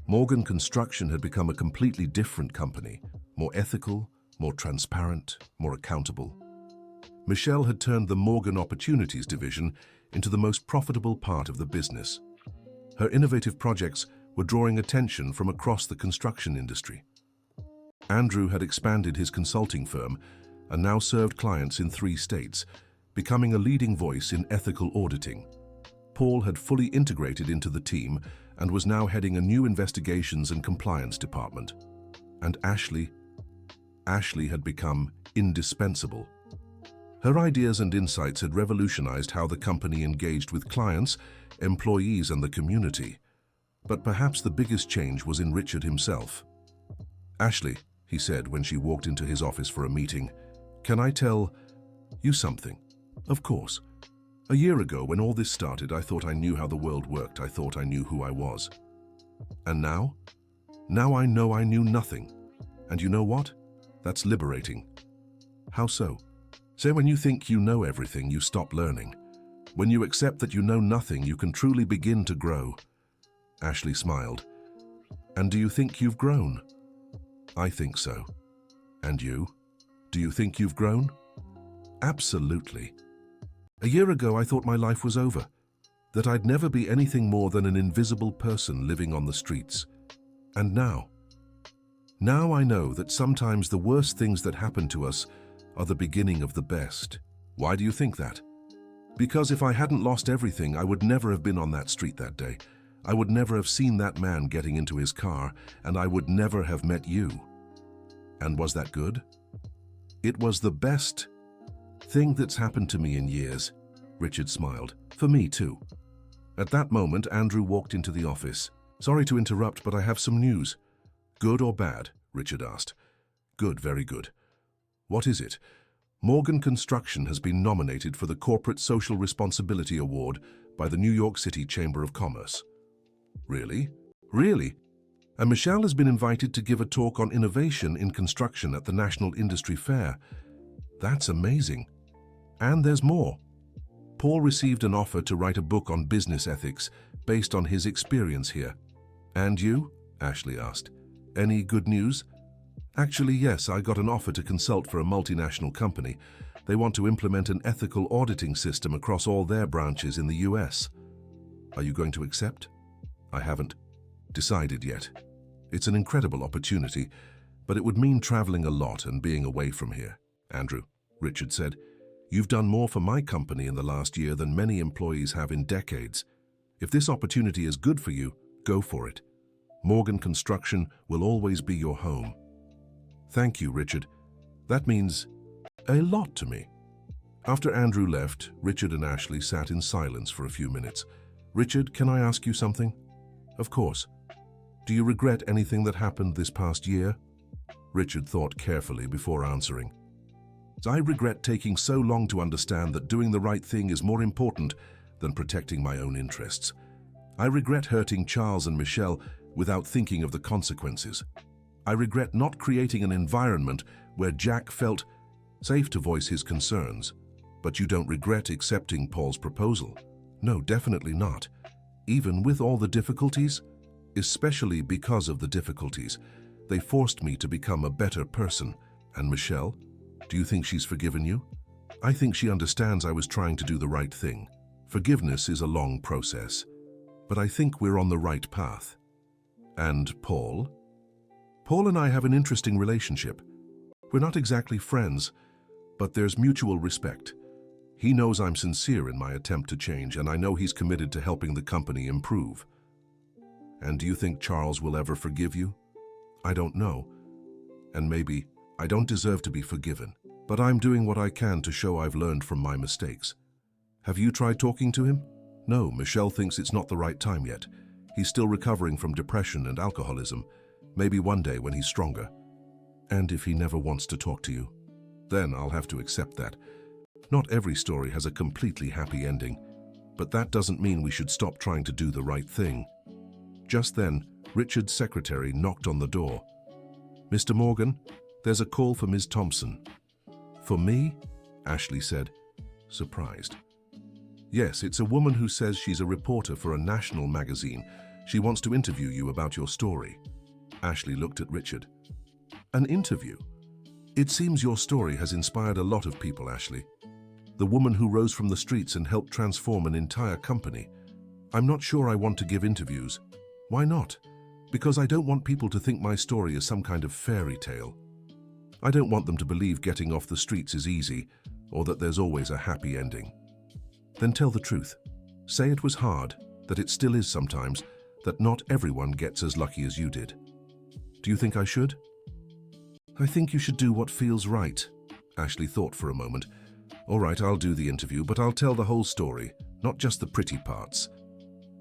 A: Morgan Construction had become a completely different company, more ethical, more transparent, more accountable. Michelle had turned the Morgan Opportunities division into the most profitable part of the business. Her innovative projects were drawing attention from across the construction industry. Andrew had expanded his consulting firm and now served clients in 3 states, becoming a leading voice in ethical auditing. Paul had fully integrated into the team and was now heading a new investigations and compliance department. And Ashley had become indispensable. Her ideas and insights had revolutionized how the company engaged with clients, employees, and the community. But perhaps the biggest change was in Richard himself. "Ashley," he said when she walked into his office for a meeting, "can I tell you something?" "Of course. A year ago, when all this started, I thought I knew how the world worked. I thought I knew who I was. And now? Now I know I knew nothing. And you know what? That's liberating." "How so?" "Say, when you think you know everything, you stop learning. When you accept that you know nothing, you can truly begin to grow." Ashley smiled. "And do you think you've grown?" "I think so. And you? Do you think you've grown?" "Absolutely. A year ago, I thought my life was over, that I'd never be anything more than an invisible person living on the streets. And now I know that sometimes the worst things that happen to us are the beginning of the best." "Why do you think that?" "Because if I hadn't lost everything, I would never have been on that street that day. I would never have seen that man getting into his car, and I would never have met you." "And was that good?" "It was the best thing that's happened to me in years." Richard smiled. "For me too." At that moment, Andrew walked into the office. "Sorry to interrupt, but I have some news." "Good or bad?" Richard asked. "Good, very good." "What is it?" "Morgan Construction has been nominated for the Corporate Social Responsibility Award by the New York City Chamber of Commerce." "Really?" "Really. And Michelle has been invited to give a talk on innovation in construction at the National Industry Fair." "That's amazing." "And there's more. Paul received an offer to write a book on business ethics based on his experience here." "And you?" Ashley asked. "Any good news?" "Actually, yes, I got an offer to consult for a multinational company. They want to implement an ethical auditing system across all their branches in the US. "Are you going to accept?" "I haven't decided yet. It's an incredible opportunity, but it would mean traveling a lot and being away from here." "Andrew," Richard said, "you've done more for my company in the last year than many employees have in decades. If this opportunity is good for you, go for it. Morgan Construction will always be your home." "Thank you, Richard. That means a lot to me." After Andrew left, Richard and Ashley sat in silence for a few minutes. "Richard, can I ask you something?" "Of course. Do you regret anything that happened this past year?" Richard thought carefully before answering. "I regret taking so long to understand that doing the right thing is more important than protecting my own interests. I regret hurting Charles and Michelle without thinking of the consequences. I regret not creating an environment where Jack felt safe to voice his concerns." "But you don't regret accepting Paul's proposal?" "No, definitely not. Even with all the difficulties, especially because of the difficulties, they forced me to become a better person." "And Michelle? Do you think she's forgiven you?" "I think she understands I was trying to do the right thing. Forgiveness is a long process, but I think we're on the right path." "And Paul?" "Paul and I have an interesting relationship. We're not exactly friends, but there's mutual respect. He knows I'm sincere in my attempt to change, and I know he's committed to helping the company improve." "And do you think Charles will ever forgive you?" "I don't know. And maybe I don't deserve to be forgiven, but I'm doing what I can to show I've learned from my mistakes. Have you tried talking to him? No, Michelle thinks it's not the right time yet. He's still recovering from depression and alcoholism. Maybe one day when he's stronger. And if he never wants to talk to you, then I'll have to accept that. Not every story has a completely happy ending, but that doesn't mean we should stop trying to do the right thing. Just then, Richard's secretary knocked on the door. Mr. Morgan, there's a call for Ms. Thompson. For me? Ashley said, surprised. Yes, it's a woman who says she's a reporter for a national magazine. She wants to interview you about your story. Ashley looked at Richard. An interview? It seems your story has inspired a lot of people, Ashley. The woman who rose from the streets and helped transform an entire company. I'm not sure I want to give interviews. Why not? Because I don't want people to think my story is some kind of fairy tale. I don't want them to believe getting off the streets is easy, or that there's always a happy ending. Then tell the truth. Say it was hard, that it still is sometimes, that not everyone gets as lucky as you did. Do you think I should? I think you should do what feels right. Ashley thought for a moment. All right, I'll do the interview, but I'll tell the whole story, not just the pretty parts.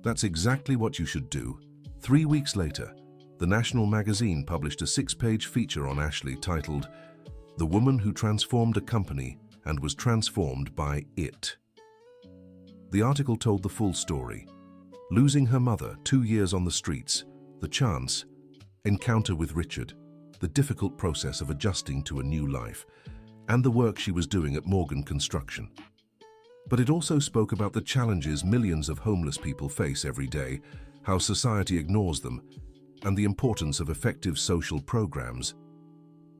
A: That's exactly what you should do. 3 weeks later, the national magazine published a 6-page feature on Ashley titled, "The Woman Who Transformed a Company and Was Transformed by It." The article told the full story. Losing her mother, 2 years on the streets, the chance, encounter with Richard, the difficult process of adjusting to a new life, and the work she was doing at Morgan Construction. But it also spoke about the challenges millions of homeless people face every day, how society ignores them, and the importance of effective social programs.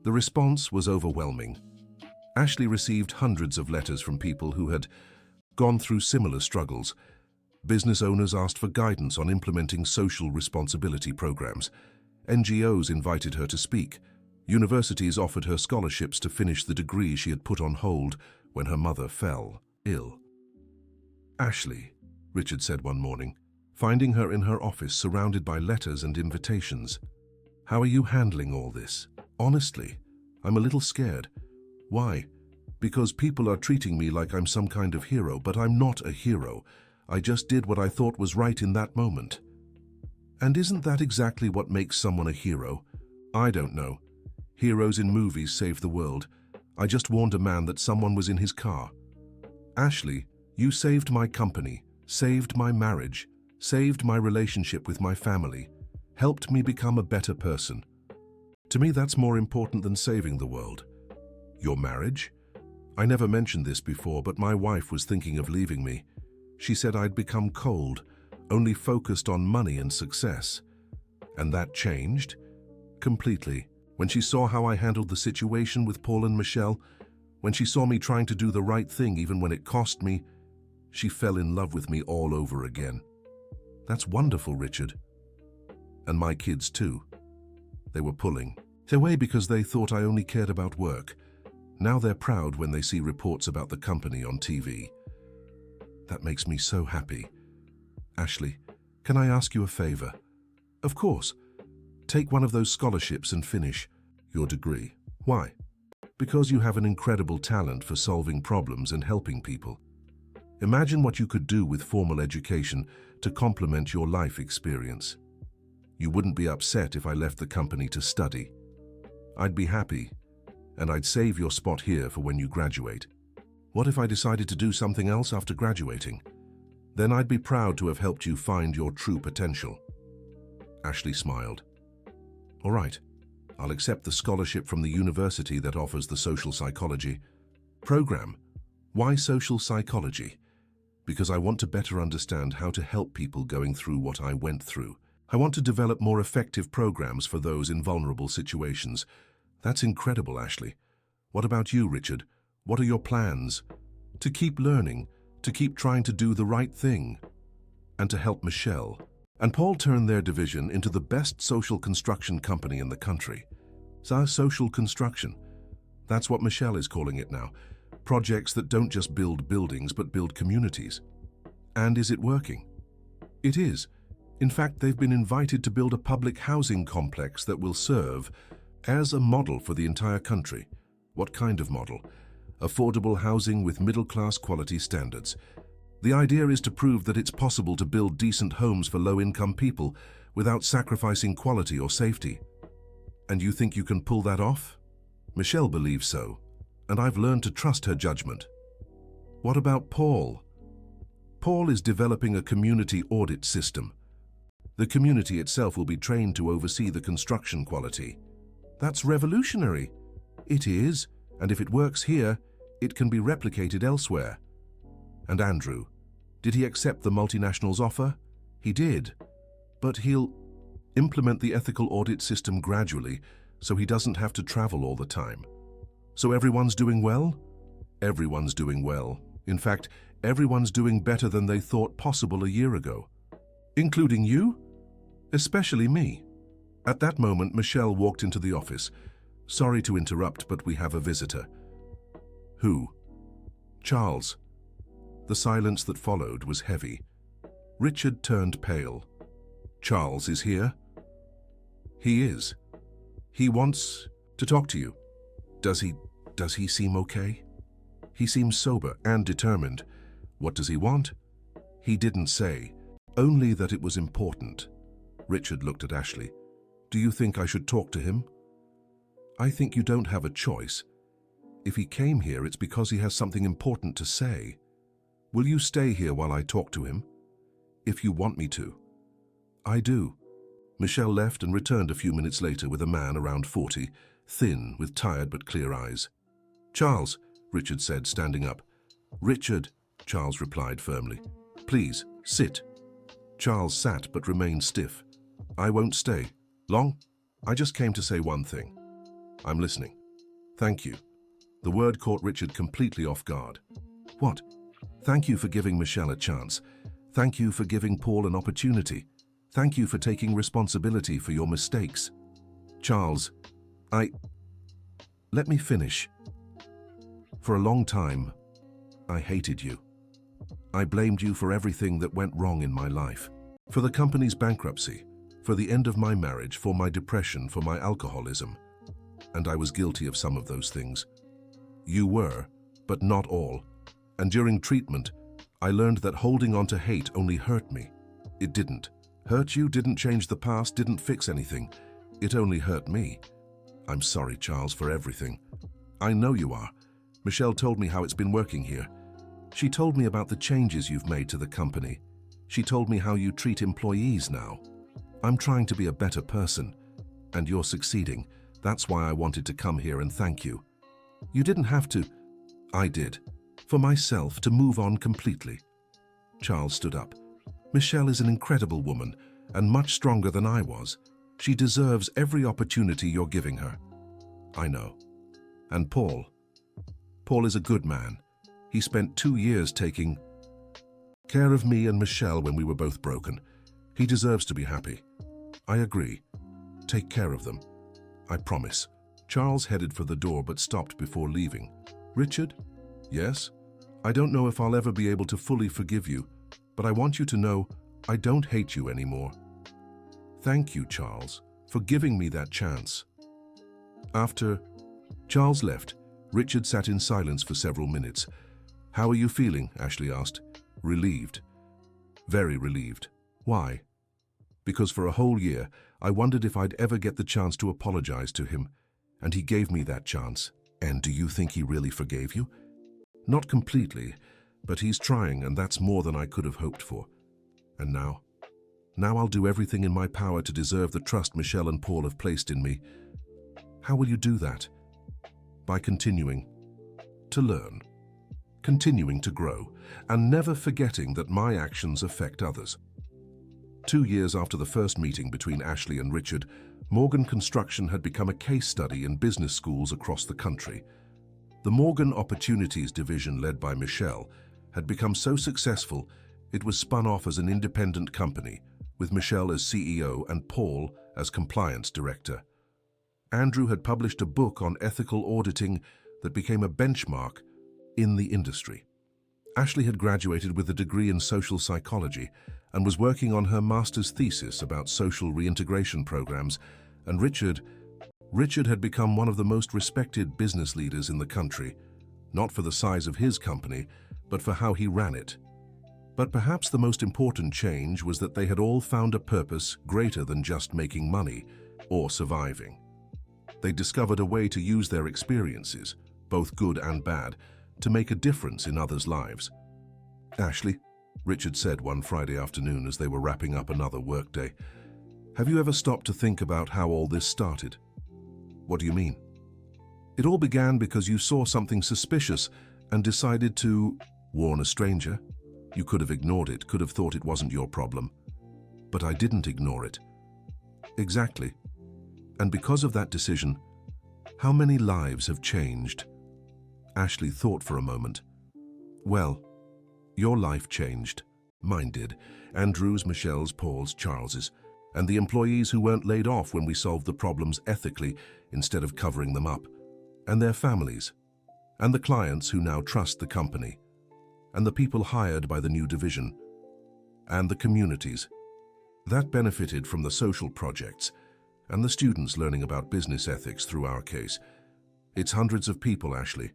A: The response was overwhelming. Ashley received hundreds of letters from people who had gone through similar struggles. Business owners asked for guidance on implementing social responsibility programs. NGOs invited her to speak. Universities offered her scholarships to finish the degree she had put on hold when her mother fell ill. Ashley, Richard said one morning, finding her in her office surrounded by letters and invitations. How are you handling all this? Honestly, I'm a little scared. Why? Because people are treating me like I'm some kind of hero, but I'm not a hero. I just did what I thought was right in that moment. And isn't that exactly what makes someone a hero? I don't know. Heroes in movies save the world. I just warned a man that someone was in his car. Ashley, you saved my company, saved my marriage, saved my relationship with my family, helped me become a better person. To me, that's more important than saving the world. Your marriage? I never mentioned this before, but my wife was thinking of leaving me. She said I'd become cold, only focused on money and success. And that changed? Completely. When she saw how I handled the situation with Paul and Michelle, when she saw me trying to do the right thing even when it cost me, she fell in love with me all over again. That's wonderful, Richard. And my kids too. They were pulling their way because they thought I only cared about work. Now they're proud when they see reports about the company on TV. That makes me so happy. Ashley, can I ask you a favor? Of course. Take one of those scholarships and finish your degree. Why? Because you have an incredible talent for solving problems and helping people. Imagine what you could do with formal education to complement your life experience. You wouldn't be upset if I left the company to study. I'd be happy, and I'd save your spot here for when you graduate. What if I decided to do something else after graduating? Then I'd be proud to have helped you find your true potential. Ashley smiled. All right, I'll accept the scholarship from the university that offers the social psychology program. Why social psychology? Because I want to better understand how to help people going through what I went through. I want to develop more effective programs for those in vulnerable situations. That's incredible, Ashley. What about you, Richard? What are your plans? To keep learning, to keep trying to do the right thing, and to help Michelle and Paul turn their division into the best social construction company in the country. Social construction. That's what Michelle is calling it now. Projects that don't just build buildings but build communities. And is it working? It is. In fact, they've been invited to build a public housing complex that will serve as a model for the entire country. What kind of model? Affordable housing with middle-class quality standards. The idea is to prove that it's possible to build decent homes for low-income people without sacrificing quality or safety. And you think you can pull that off? Michelle believes so, and I've learned to trust her judgment. What about Paul? Paul is developing a community audit system. The community itself will be trained to oversee the construction quality. That's revolutionary. It is, and if it works here, it can be replicated elsewhere. And Andrew, did he accept the multinational's offer? He did, but he'll implement the ethical audit system gradually so he doesn't have to travel all the time. So everyone's doing well? Everyone's doing well. In fact, everyone's doing better than they thought possible a year ago. Including you? Especially me. At that moment, Michelle walked into the office. Sorry to interrupt, but we have a visitor. Who? Charles. The silence that followed was heavy. Richard turned pale. Charles is here? He is. He wants to talk to you. Does he seem okay? He seems sober and determined. What does he want? He didn't say, only that it was important. Richard looked at Ashley. Do you think I should talk to him? I think you don't have a choice. If he came here, it's because he has something important to say. Will you stay here while I talk to him? If you want me to. I do. Michelle left and returned a few minutes later with a man around 40, thin, with tired but clear eyes. Charles, Richard said, standing up. Richard, Charles replied firmly. Please, sit. Charles sat but remained stiff. I won't stay. Long? I just came to say one thing. I'm listening. Thank you. The word caught Richard completely off guard. What? Thank you for giving Michelle a chance. Thank you for giving Paul an opportunity. Thank you for taking responsibility for your mistakes. Charles, let me finish. For a long time, I hated you. I blamed you for everything that went wrong in my life. For the company's bankruptcy, for the end of my marriage, for my depression, for my alcoholism. And I was guilty of some of those things. You were, but not all. And during treatment, I learned that holding on to hate only hurt me. It didn't. Hurt you, didn't change the past, didn't fix anything. It only hurt me. I'm sorry, Charles, for everything. I know you are. Michelle told me how it's been working here. She told me about the changes you've made to the company. She told me how you treat employees now. I'm trying to be a better person, and you're succeeding. That's why I wanted to come here and thank you. You didn't have to. I did. For myself, to move on completely. Charles stood up. Michelle is an incredible woman, and much stronger than I was. She deserves every opportunity you're giving her. I know. And Paul. Paul is a good man. He spent 2 years taking care of me and Michelle when we were both broken. He deserves to be happy. I agree. Take care of them. I promise. Charles headed for the door but stopped before leaving. Richard? Yes? I don't know if I'll ever be able to fully forgive you, but I want you to know I don't hate you anymore. Thank you, Charles, for giving me that chance. After Charles left, Richard sat in silence for several minutes. How are you feeling? Ashley asked. Relieved. Very relieved. Why? Because for a whole year, I wondered if I'd ever get the chance to apologize to him, and he gave me that chance. And do you think he really forgave you? Not completely, but he's trying, and that's more than I could have hoped for. And now? Now I'll do everything in my power to deserve the trust Michelle and Paul have placed in me. How will you do that? By continuing to learn, continuing to grow, and never forgetting that my actions affect others. 2 years after the first meeting between Ashley and Richard, Morgan Construction had become a case study in business schools across the country. The Morgan Opportunities Division, led by Michelle, had become so successful it was spun off as an independent company, with Michelle as CEO and Paul as compliance director. Andrew had published a book on ethical auditing that became a benchmark in the industry. Ashley had graduated with a degree in social psychology and was working on her master's thesis about social reintegration programs, and Richard, Richard had become one of the most respected business leaders in the country, not for the size of his company, but for how he ran it. But perhaps the most important change was that they had all found a purpose greater than just making money or surviving. They discovered a way to use their experiences, both good and bad, to make a difference in others' lives. "Ashley," Richard said one Friday afternoon as they were wrapping up another workday, "have you ever stopped to think about how all this started?" "What do you mean?" "It all began because you saw something suspicious and decided to warn a stranger. You could have ignored it, could have thought it wasn't your problem. But I didn't ignore it." "Exactly. And because of that decision, how many lives have changed?" Ashley thought for a moment. "Well, your life changed. Mine did. Andrew's, Michelle's, Paul's, Charles's. And the employees who weren't laid off when we solved the problems ethically instead of covering them up. And their families. And the clients who now trust the company. And the people hired by the new division. And the communities. That benefited from the social projects and the students learning about business ethics through our case. It's hundreds of people, Ashley.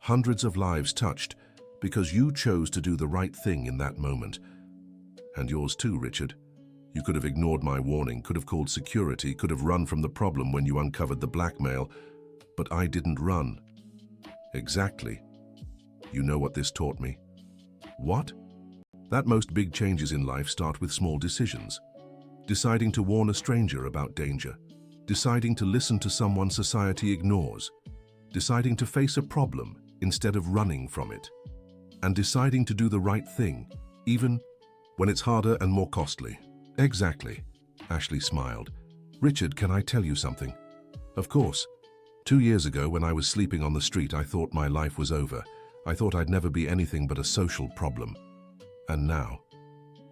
A: Hundreds of lives touched because you chose to do the right thing in that moment. And yours too, Richard. You could have ignored my warning, could have called security, could have run from the problem when you uncovered the blackmail, but I didn't run." "Exactly. You know what this taught me?" "What?" "That most big changes in life start with small decisions. Deciding to warn a stranger about danger. Deciding to listen to someone society ignores. Deciding to face a problem instead of running from it. And deciding to do the right thing, even when it's harder and more costly." "Exactly." Ashley smiled. "Richard, can I tell you something?" "Of course. 2 years ago, when I was sleeping on the street, I thought my life was over. I thought I'd never be anything but a social problem. And now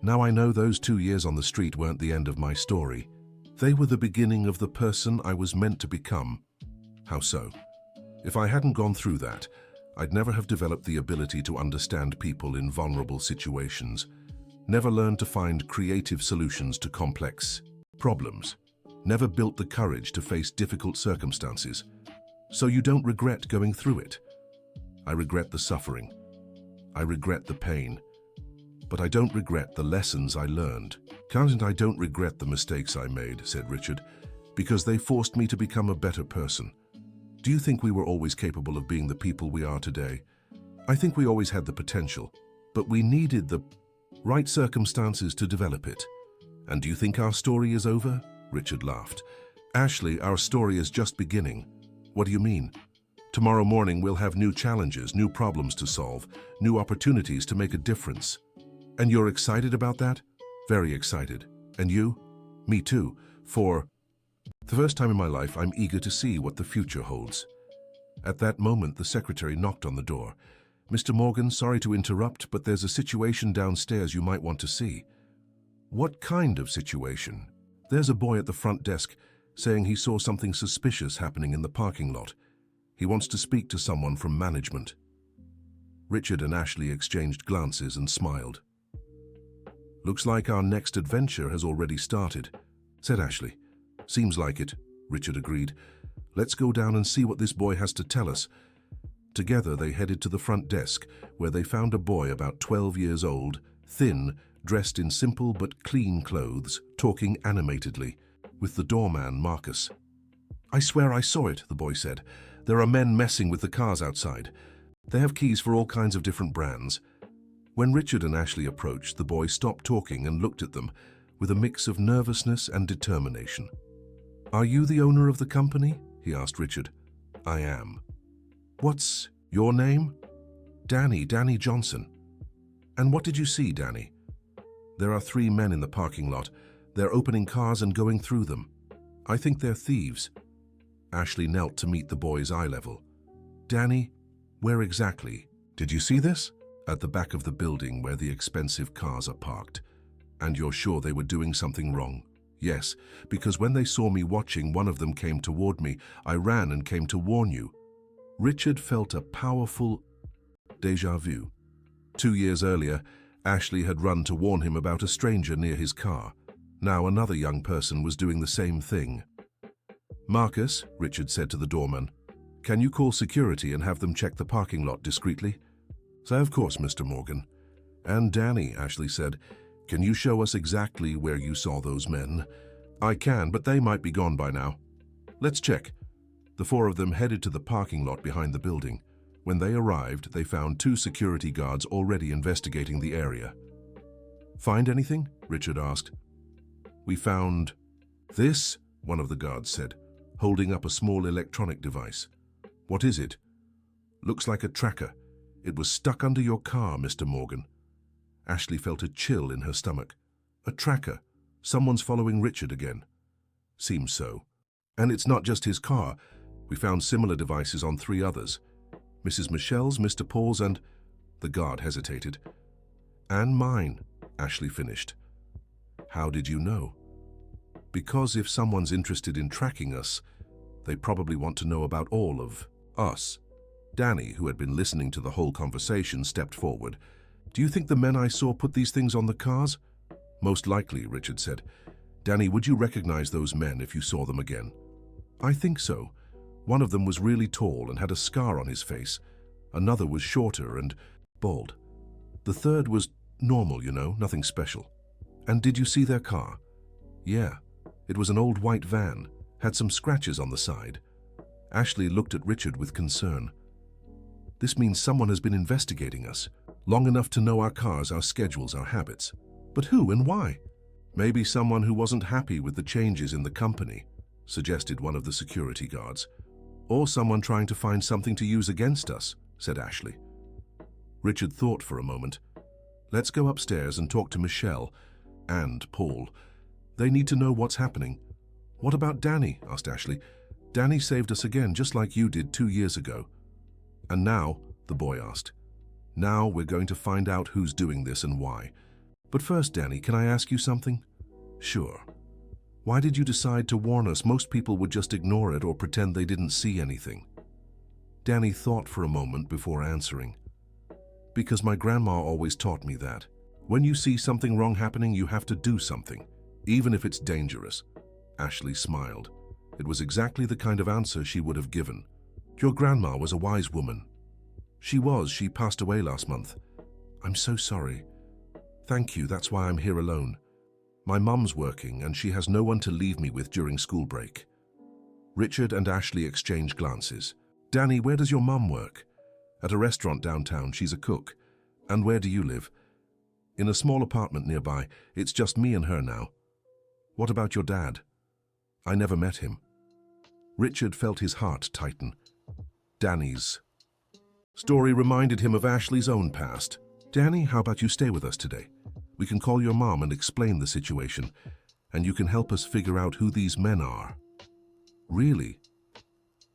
A: I know those 2 years on the street weren't the end of my story. They were the beginning of the person I was meant to become." "How so?" "If I hadn't gone through that, I'd never have developed the ability to understand people in vulnerable situations. Never learned to find creative solutions to complex problems. Never built the courage to face difficult circumstances. So you don't regret going through it?" "I regret the suffering. I regret the pain. But I don't regret the lessons I learned." "And I don't regret the mistakes I made," said Richard, "because they forced me to become a better person. Do you think we were always capable of being the people we are today? I think we always had the potential, but we needed the right circumstances to develop it." "And do you think our story is over?" Richard laughed. "Ashley, our story is just beginning." "What do you mean?" "Tomorrow morning we'll have new challenges, new problems to solve, new opportunities to make a difference." "And you're excited about that?" "Very excited. And you?" "Me too. For the first time in my life, I'm eager to see what the future holds." At that moment, the secretary knocked on the door. "Mr. Morgan, sorry to interrupt, but there's a situation downstairs you might want to see." "What kind of situation?" "There's a boy at the front desk saying he saw something suspicious happening in the parking lot. He wants to speak to someone from management." Richard and Ashley exchanged glances and smiled. "Looks like our next adventure has already started," said Ashley. "Seems like it," Richard agreed. "Let's go down and see what this boy has to tell us." Together they headed to the front desk, where they found a boy about 12 years old, thin, dressed in simple but clean clothes, talking animatedly, with the doorman, Marcus. "I swear I saw it," the boy said. "There are men messing with the cars outside. They have keys for all kinds of different brands." When Richard and Ashley approached, the boy stopped talking and looked at them, with a mix of nervousness and determination. "Are you the owner of the company?" he asked Richard. "I am." "What's your name?" Danny Johnson." "And what did you see, Danny?" "There are 3 men in the parking lot. They're opening cars and going through them. I think they're thieves." Ashley knelt to meet the boy's eye level. "Danny, where exactly? Did you see this?" "At the back of the building where the expensive cars are parked." "And you're sure they were doing something wrong?" "Yes, because when they saw me watching, one of them came toward me. I ran and came to warn you." Richard felt a powerful déjà vu. 2 years earlier, Ashley had run to warn him about a stranger near his car. Now another young person was doing the same thing. Marcus, Richard said to the doorman, can you call security and have them check the parking lot discreetly? So, of course, Mr. Morgan. And Danny, Ashley said, can you show us exactly where you saw those men? I can, but they might be gone by now. Let's check. The four of them headed to the parking lot behind the building. When they arrived, they found 2 security guards already investigating the area. Find anything? Richard asked. We found this, one of the guards said, holding up a small electronic device. What is it? Looks like a tracker. It was stuck under your car, Mr. Morgan. Ashley felt a chill in her stomach. A tracker. Someone's following Richard again. Seems so. And it's not just his car. We found similar devices on 3 others. Mrs. Michelle's, Mr. Paul's, and... The guard hesitated. And mine, Ashley finished. How did you know? Because if someone's interested in tracking us, they probably want to know about all of us. Danny, who had been listening to the whole conversation, stepped forward. Do you think the men I saw put these things on the cars? Most likely, Richard said. Danny, would you recognize those men if you saw them again? I think so. One of them was really tall and had a scar on his face. Another was shorter and bald. The third was normal, you know, nothing special. And did you see their car? Yeah. It was an old white van, had some scratches on the side. Ashley looked at Richard with concern. This means someone has been investigating us, long enough to know our cars, our schedules, our habits. But who and why? Maybe someone who wasn't happy with the changes in the company, suggested one of the security guards. Or someone trying to find something to use against us, said Ashley. Richard thought for a moment. Let's go upstairs and talk to Michelle and Paul. They need to know what's happening. What about Danny? Asked Ashley. Danny saved us again, just like you did 2 years ago. And now, the boy asked. Now we're going to find out who's doing this and why. But first, Danny, can I ask you something? Sure. Why did you decide to warn us? Most people would just ignore it or pretend they didn't see anything. Danny thought for a moment before answering. Because my grandma always taught me that. When you see something wrong happening, you have to do something, even if it's dangerous. Ashley smiled. It was exactly the kind of answer she would have given. Your grandma was a wise woman. She passed away last month. I'm so sorry. Thank you, that's why I'm here alone. My mum's working and she has no one to leave me with during school break. Richard and Ashley exchanged glances. Danny, where does your mum work? At a restaurant downtown, she's a cook. And where do you live? In a small apartment nearby. It's just me and her now. What about your dad? I never met him. Richard felt his heart tighten. Danny's story reminded him of Ashley's own past. Danny, how about you stay with us today? We can call your mom and explain the situation, and you can help us figure out who these men are. Really?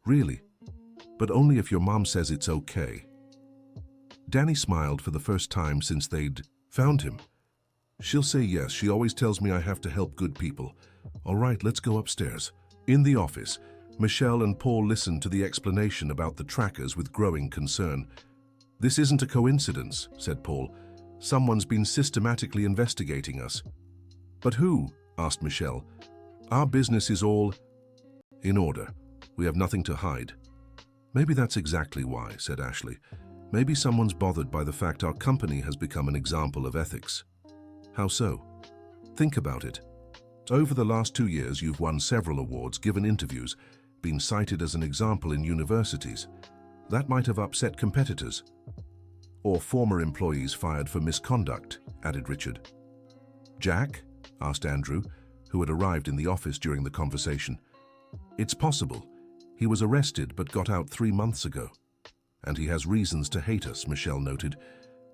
A: Really? But only if your mom says it's okay. Danny smiled for the first time since they'd found him. She'll say yes. She always tells me I have to help good people. All right, let's go upstairs. In the office, Michelle and Paul listened to the explanation about the trackers with growing concern. This isn't a coincidence, said Paul. Someone's been systematically investigating us. But who? Asked Michelle. Our business is all in order. We have nothing to hide. Maybe that's exactly why, said Ashley. Maybe someone's bothered by the fact our company has become an example of ethics. How so? Think about it. Over the last 2 years, you've won several awards, given interviews, been cited as an example in universities. That might have upset competitors. Or former employees fired for misconduct, added Richard. Jack? Asked Andrew, who had arrived in the office during the conversation. It's possible. He was arrested but got out 3 months ago. And he has reasons to hate us, Michelle noted.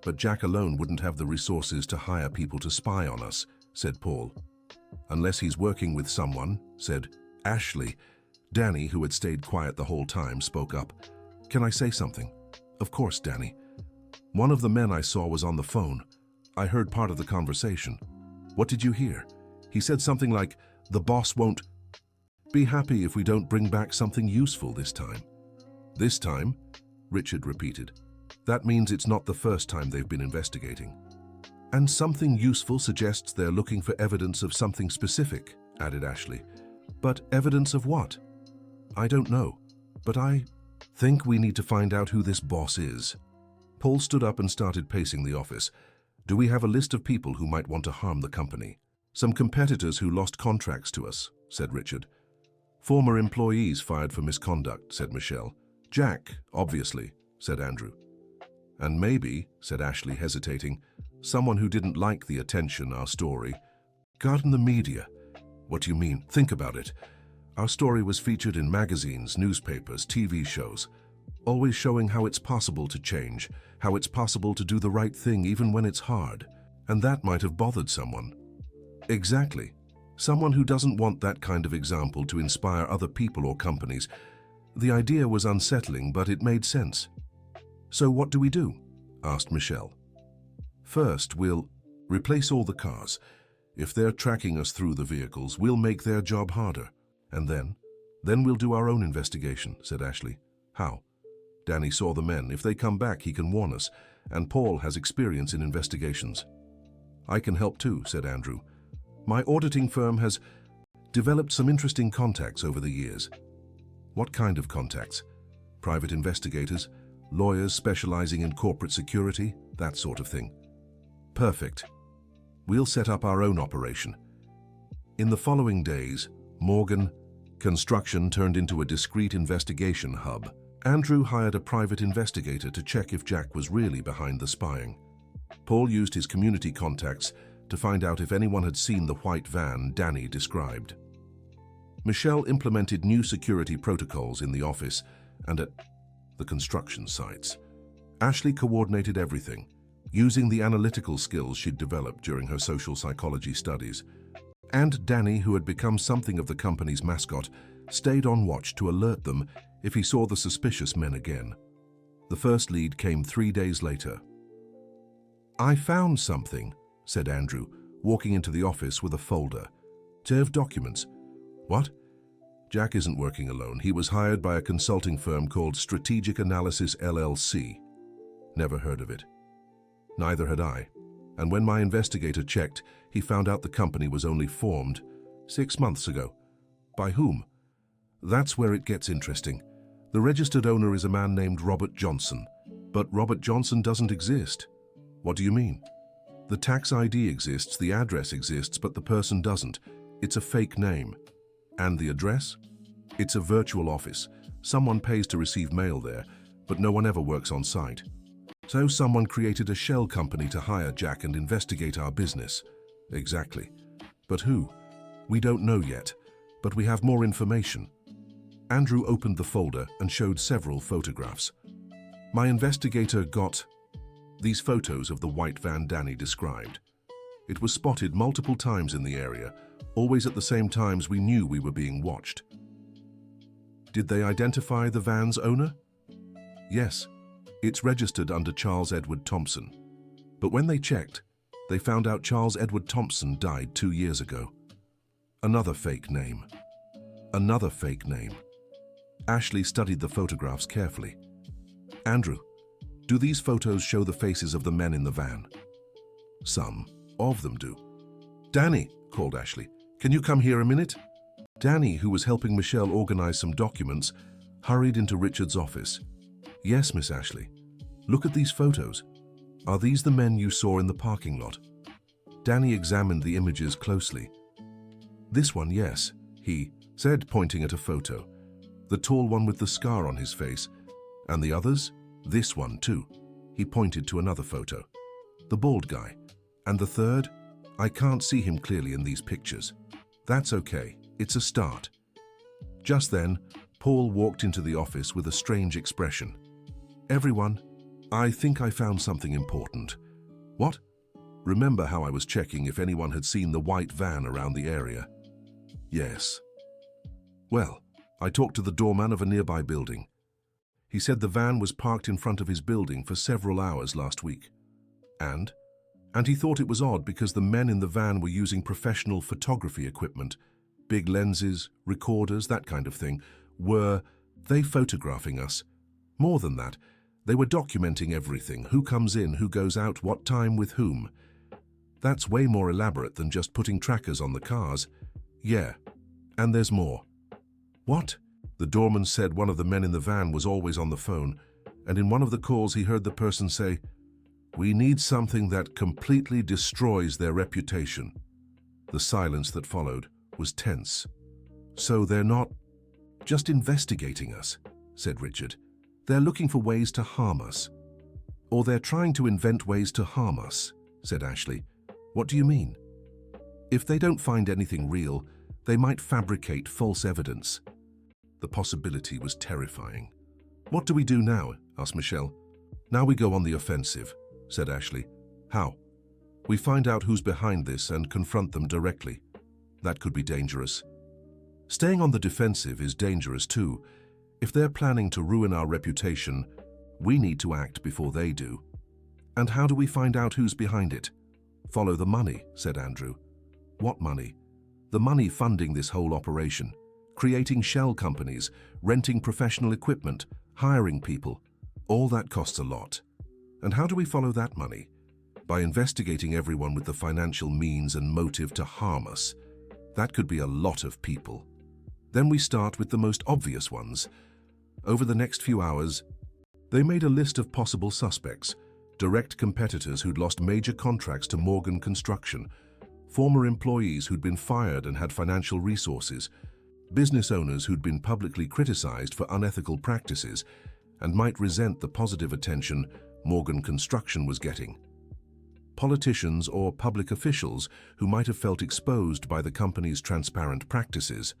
A: But Jack alone wouldn't have the resources to hire people to spy on us, said Paul. Unless he's working with someone, said Ashley. Danny, who had stayed quiet the whole time, spoke up. Can I say something? Of course, Danny. One of the men I saw was on the phone. I heard part of the conversation. What did you hear? He said something like, the boss won't be happy if we don't bring back something useful this time. This time? Richard repeated. That means it's not the first time they've been investigating. And something useful suggests they're looking for evidence of something specific, added Ashley. But evidence of what? I don't know, but I think we need to find out who this boss is. Paul stood up and started pacing the office. Do we have a list of people who might want to harm the company? Some competitors who lost contracts to us, said Richard. Former employees fired for misconduct, said Michelle. Jack, obviously, said Andrew. And maybe, said Ashley, hesitating, someone who didn't like the attention our story got in the media. What do you mean? Think about it. Our story was featured in magazines, newspapers, TV shows, always showing how it's possible to change, how it's possible to do the right thing even when it's hard. And that might have bothered someone. Exactly. Someone who doesn't want that kind of example to inspire other people or companies. The idea was unsettling, but it made sense. So what do we do? Asked Michelle. First, we'll replace all the cars. If they're tracking us through the vehicles, we'll make their job harder. And then we'll do our own investigation, said Ashley. How? Danny saw the men. If they come back, he can warn us. And Paul has experience in investigations. I can help too, said Andrew. My auditing firm has developed some interesting contacts over the years. What kind of contacts? Private investigators, lawyers specializing in corporate security, that sort of thing. Perfect. We'll set up our own operation. In the following days, Morgan Construction turned into a discreet investigation hub. Andrew hired a private investigator to check if Jack was really behind the spying. Paul used his community contacts to find out if anyone had seen the white van Danny described. Michelle implemented new security protocols in the office and at the construction sites. Ashley coordinated everything, using the analytical skills she'd developed during her social psychology studies. And Danny, who had become something of the company's mascot, stayed on watch to alert them if he saw the suspicious men again. The first lead came 3 days later. I found something, said Andrew, walking into the office with a folder. Of documents. What? Jack isn't working alone. He was hired by a consulting firm called Strategic Analysis LLC. Never heard of it. Neither had I. And when my investigator checked, he found out the company was only formed 6 months ago. By whom? That's where it gets interesting. The registered owner is a man named Robert Johnson. But Robert Johnson doesn't exist. What do you mean? The tax ID exists, the address exists, but the person doesn't. It's a fake name. And the address? It's a virtual office. Someone pays to receive mail there, but no one ever works on site. So someone created a shell company to hire Jack and investigate our business. Exactly. But who? We don't know yet, but we have more information. Andrew opened the folder and showed several photographs. My investigator got these photos of the white van Danny described. It was spotted multiple times in the area, always at the same times we knew we were being watched. Did they identify the van's owner? Yes. It's registered under Charles Edward Thompson. But when they checked, they found out Charles Edward Thompson died 2 years ago. Another fake name. Another fake name. Ashley studied the photographs carefully. Andrew, do these photos show the faces of the men in the van? Some of them do. Danny, called Ashley, can you come here a minute? Danny, who was helping Michelle organize some documents, hurried into Richard's office. Yes, Miss Ashley. Look at these photos. Are these the men you saw in the parking lot? Danny examined the images closely. This one, yes, he said, pointing at a photo. The tall one with the scar on his face. And the others? This one, too. He pointed to another photo. The bald guy. And the third? I can't see him clearly in these pictures. That's okay. It's a start. Just then, Paul walked into the office with a strange expression. Everyone, I think I found something important. What? Remember how I was checking if anyone had seen the white van around the area? Yes. Well, I talked to the doorman of a nearby building. He said the van was parked in front of his building for several hours last week. And he thought it was odd because the men in the van were using professional photography equipment, big lenses, recorders, that kind of thing. Were they photographing us? More than that, they were documenting everything, who comes in, who goes out, what time, with whom. That's way more elaborate than just putting trackers on the cars. Yeah, and there's more. What? The doorman said one of the men in the van was always on the phone, and in one of the calls he heard the person say, "We need something that completely destroys their reputation." The silence that followed was tense. "So they're not just investigating us," said Richard. "They're looking for ways to harm us." "Or they're trying to invent ways to harm us," said Ashley. "What do you mean?" "If they don't find anything real, they might fabricate false evidence." The possibility was terrifying. "What do we do now?" asked Michelle. "Now we go on the offensive," said Ashley. "How?" "We find out who's behind this and confront them directly." "That could be dangerous." "Staying on the defensive is dangerous too. If they're planning to ruin our reputation, we need to act before they do." "And how do we find out who's behind it?" "Follow the money," said Andrew. "What money?" "The money funding this whole operation. Creating shell companies, renting professional equipment, hiring people. All that costs a lot." "And how do we follow that money?" "By investigating everyone with the financial means and motive to harm us. That could be a lot of people." "Then we start with the most obvious ones." Over the next few hours, they made a list of possible suspects, direct competitors who'd lost major contracts to Morgan Construction, former employees who'd been fired and had financial resources, business owners who'd been publicly criticized for unethical practices and might resent the positive attention Morgan Construction was getting, politicians or public officials who might have felt exposed by the company's transparent practices.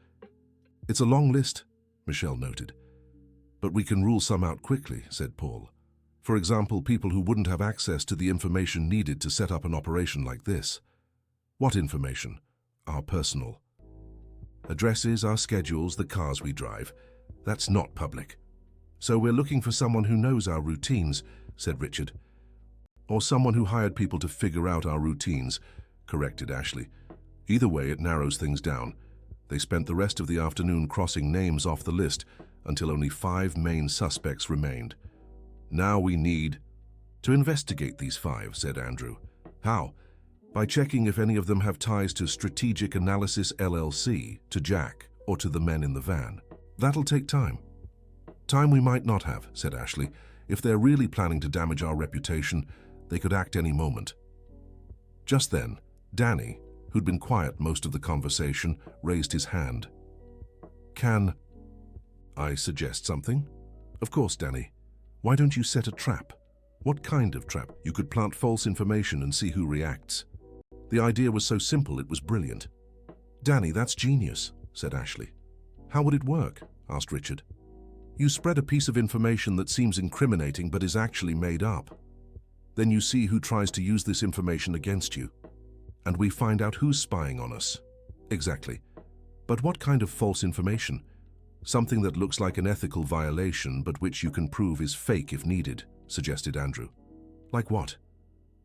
A: "It's a long list," Michelle noted. "But we can rule some out quickly," said Paul. "For example, people who wouldn't have access to the information needed to set up an operation like this." "What information?" "Our personal addresses, our schedules, the cars we drive. That's not public." "So we're looking for someone who knows our routines," said Richard. "Or someone who hired people to figure out our routines," corrected Ashley. "Either way, it narrows things down." They spent the rest of the afternoon crossing names off the list until only 5 main suspects remained. "Now we need to investigate these 5, said Andrew. "How?" "By checking if any of them have ties to Strategic Analysis LLC, to Jack, or to the men in the van. That'll take time." "Time we might not have," said Ashley. "If they're really planning to damage our reputation, they could act any moment." Just then, Danny, who'd been quiet most of the conversation, raised his hand. "Can I suggest something?" "Of course, Danny. Why don't you set a trap?" "What kind of trap?" "You could plant false information and see who reacts." The idea was so simple it was brilliant. "Danny, that's genius," said Ashley. "How would it work?" asked Richard. "You spread a piece of information that seems incriminating but is actually made up. Then you see who tries to use this information against you. And we find out who's spying on us." "Exactly. But what kind of false information?" "Something that looks like an ethical violation but which you can prove is fake if needed," suggested Andrew. "Like what?"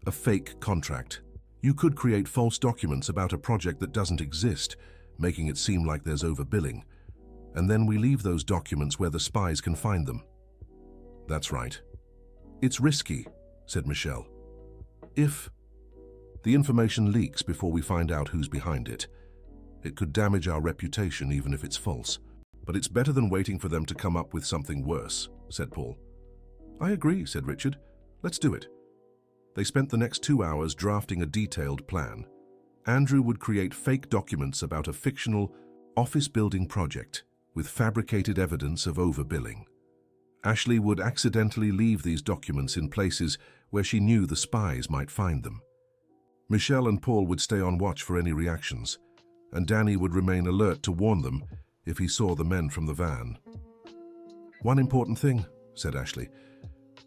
A: "A fake contract. You could create false documents about a project that doesn't exist, making it seem like there's overbilling. And then we leave those documents where the spies can find them." "That's right." "It's risky," said Michelle. "If the information leaks before we find out who's behind it, it could damage our reputation even if it's false. But it's better than waiting for them to come up with something worse," said Paul. "I agree," said Richard. "Let's do it." They spent the next 2 hours drafting a detailed plan. Andrew would create fake documents about a fictional office building project with fabricated evidence of overbilling. Ashley would accidentally leave these documents in places where she knew the spies might find them. Michelle and Paul would stay on watch for any reactions, and Danny would remain alert to warn them if he saw the men from the van. "One important thing," said Ashley.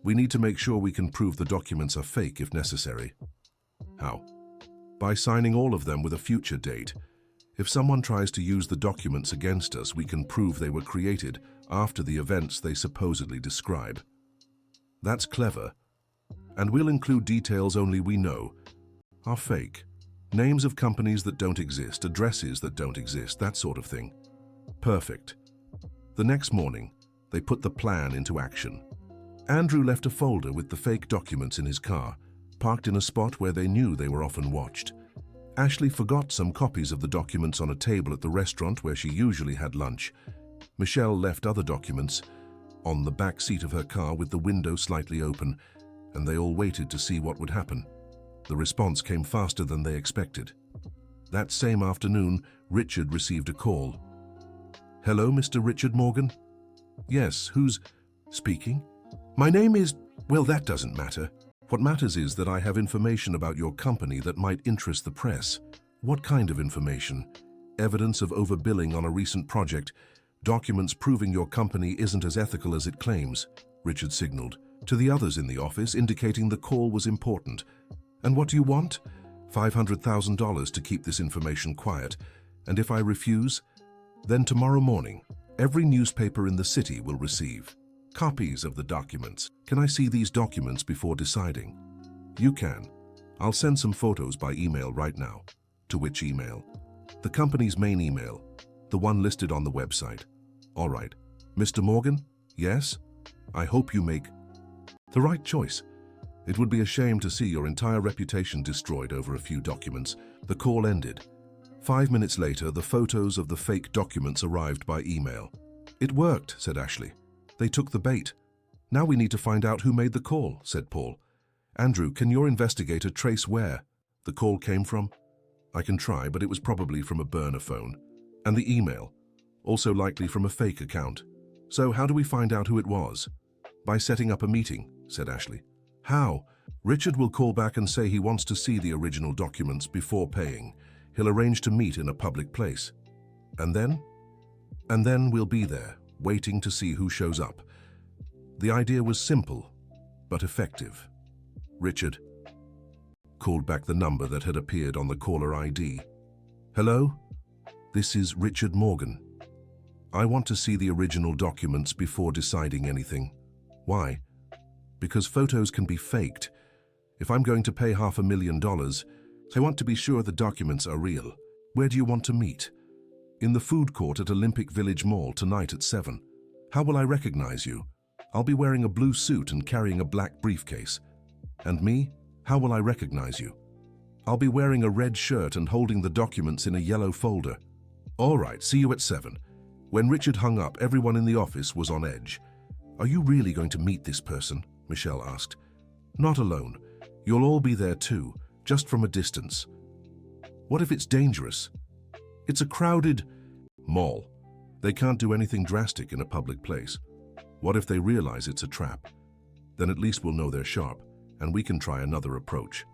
A: "We need to make sure we can prove the documents are fake if necessary." "How?" "By signing all of them with a future date. If someone tries to use the documents against us, we can prove they were created after the events they supposedly describe." "That's clever. And we'll include details only we know are fake. Names of companies that don't exist, addresses that don't exist, that sort of thing." "Perfect." The next morning, they put the plan into action. Andrew left a folder with the fake documents in his car, parked in a spot where they knew they were often watched. Ashley forgot some copies of the documents on a table at the restaurant where she usually had lunch. Michelle left other documents on the back seat of her car with the window slightly open, and they all waited to see what would happen. The response came faster than they expected. That same afternoon, Richard received a call. "Hello, Mr. Richard Morgan?" "Yes, who's speaking?" "My name is... Well, that doesn't matter. What matters is that I have information about your company that might interest the press." "What kind of information?" "Evidence of overbilling on a recent project. Documents proving your company isn't as ethical as it claims," Richard signaled to the others in the office, indicating the call was important. "And what do you want?" $500,000 to keep this information quiet. "And if I refuse, then tomorrow morning, every newspaper in the city will receive copies of the documents. Can I see these documents before deciding?" "You can. I'll send some photos by email right now." "To which email?" "The company's main email, the one listed on the website." "All right. Mr. Morgan?" "Yes?" "I hope you make the right choice. It would be a shame to see your entire reputation destroyed over a few documents." The call ended. 5 minutes later, the photos of the fake documents arrived by email. "It worked," said Ashley. "They took the bait. Now we need to find out who made the call," said Paul. "Andrew, can your investigator trace where the call came from?" "I can try, but it was probably from a burner phone. And the email, also likely from a fake account. So how do we find out who it was?" "By setting up a meeting," said Ashley. "How?" "Richard will call back and say he wants to see the original documents before paying. He'll arrange to meet in a public place. And then? And then we'll be there, waiting to see who shows up." The idea was simple, but effective. Richard called back the number that had appeared on the caller ID. "Hello? This is Richard Morgan. I want to see the original documents before deciding anything." "Why?" "Because photos can be faked. If I'm going to pay $500,000, I want to be sure the documents are real." "Where do you want to meet?" "In the food court at Olympic Village Mall tonight at 7. "How will I recognize you?" "I'll be wearing a blue suit and carrying a black briefcase." "And me? How will I recognize you?" "I'll be wearing a red shirt and holding the documents in a yellow folder." "All right, see you at 7. When Richard hung up, everyone in the office was on edge. "Are you really going to meet this person?" Michelle asked. "Not alone. You'll all be there too, just from a distance." "What if it's dangerous?" "It's a crowded mall. They can't do anything drastic in a public place." "What if they realize it's a trap?" "Then at least we'll know they're sharp, and we can try another approach."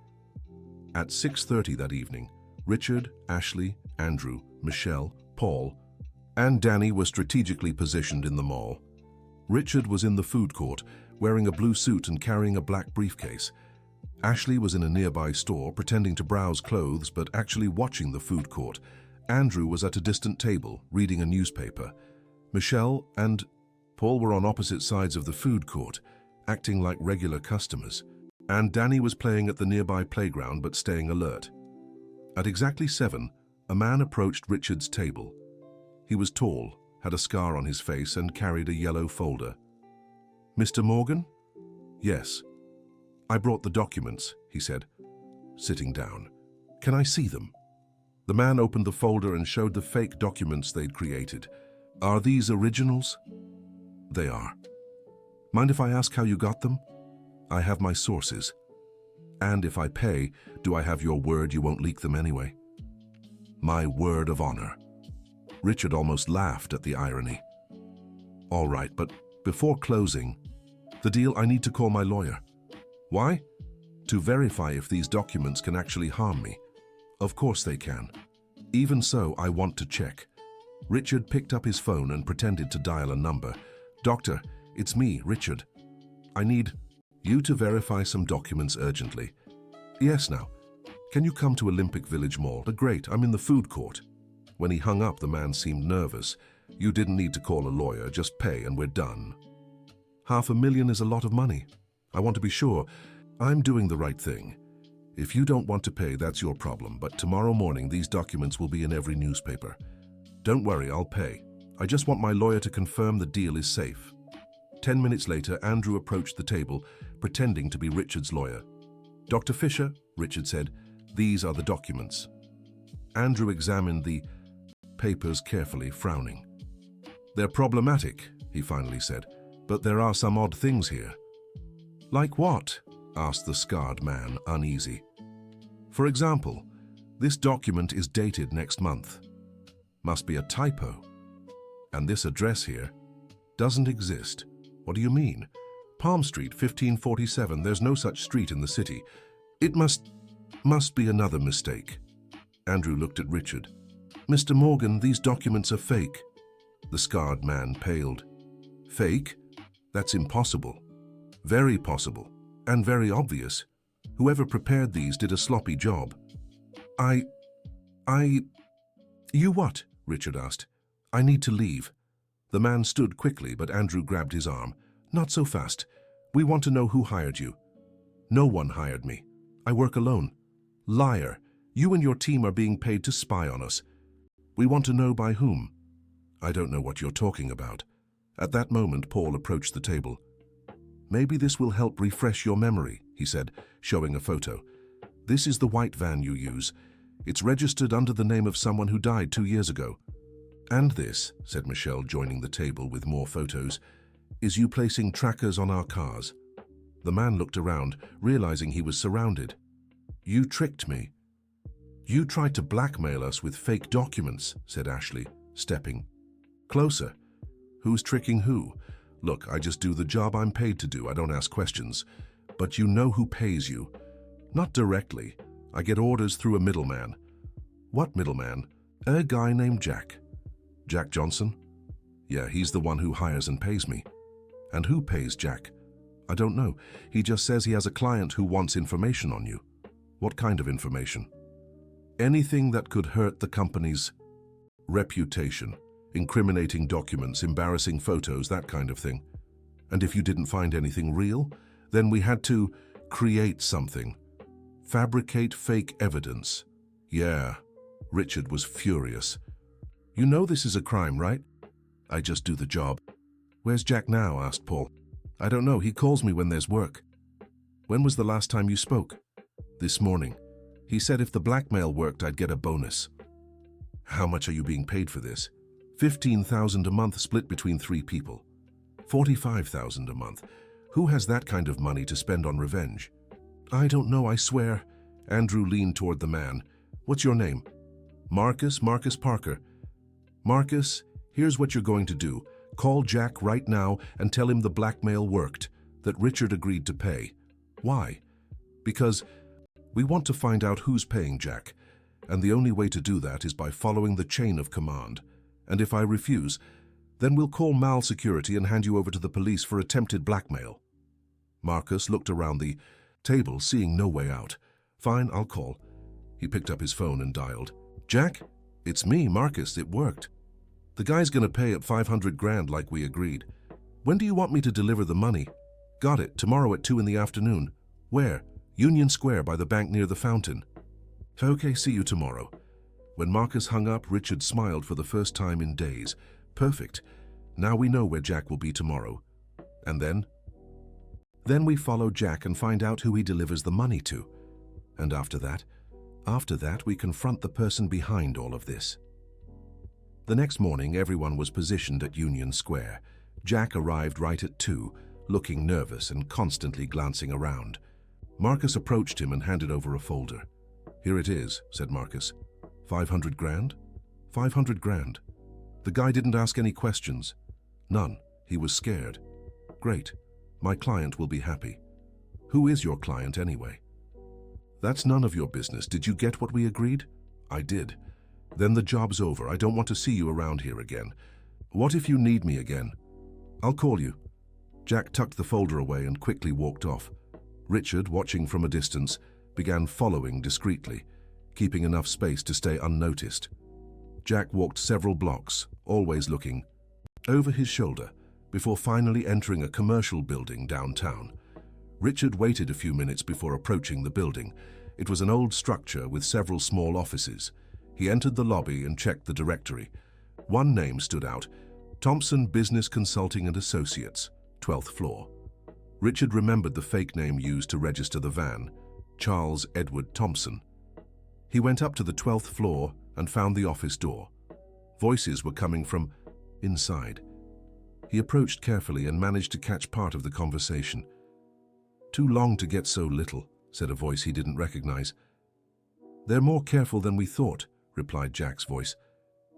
A: At 6:30 that evening, Richard, Ashley, Andrew, Michelle, Paul, and Danny were strategically positioned in the mall. Richard was in the food court, wearing a blue suit and carrying a black briefcase. Ashley was in a nearby store, pretending to browse clothes but actually watching the food court. Andrew was at a distant table, reading a newspaper. Michelle and Paul were on opposite sides of the food court, acting like regular customers. And Danny was playing at the nearby playground but staying alert. At exactly 7, a man approached Richard's table. He was tall, had a scar on his face, and carried a yellow folder. "Mr. Morgan?" "Yes." "I brought the documents," he said, sitting down. "Can I see them?" The man opened the folder and showed the fake documents they'd created. "Are these originals?" "They are." "Mind if I ask how you got them?" "I have my sources." "And if I pay, do I have your word you won't leak them anyway?" "My word of honor." Richard almost laughed at the irony. "All right, but before closing the deal, I need to call my lawyer." "Why?" "To verify if these documents can actually harm me." "Of course they can. Even so, I want to check." Richard picked up his phone and pretended to dial a number. "Doctor, it's me, Richard. I need you to verify some documents urgently." "Yes, now. Can you come to Olympic Village Mall?" "Great, I'm in the food court." When he hung up, the man seemed nervous. "You didn't need to call a lawyer, just pay and we're done." $500,000 is a lot of money. I want to be sure I'm doing the right thing. If you don't want to pay, that's your problem, but tomorrow morning these documents will be in every newspaper. Don't worry, I'll pay. I just want my lawyer to confirm the deal is safe. 10 minutes later, Andrew approached the table, pretending to be Richard's lawyer. "Dr. Fisher," Richard said, "these are the documents." Andrew examined the papers carefully, frowning. They're problematic, he finally said, but there are some odd things here. Like what? Asked the scarred man, uneasy. For example, this document is dated next month. Must be a typo. And this address here doesn't exist. What do you mean? Palm Street, 1547, there's no such street in the city. It must be another mistake. Andrew looked at Richard. Mr. Morgan, these documents are fake. The scarred man paled. Fake? That's impossible. Very possible. And very obvious. Whoever prepared these did a sloppy job. You what? Richard asked. I need to leave. The man stood quickly, but Andrew grabbed his arm. Not so fast. We want to know who hired you. No one hired me. I work alone. Liar. You and your team are being paid to spy on us. We want to know by whom. I don't know what you're talking about. At that moment, Paul approached the table. Maybe this will help refresh your memory, he said, showing a photo. This is the white van you use. It's registered under the name of someone who died 2 years ago. And this, said Michelle, joining the table with more photos, is you placing trackers on our cars. The man looked around, realizing he was surrounded. You tricked me. You tried to blackmail us with fake documents, said Ashley, stepping closer. Who's tricking who? Look, I just do the job I'm paid to do. I don't ask questions. But you know who pays you. Not directly. I get orders through a middleman. What middleman? A guy named Jack. Jack Johnson? Yeah, he's the one who hires and pays me. And who pays Jack? I don't know. He just says he has a client who wants information on you. What kind of information? Anything that could hurt the company's reputation. Incriminating documents, embarrassing photos, that kind of thing. And if you didn't find anything real, then we had to create something. Fabricate fake evidence. Yeah. Richard was furious. You know this is a crime, right? I just do the job. Where's Jack now? Asked Paul. I don't know. He calls me when there's work. When was the last time you spoke? This morning. He said if the blackmail worked, I'd get a bonus. How much are you being paid for this? $15,000 a month split between 3 people. $45,000 a month. Who has that kind of money to spend on revenge? I don't know, I swear. Andrew leaned toward the man. What's your name? Marcus Parker. Marcus, here's what you're going to do. Call Jack right now and tell him the blackmail worked, that Richard agreed to pay. Why? Because we want to find out who's paying Jack, and the only way to do that is by following the chain of command. And if I refuse, then we'll call Mal Security and hand you over to the police for attempted blackmail. Marcus looked around the table, seeing no way out. Fine, I'll call. He picked up his phone and dialed. Jack? It's me, Marcus. It worked. The guy's gonna pay at $500,000 like we agreed. When do you want me to deliver the money? Got it. Tomorrow at 2 in the afternoon. Where? Union Square by the bank near the fountain. Okay, see you tomorrow. When Marcus hung up, Richard smiled for the first time in days. Perfect. Now we know where Jack will be tomorrow. And then? Then we follow Jack and find out who he delivers the money to. And after that, we confront the person behind all of this. The next morning, everyone was positioned at Union Square. Jack arrived right at 2, looking nervous and constantly glancing around. Marcus approached him and handed over a folder. Here it is, said Marcus. $500,000? $500,000. The guy didn't ask any questions. None. He was scared. Great. My client will be happy. Who is your client anyway? That's none of your business. Did you get what we agreed? I did. Then the job's over. I don't want to see you around here again. What if you need me again? I'll call you. Jack tucked the folder away and quickly walked off. Richard, watching from a distance, began following discreetly, keeping enough space to stay unnoticed. Jack walked several blocks, always looking over his shoulder, before finally entering a commercial building downtown. Richard waited a few minutes before approaching the building. It was an old structure with several small offices. He entered the lobby and checked the directory. One name stood out: Thompson Business Consulting and Associates, 12th floor. Richard remembered the fake name used to register the van, Charles Edward Thompson. He went up to the 12th floor and found the office door. Voices were coming from inside. He approached carefully and managed to catch part of the conversation. "Too long to get so little," said a voice he didn't recognize. "They're more careful than we thought," replied Jack's voice.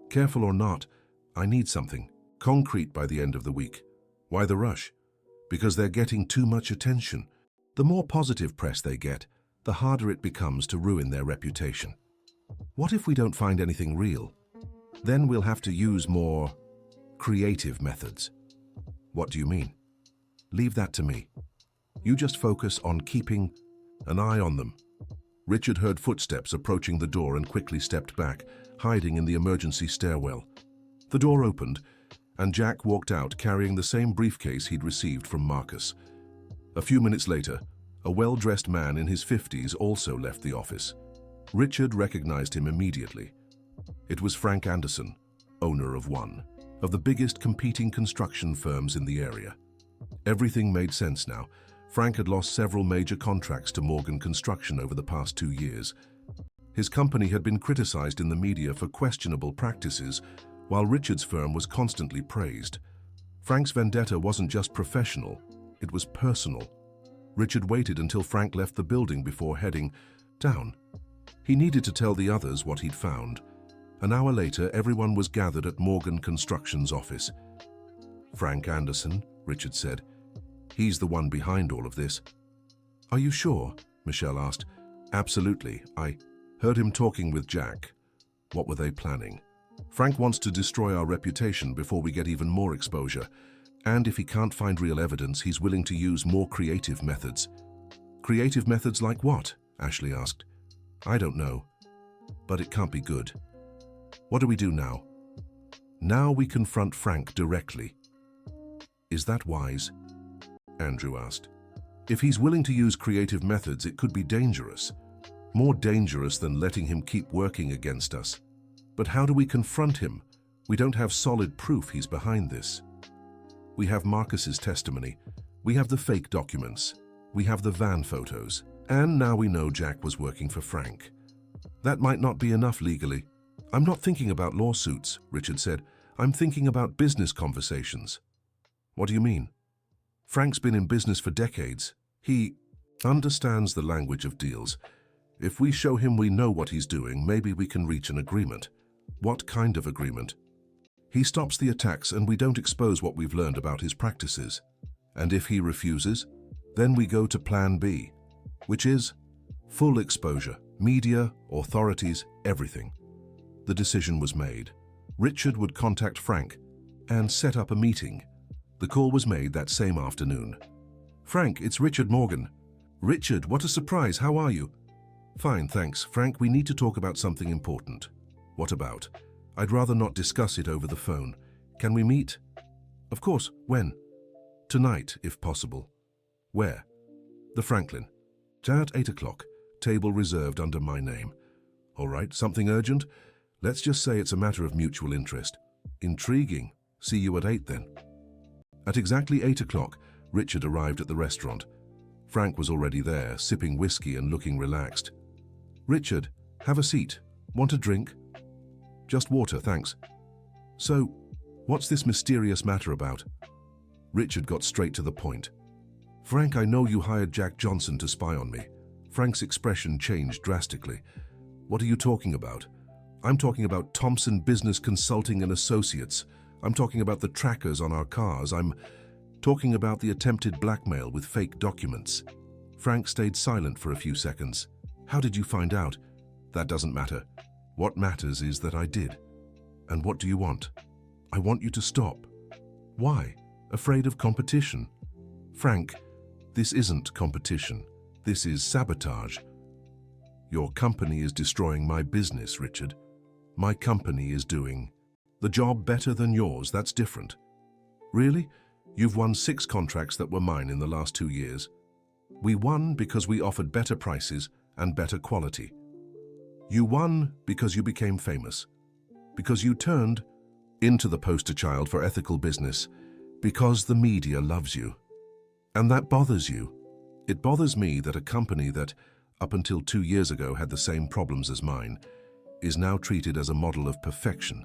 A: "Careful or not, I need something concrete by the end of the week." "Why the rush?" "Because they're getting too much attention. The more positive press they get, the harder it becomes to ruin their reputation." "What if we don't find anything real? Then we'll have to use more creative methods." "What do you mean?" "Leave that to me. You just focus on keeping an eye on them." Richard heard footsteps approaching the door and quickly stepped back, hiding in the emergency stairwell. The door opened, and Jack walked out carrying the same briefcase he'd received from Marcus. A few minutes later, a well-dressed man in his 50s also left the office. Richard recognized him immediately. It was Frank Anderson, owner of one of the biggest competing construction firms in the area. Everything made sense now. Frank had lost several major contracts to Morgan Construction over the past 2 years. His company had been criticized in the media for questionable practices, while Richard's firm was constantly praised. Frank's vendetta wasn't just professional, it was personal. Richard waited until Frank left the building before heading down. He needed to tell the others what he'd found. An hour later, everyone was gathered at Morgan Construction's office. "Frank Anderson," Richard said. "He's the one behind all of this." "Are you sure?" Michelle asked. "Absolutely. I heard him talking with Jack." "What were they planning?" "Frank wants to destroy our reputation before we get even more exposure. And if he can't find real evidence, he's willing to use more creative methods." "Creative methods like what?" Ashley asked. "I don't know. But it can't be good." "What do we do now?" "Now we confront Frank directly." "Is that wise?" Andrew asked. "If he's willing to use creative methods, it could be dangerous. More dangerous than letting him keep working against us." "But how do we confront him? We don't have solid proof he's behind this." "We have Marcus's testimony. We have the fake documents. We have the van photos. And now we know Jack was working for Frank." "That might not be enough legally." "I'm not thinking about lawsuits," Richard said. "I'm thinking about business conversations." "What do you mean?" "Frank's been in business for decades. He understands the language of deals. If we show him we know what he's doing, maybe we can reach an agreement." "What kind of agreement?" "He stops the attacks and we don't expose what we've learned about his practices. And if he refuses, then we go to Plan B, which is full exposure, media, authorities, everything." The decision was made. Richard would contact Frank and set up a meeting. The call was made that same afternoon. "Frank, it's Richard Morgan." "Richard, what a surprise. How are you?" "Fine, thanks. Frank, we need to talk about something important." "What about?" "I'd rather not discuss it over the phone. Can we meet?" "Of course. When?" "Tonight, if possible." "Where?" "The Franklin. At 8 o'clock. Table reserved under my name." "All right. Something urgent?" "Let's just say it's a matter of mutual interest." "Intriguing. See you at 8 then." At exactly 8 o'clock, Richard arrived at the restaurant. Frank was already there, sipping whiskey and looking relaxed. "Richard, have a seat. Want a drink?" "Just water, thanks." "So, what's this mysterious matter about?" Richard got straight to the point. "Frank, I know you hired Jack Johnson to spy on me." Frank's expression changed drastically. "What are you talking about?" "I'm talking about Thompson Business Consulting and Associates. I'm talking about the trackers on our cars. I'm talking about the attempted blackmail with fake documents." Frank stayed silent for a few seconds. "How did you find out?" "That doesn't matter. What matters is that I did." "And what do you want?" "I want you to stop." "Why? Afraid of competition?" "Frank, this isn't competition. This is sabotage." "Your company is destroying my business, Richard. My company is doing the job better than yours. That's different." "Really? You've won 6 contracts that were mine in the last 2 years." "We won because we offered better prices and better quality." "You won because you became famous. Because you turned into the poster child for ethical business. Because the media loves you. And that bothers you. It bothers me that a company that, up until 2 years ago, had the same problems as mine, is now treated as a model of perfection."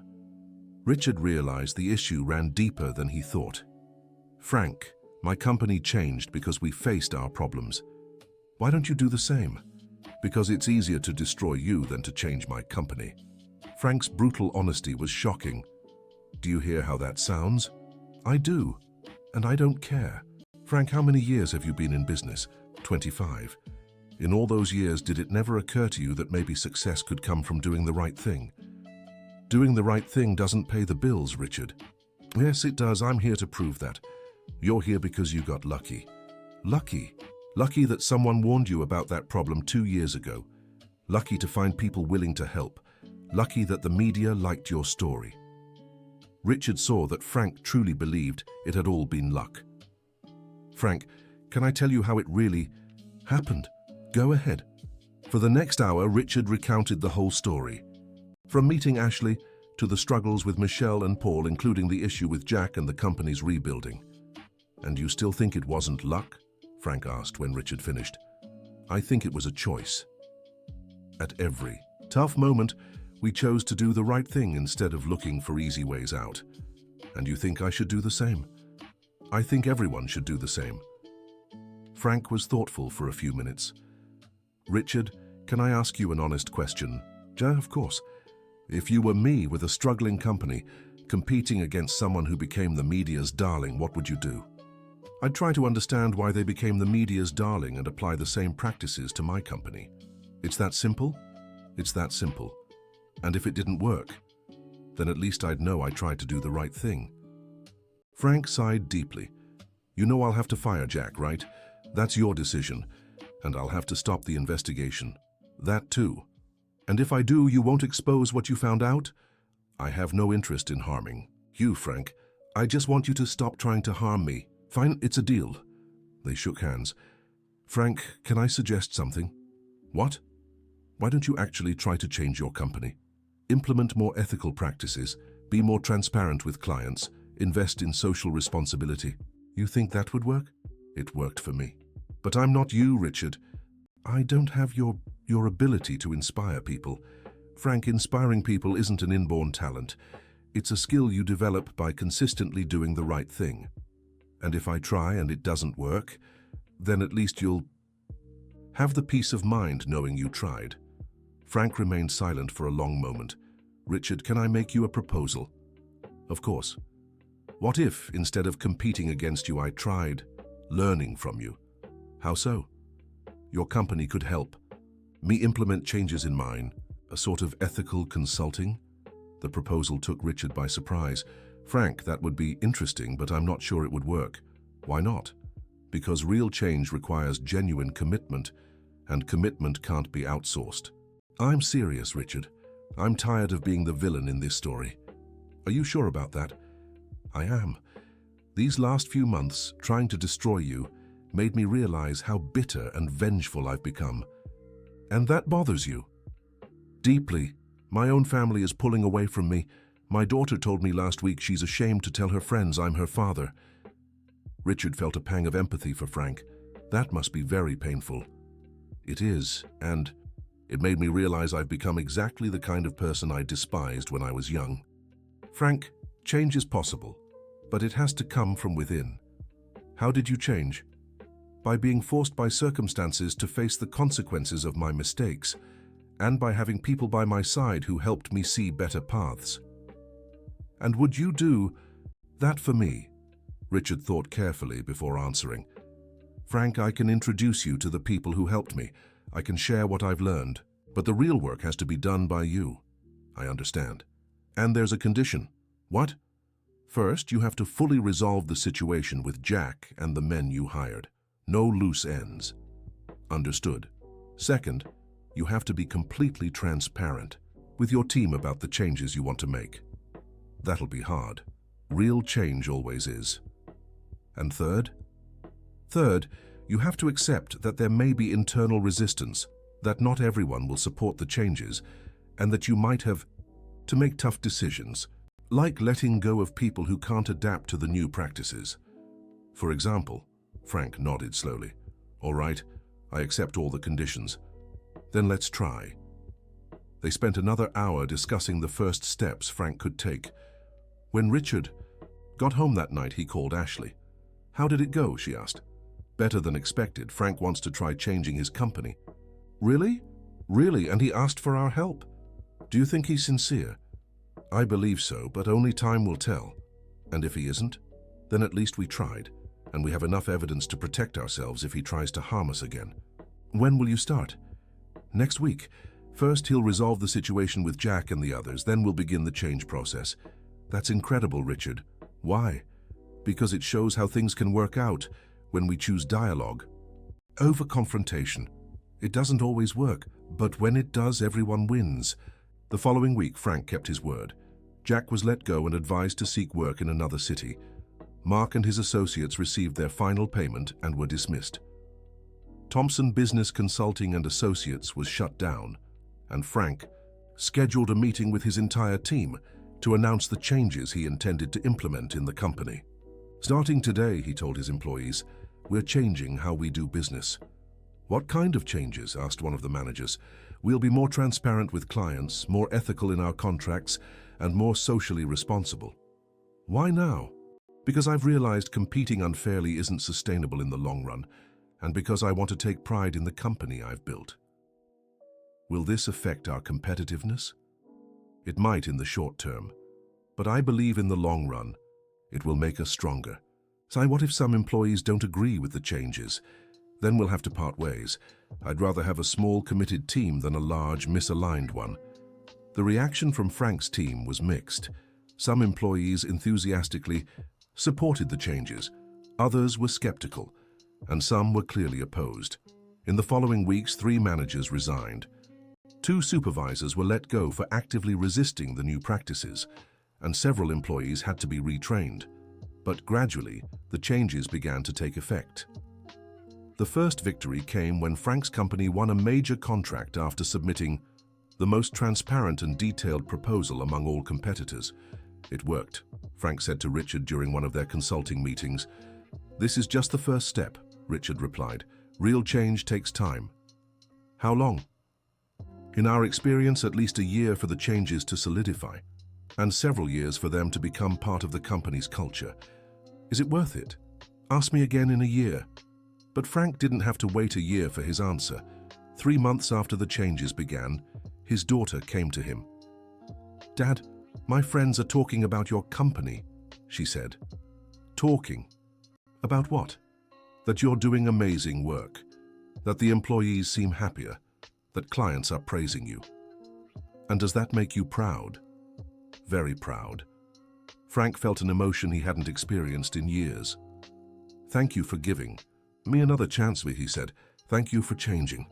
A: Richard realized the issue ran deeper than he thought. Frank, my company changed because we faced our problems. Why don't you do the same? Because it's easier to destroy you than to change my company. Frank's brutal honesty was shocking. Do you hear how that sounds? I do, and I don't care. Frank, how many years have you been in business? 25. In all those years, did it never occur to you that maybe success could come from doing the right thing? Doing the right thing doesn't pay the bills, Richard. Yes, it does. I'm here to prove that. You're here because you got lucky. Lucky? Lucky that someone warned you about that problem 2 years ago. Lucky to find people willing to help. Lucky that the media liked your story. Richard saw that Frank truly believed it had all been luck. Frank, can I tell you how it really happened? Go ahead. For the next hour, Richard recounted the whole story. From meeting Ashley to the struggles with Michelle and Paul, including the issue with Jack and the company's rebuilding. And you still think it wasn't luck? Frank asked when Richard finished. I think it was a choice. At every tough moment, we chose to do the right thing instead of looking for easy ways out. And you think I should do the same? I think everyone should do the same. Frank was thoughtful for a few minutes. Richard, can I ask you an honest question? Yeah, of course. If you were me with a struggling company, competing against someone who became the media's darling, what would you do? I'd try to understand why they became the media's darling and apply the same practices to my company. It's that simple? It's that simple. And if it didn't work, then at least I'd know I tried to do the right thing. Frank sighed deeply. You know I'll have to fire Jack, right? That's your decision, and I'll have to stop the investigation. That too. And if I do, you won't expose what you found out? I have no interest in harming you, Frank. I just want you to stop trying to harm me. Fine, it's a deal. They shook hands. Frank, can I suggest something? What? Why don't you actually try to change your company? Implement more ethical practices, be more transparent with clients, invest in social responsibility. You think that would work? It worked for me. But I'm not you, Richard. I don't have your ability to inspire people. Frank, inspiring people isn't an inborn talent. It's a skill you develop by consistently doing the right thing. And if I try and it doesn't work, then at least you'll have the peace of mind knowing you tried. Frank remained silent for a long moment. Richard, can I make you a proposal? Of course. What if, instead of competing against you, I tried learning from you? How so? Your company could help me implement changes in mine, a sort of ethical consulting? The proposal took Richard by surprise. Frank, that would be interesting, but I'm not sure it would work. Why not? Because real change requires genuine commitment, and commitment can't be outsourced. I'm serious, Richard. I'm tired of being the villain in this story. Are you sure about that? I am. These last few months, trying to destroy you, made me realize how bitter and vengeful I've become. And that bothers you? Deeply. My own family is pulling away from me. My daughter told me last week she's ashamed to tell her friends I'm her father. Richard felt a pang of empathy for Frank. That must be very painful. It is, and it made me realize I've become exactly the kind of person I despised when I was young. Frank, change is possible, but it has to come from within. How did you change? By being forced by circumstances to face the consequences of my mistakes, and by having people by my side who helped me see better paths. And would you do that for me? Richard thought carefully before answering. Frank, I can introduce you to the people who helped me. I can share what I've learned, but the real work has to be done by you. I understand. And there's a condition. What? First, you have to fully resolve the situation with Jack and the men you hired. No loose ends. Understood. Second, you have to be completely transparent with your team about the changes you want to make. That'll be hard. Real change always is. And third? Third, you have to accept that there may be internal resistance, that not everyone will support the changes, and that you might have to make tough decisions, like letting go of people who can't adapt to the new practices. For example, Frank nodded slowly. All right, I accept all the conditions. Then let's try. They spent another hour discussing the first steps Frank could take. When Richard got home that night, he called Ashley. "How did it go?" she asked. "Better than expected. Frank wants to try changing his company." "Really? Really? And he asked for our help? Do you think he's sincere?" "I believe so, but only time will tell. And if he isn't, then at least we tried, and we have enough evidence to protect ourselves if he tries to harm us again." "When will you start?" "Next week. First, he'll resolve the situation with Jack and the others, then we'll begin the change process." "That's incredible, Richard." "Why?" "Because it shows how things can work out when we choose dialogue over confrontation. It doesn't always work, but when it does, everyone wins." The following week, Frank kept his word. Jack was let go and advised to seek work in another city. Mark and his associates received their final payment and were dismissed. Thompson Business Consulting and Associates was shut down, and Frank scheduled a meeting with his entire team to announce the changes he intended to implement in the company. "Starting today," he told his employees, "we're changing how we do business." "What kind of changes?" asked one of the managers. "We'll be more transparent with clients, more ethical in our contracts, and more socially responsible." "Why now?" "Because I've realized competing unfairly isn't sustainable in the long run, and because I want to take pride in the company I've built." Will this affect our competitiveness? It might in the short term, but I believe in the long run, it will make us stronger. So what if some employees don't agree with the changes? Then we'll have to part ways. I'd rather have a small, committed team than a large, misaligned one. The reaction from Frank's team was mixed. Some employees enthusiastically supported the changes, others were skeptical, and some were clearly opposed. In the following weeks, 3 managers resigned. 2 supervisors were let go for actively resisting the new practices, and several employees had to be retrained. But gradually, the changes began to take effect. The first victory came when Frank's company won a major contract after submitting the most transparent and detailed proposal among all competitors. "It worked," Frank said to Richard during one of their consulting meetings. "This is just the first step," Richard replied. "Real change takes time." "How long?" "In our experience, at least a year for the changes to solidify, and several years for them to become part of the company's culture." "Is it worth it?" "Ask me again in a year." But Frank didn't have to wait a year for his answer. 3 months after the changes began, his daughter came to him. "Dad, my friends are talking about your company," she said. "Talking? About what?" "That you're doing amazing work, that the employees seem happier, that clients are praising you." "And does that make you proud?" "Very proud." Frank felt an emotion he hadn't experienced in years. "Thank you for giving me another chance," he said. "Thank you for changing."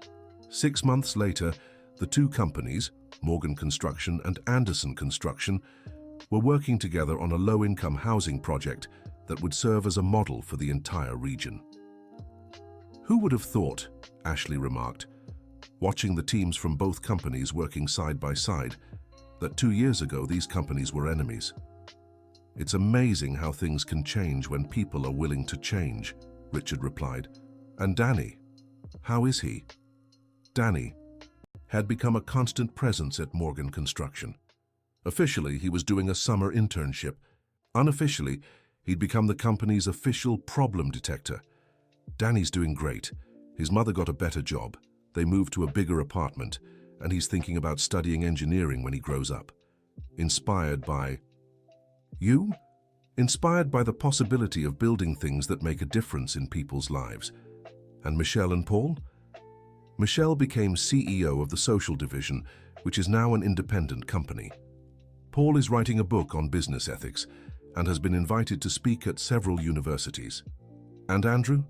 A: 6 months later, the 2 companies, Morgan Construction and Anderson Construction, were working together on a low-income housing project that would serve as a model for the entire region. "Who would have thought," Ashley remarked, watching the teams from both companies working side by side, that 2 years ago these companies were enemies. "It's amazing how things can change when people are willing to change," Richard replied. "And Danny, how is he?" Danny had become a constant presence at Morgan Construction. Officially, he was doing a summer internship. Unofficially, he'd become the company's official problem detector. "Danny's doing great. His mother got a better job. They moved to a bigger apartment, and he's thinking about studying engineering when he grows up. Inspired by you? Inspired by the possibility of building things that make a difference in people's lives." "And Michelle and Paul?" Michelle became CEO of the social division, which is now an independent company. Paul is writing a book on business ethics and has been invited to speak at several universities. "And Andrew?"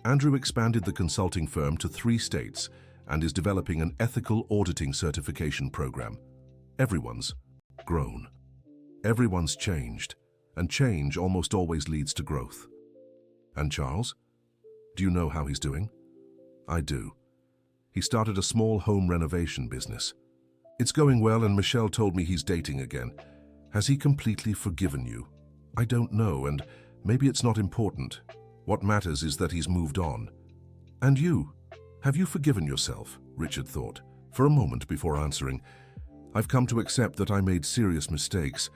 A: Andrew expanded the consulting firm to 3 states and is developing an ethical auditing certification program. Everyone's grown. Everyone's changed, and change almost always leads to growth. "And Charles? Do you know how he's doing?" "I do. He started a small home renovation business. It's going well, and Michelle told me he's dating again. Has he completely forgiven you?" "I don't know, and maybe it's not important. What matters is that he's moved on." "And you? Have you forgiven yourself?" Richard thought for a moment before answering. "I've come to accept that I made serious mistakes,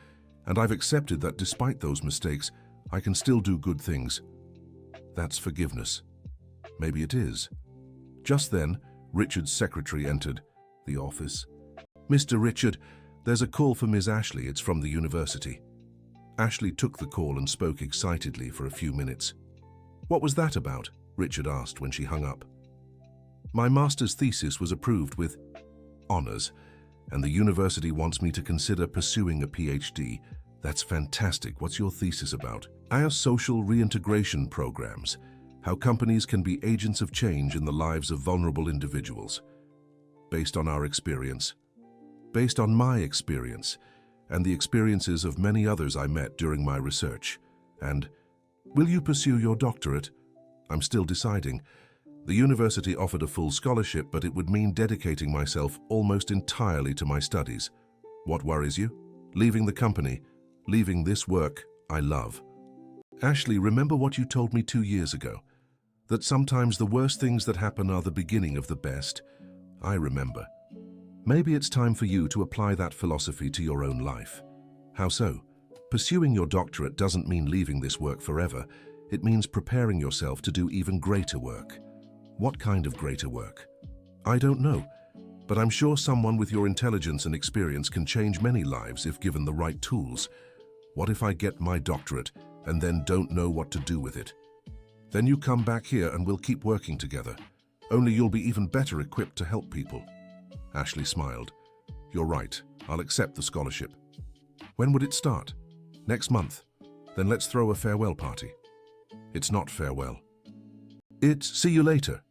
A: And I've accepted that despite those mistakes, I can still do good things. That's forgiveness. Maybe it is. Just then, Richard's secretary entered the office. "Mr. Richard, there's a call for Ms. Ashley. It's from the university." Ashley took the call and spoke excitedly for a few minutes. "What was that about?" Richard asked when she hung up. "My master's thesis was approved with honors, and the university wants me to consider pursuing a PhD. That's fantastic. What's your thesis about?" "Our social reintegration programs, how companies can be agents of change in the lives of vulnerable individuals. Based on our experience, based on my experience, and the experiences of many others I met during my research. And will you pursue your doctorate?" "I'm still deciding. The university offered a full scholarship, but it would mean dedicating myself almost entirely to my studies." "What worries you?" "Leaving the company, leaving this work I love." "Ashley, remember what you told me 2 years ago? That sometimes the worst things that happen are the beginning of the best." "I remember. Maybe it's time for you to apply that philosophy to your own life." "How so?" "Pursuing your doctorate doesn't mean leaving this work forever. It means preparing yourself to do even greater work." "What kind of greater work?" "I don't know, but I'm sure someone with your intelligence and experience can change many lives if given the right tools." "What if I get my doctorate and then don't know what to do with it?" "Then you come back here and we'll keep working together. Only you'll be even better equipped to help people." Ashley smiled. "You're right. I'll accept the scholarship." "When would it start?" "Next month. Then let's throw a farewell party." "It's not farewell. It's see you later."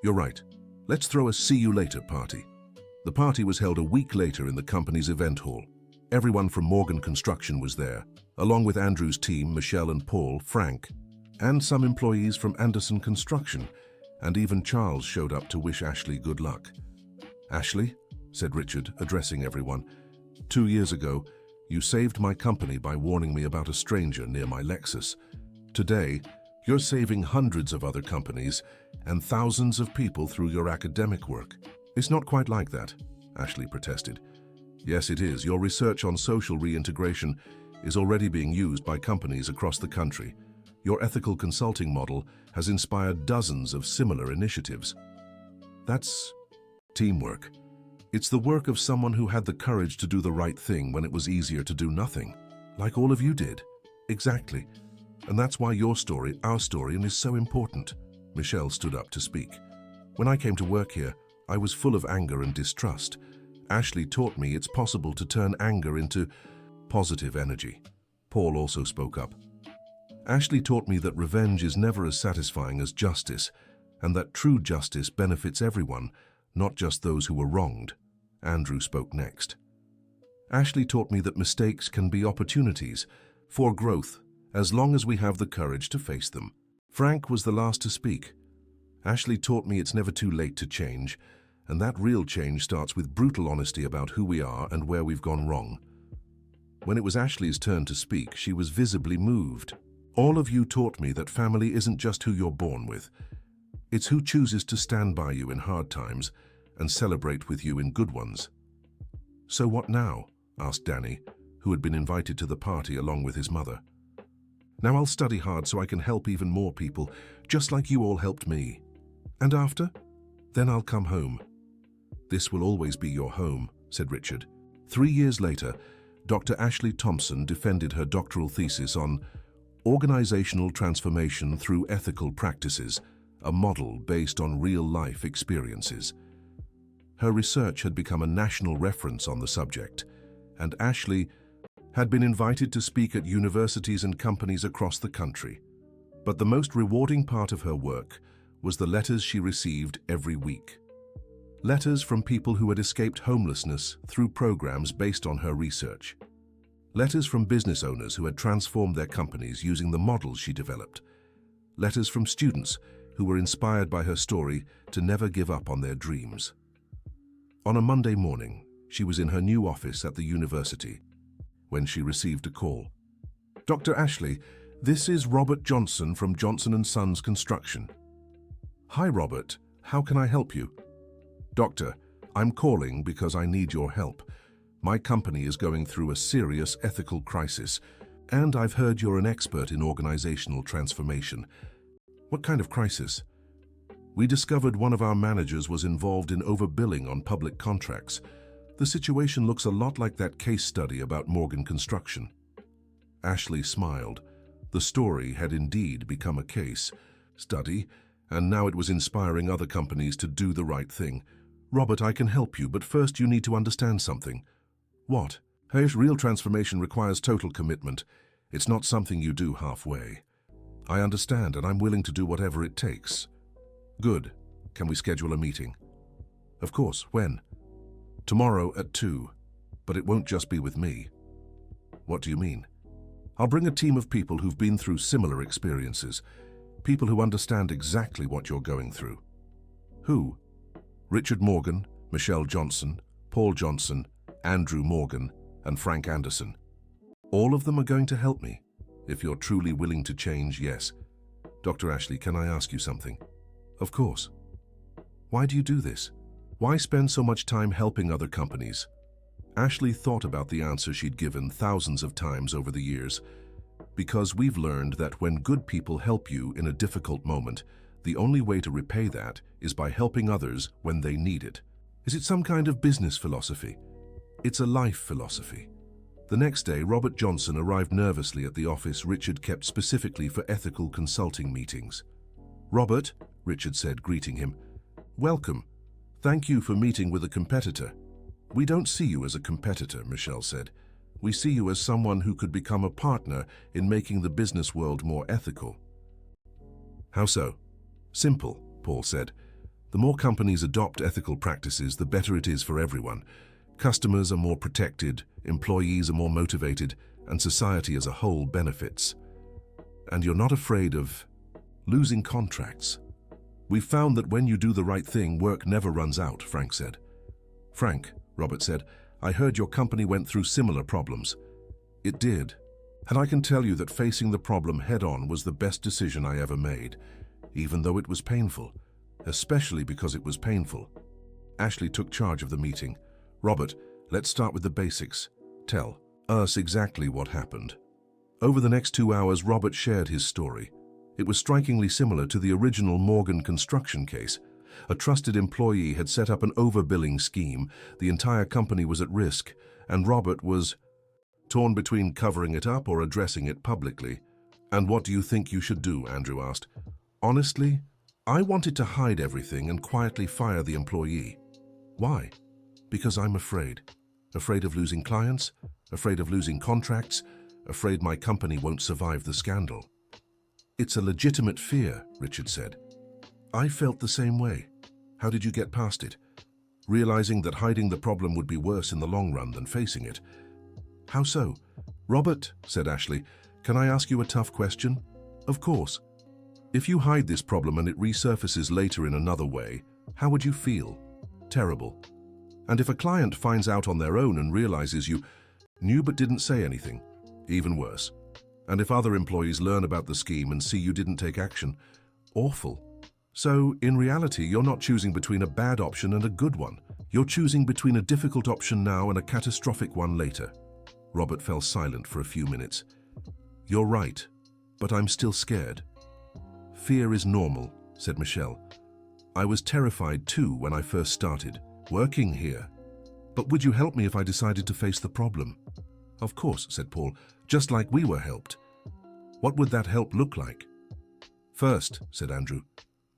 A: "You're right. Let's throw a see you later party." The party was held a week later in the company's event hall. Everyone from Morgan Construction was there, along with Andrew's team, Michelle and Paul, Frank, and some employees from Anderson Construction, and even Charles showed up to wish Ashley good luck. "Ashley," said Richard, addressing everyone, 2 years ago, you saved my company by warning me about a stranger near my Lexus. Today, you're saving hundreds of other companies and thousands of people through your academic work." "It's not quite like that," Ashley protested. "Yes, it is. Your research on social reintegration is already being used by companies across the country. Your ethical consulting model has inspired dozens of similar initiatives." "That's teamwork. It's the work of someone who had the courage to do the right thing when it was easier to do nothing, like all of you did." "Exactly. And that's why your story, our story, is so important." Michelle stood up to speak. "When I came to work here, I was full of anger and distrust. Ashley taught me it's possible to turn anger into positive energy." Paul also spoke up. "Ashley taught me that revenge is never as satisfying as justice, and that true justice benefits everyone, not just those who were wronged." Andrew spoke next. "Ashley taught me that mistakes can be opportunities for growth, as long as we have the courage to face them." Frank was the last to speak. "Ashley taught me it's never too late to change, and that real change starts with brutal honesty about who we are and where we've gone wrong." When it was Ashley's turn to speak, she was visibly moved. "All of you taught me that family isn't just who you're born with. It's who chooses to stand by you in hard times and celebrate with you in good ones." "So what now?" asked Danny, who had been invited to the party along with his mother. "Now I'll study hard so I can help even more people, just like you all helped me. And after? Then I'll come home." "This will always be your home," said Richard. 3 years later, Dr. Ashley Thompson defended her doctoral thesis on organizational transformation through ethical practices, a model based on real-life experiences. Her research had become a national reference on the subject, and Ashley had been invited to speak at universities and companies across the country. But the most rewarding part of her work was the letters she received every week. Letters from people who had escaped homelessness through programs based on her research. Letters from business owners who had transformed their companies using the models she developed. Letters from students who were inspired by her story to never give up on their dreams. On a Monday morning, she was in her new office at the university when she received a call. "Dr. Ashley, this is Robert Johnson from Johnson & Sons Construction." "Hi, Robert. How can I help you?" "Doctor, I'm calling because I need your help. My company is going through a serious ethical crisis, and I've heard you're an expert in organizational transformation. What kind of crisis? We discovered one of our managers was involved in overbilling on public contracts. The situation looks a lot like that case study about Morgan Construction. Ashley smiled. The story had indeed become a case study, and now it was inspiring other companies to do the right thing. Robert, I can help you, but first you need to understand something. What? Hey, real transformation requires total commitment. It's not something you do halfway. I understand, and I'm willing to do whatever it takes. Good. Can we schedule a meeting? Of course. When? Tomorrow at 2. But it won't just be with me. What do you mean? I'll bring a team of people who've been through similar experiences. People who understand exactly what you're going through. Who? Richard Morgan, Michelle Johnson, Paul Johnson, Andrew Morgan, and Frank Anderson. All of them are going to help me. If you're truly willing to change, yes. Dr. Ashley, can I ask you something? Of course. Why do you do this? Why spend so much time helping other companies? Ashley thought about the answer she'd given thousands of times over the years. Because we've learned that when good people help you in a difficult moment, the only way to repay that is by helping others when they need it. Is it some kind of business philosophy? It's a life philosophy. The next day, Robert Johnson arrived nervously at the office Richard kept specifically for ethical consulting meetings. Robert, Richard said, greeting him, welcome. Thank you for meeting with a competitor. We don't see you as a competitor, Michelle said. We see you as someone who could become a partner in making the business world more ethical. How so? Simple, Paul said. The more companies adopt ethical practices, the better it is for everyone. Customers are more protected, employees are more motivated, and society as a whole benefits. And you're not afraid of losing contracts. We've found that when you do the right thing, work never runs out, Frank said. Frank, Robert said, I heard your company went through similar problems. It did. And I can tell you that facing the problem head-on was the best decision I ever made, even though it was painful, especially because it was painful. Ashley took charge of the meeting. Robert, let's start with the basics. Tell us exactly what happened. Over the next 2 hours, Robert shared his story. It was strikingly similar to the original Morgan Construction case. A trusted employee had set up an overbilling scheme, the entire company was at risk, and Robert was torn between covering it up or addressing it publicly. And what do you think you should do? Andrew asked. Honestly, I wanted to hide everything and quietly fire the employee. Why? Because I'm afraid. Afraid of losing clients, afraid of losing contracts, afraid my company won't survive the scandal. It's a legitimate fear, Richard said. I felt the same way. How did you get past it? Realizing that hiding the problem would be worse in the long run than facing it. How so? Robert, said Ashley, can I ask you a tough question? Of course. If you hide this problem and it resurfaces later in another way, how would you feel? Terrible. And if a client finds out on their own and realizes you knew but didn't say anything, even worse. And if other employees learn about the scheme and see you didn't take action, awful. So, in reality, you're not choosing between a bad option and a good one. You're choosing between a difficult option now and a catastrophic one later. Robert fell silent for a few minutes. You're right, but I'm still scared. Fear is normal, said Michelle. I was terrified too when I first started working here. But would you help me if I decided to face the problem? Of course, said Paul, just like we were helped. What would that help look like? First, said Andrew,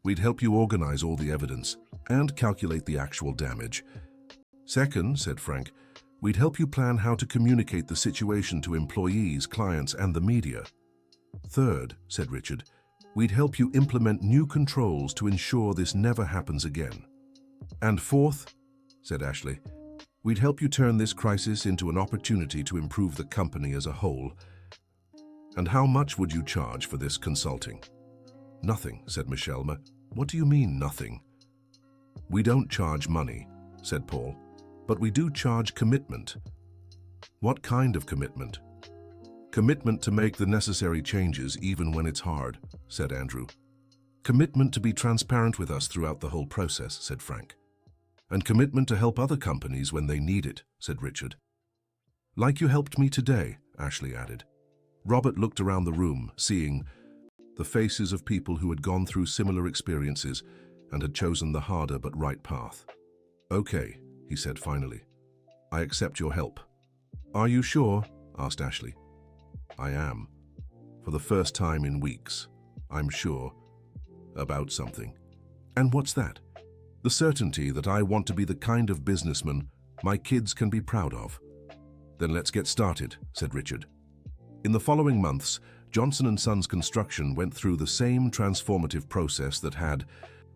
A: we'd help you organize all the evidence and calculate the actual damage. Second, said Frank, we'd help you plan how to communicate the situation to employees, clients, and the media. Third, said Richard, we'd help you implement new controls to ensure this never happens again. And fourth, said Ashley, we'd help you turn this crisis into an opportunity to improve the company as a whole. And how much would you charge for this consulting? Nothing, said Michelle. What do you mean, nothing? We don't charge money, said Paul, but we do charge commitment. What kind of commitment? Commitment to make the necessary changes even when it's hard, said Andrew. Commitment to be transparent with us throughout the whole process, said Frank. And commitment to help other companies when they need it, said Richard. Like you helped me today, Ashley added. Robert looked around the room, seeing the faces of people who had gone through similar experiences and had chosen the harder but right path. Okay, he said finally. I accept your help. Are you sure? Asked Ashley. I am. For the first time in weeks, I'm sure about something. And what's that? The certainty that I want to be the kind of businessman my kids can be proud of. Then let's get started, said Richard. In the following months, Johnson & Sons Construction went through the same transformative process that had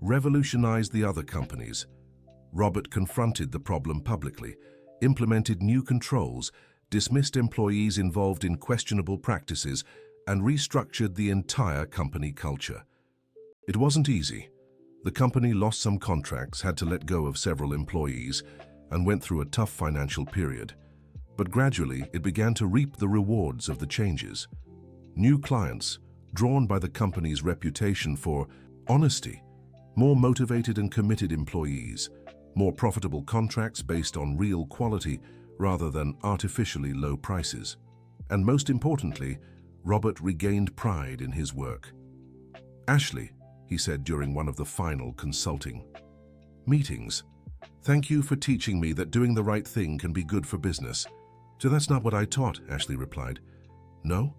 A: revolutionized the other companies. Robert confronted the problem publicly, implemented new controls, dismissed employees involved in questionable practices, and restructured the entire company culture. It wasn't easy. The company lost some contracts, had to let go of several employees, and went through a tough financial period. But gradually, it began to reap the rewards of the changes. New clients, drawn by the company's reputation for honesty, more motivated and committed employees, more profitable contracts based on real quality rather than artificially low prices. And most importantly, Robert regained pride in his work. Ashley, he said during one of the final consulting meetings, thank you for teaching me that doing the right thing can be good for business. So that's not what I taught, Ashley replied. No,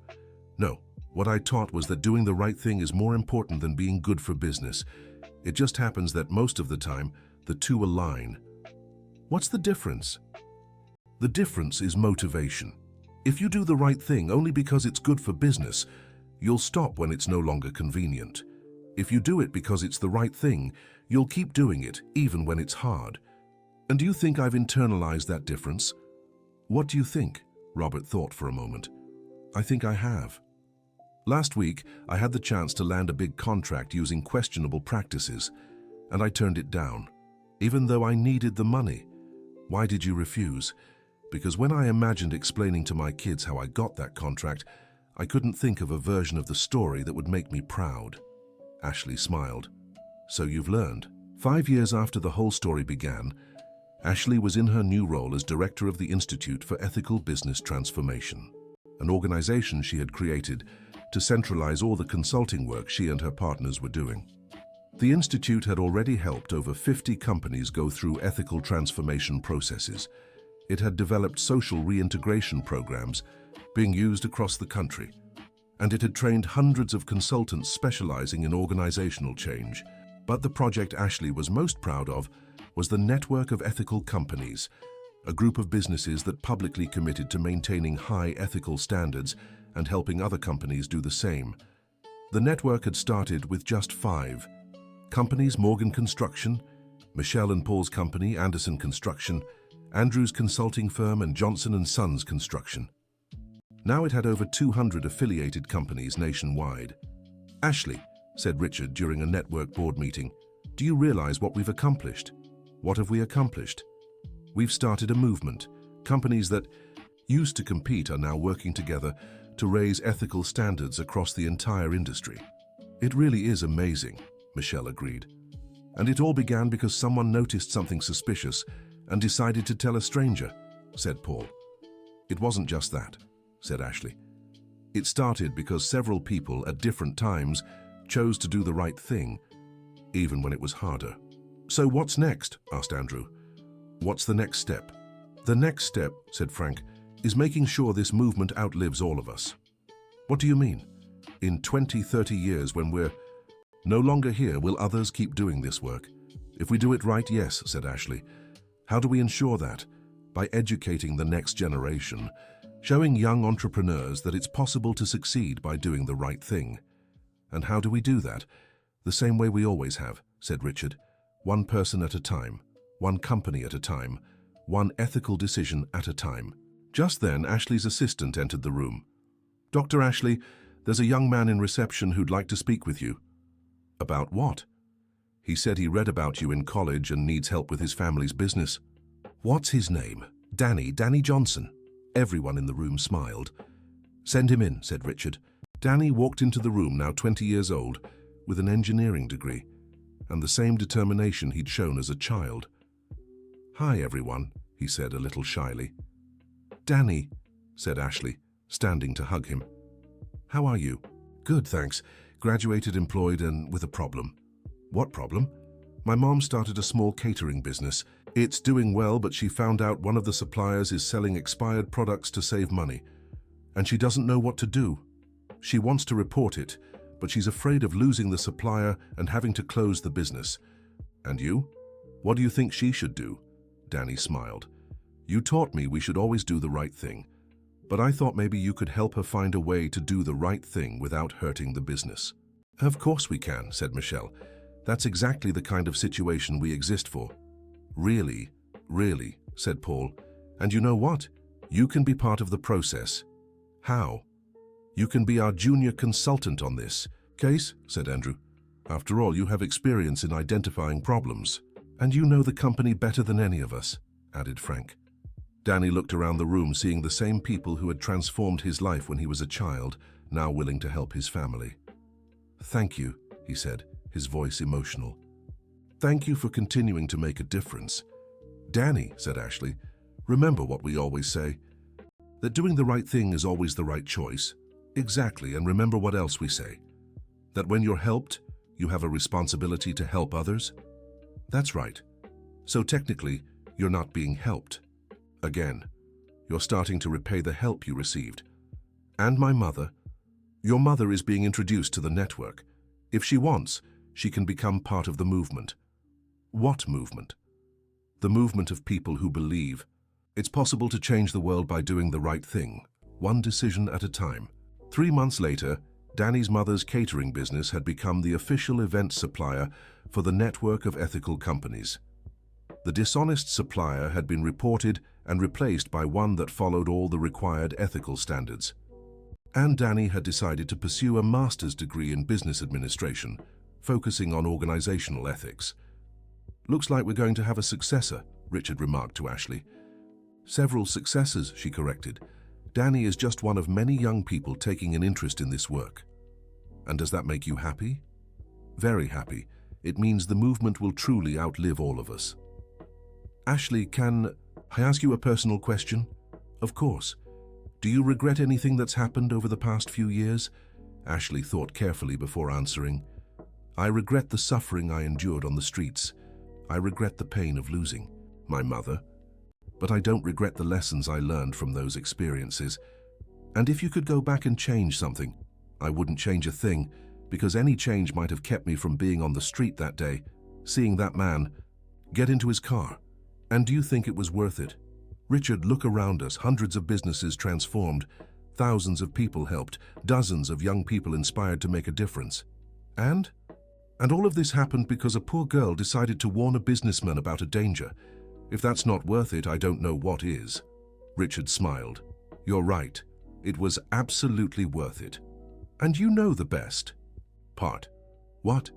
A: what I taught was that doing the right thing is more important than being good for business. It just happens that most of the time, the two align. What's the difference? The difference is motivation. If you do the right thing only because it's good for business, you'll stop when it's no longer convenient. If you do it because it's the right thing, you'll keep doing it even when it's hard. And do you think I've internalized that difference? What do you think? Robert thought for a moment. I think I have. Last week, I had the chance to land a big contract using questionable practices, and I turned it down, even though I needed the money. Why did you refuse? Because when I imagined explaining to my kids how I got that contract, I couldn't think of a version of the story that would make me proud. Ashley smiled. So you've learned. 5 years after the whole story began, Ashley was in her new role as director of the Institute for Ethical Business Transformation, an organization she had created to centralize all the consulting work she and her partners were doing. The Institute had already helped over 50 companies go through ethical transformation processes. It had developed social reintegration programs being used across the country, and it had trained hundreds of consultants specializing in organizational change. But the project Ashley was most proud of was the Network of Ethical Companies, a group of businesses that publicly committed to maintaining high ethical standards and helping other companies do the same. The network had started with just 5 companies: Morgan Construction, Michelle and Paul's company, Anderson Construction, Andrews Consulting Firm, and Johnson & Sons Construction. Now it had over 200 affiliated companies nationwide. Ashley, said Richard during a network board meeting, do you realize what we've accomplished? What have we accomplished? We've started a movement. Companies that used to compete are now working together to raise ethical standards across the entire industry. It really is amazing, Michelle agreed. And it all began because someone noticed something suspicious and decided to tell a stranger, said Paul. It wasn't just that, said Ashley. It started because several people at different times chose to do the right thing, even when it was harder. So what's next? Asked Andrew. What's the next step? The next step, said Frank, is making sure this movement outlives all of us. What do you mean? In 20, 30 years, when we're no longer here, will others keep doing this work? If we do it right, yes, said Ashley. How do we ensure that? By educating the next generation, showing young entrepreneurs that it's possible to succeed by doing the right thing. And how do we do that? The same way we always have, said Richard. One person at a time, one company at a time, one ethical decision at a time. Just then, Ashley's assistant entered the room. Dr. Ashley, there's a young man in reception who'd like to speak with you. About what? He said he read about you in college and needs help with his family's business. What's his name? Danny Johnson. Everyone in the room smiled. Send him in, said Richard. Danny walked into the room, now 20 years old, with an engineering degree, and the same determination he'd shown as a child. Hi, everyone, he said a little shyly. "Danny," said Ashley, standing to hug him. "How are you?" "Good, thanks. Graduated, employed, and with a problem." "What problem?" "My mom started a small catering business. It's doing well, but she found out one of the suppliers is selling expired products to save money. And she doesn't know what to do. She wants to report it, but she's afraid of losing the supplier and having to close the business." "And you? What do you think she should do?" Danny smiled. "You taught me we should always do the right thing, but I thought maybe you could help her find a way to do the right thing without hurting the business." "Of course we can," said Michelle. "That's exactly the kind of situation we exist for." "Really, really," said Paul. "And you know what? You can be part of the process." "How?" "You can be our junior consultant on this case," said Andrew. "After all, you have experience in identifying problems. And you know the company better than any of us," added Frank. Danny looked around the room, seeing the same people who had transformed his life when he was a child, now willing to help his family. "Thank you," he said, his voice emotional. "Thank you for continuing to make a difference." "Danny," said Ashley, "remember what we always say, that doing the right thing is always the right choice." "Exactly, and remember what else we say, that when you're helped, you have a responsibility to help others." "That's right. So technically, you're not being helped. Again, you're starting to repay the help you received. And my mother, your mother is being introduced to the network. If she wants, she can become part of the movement." "What movement?" "The movement of people who believe it's possible to change the world by doing the right thing, one decision at a time." 3 months later, Danny's mother's catering business had become the official event supplier for the network of ethical companies. The dishonest supplier had been reported and replaced by one that followed all the required ethical standards. And Danny had decided to pursue a master's degree in business administration, focusing on organizational ethics. "Looks like we're going to have a successor," Richard remarked to Ashley. "Several successors," she corrected. "Danny is just one of many young people taking an interest in this work." "And does that make you happy?" "Very happy. It means the movement will truly outlive all of us." "Ashley, can I ask you a personal question?" "Of course. Do you regret anything that's happened over the past few years?" Ashley thought carefully before answering. "I regret the suffering I endured on the streets. I regret the pain of losing my mother. But I don't regret the lessons I learned from those experiences. And if you could go back and change something, I wouldn't change a thing, because any change might have kept me from being on the street that day, seeing that man get into his car. And do you think it was worth it? Richard, look around us, hundreds of businesses transformed, thousands of people helped, dozens of young people inspired to make a difference. And all of this happened because a poor girl decided to warn a businessman about a danger. If that's not worth it, I don't know what is." Richard smiled. "You're right. It was absolutely worth it. And you know the best part." "What?"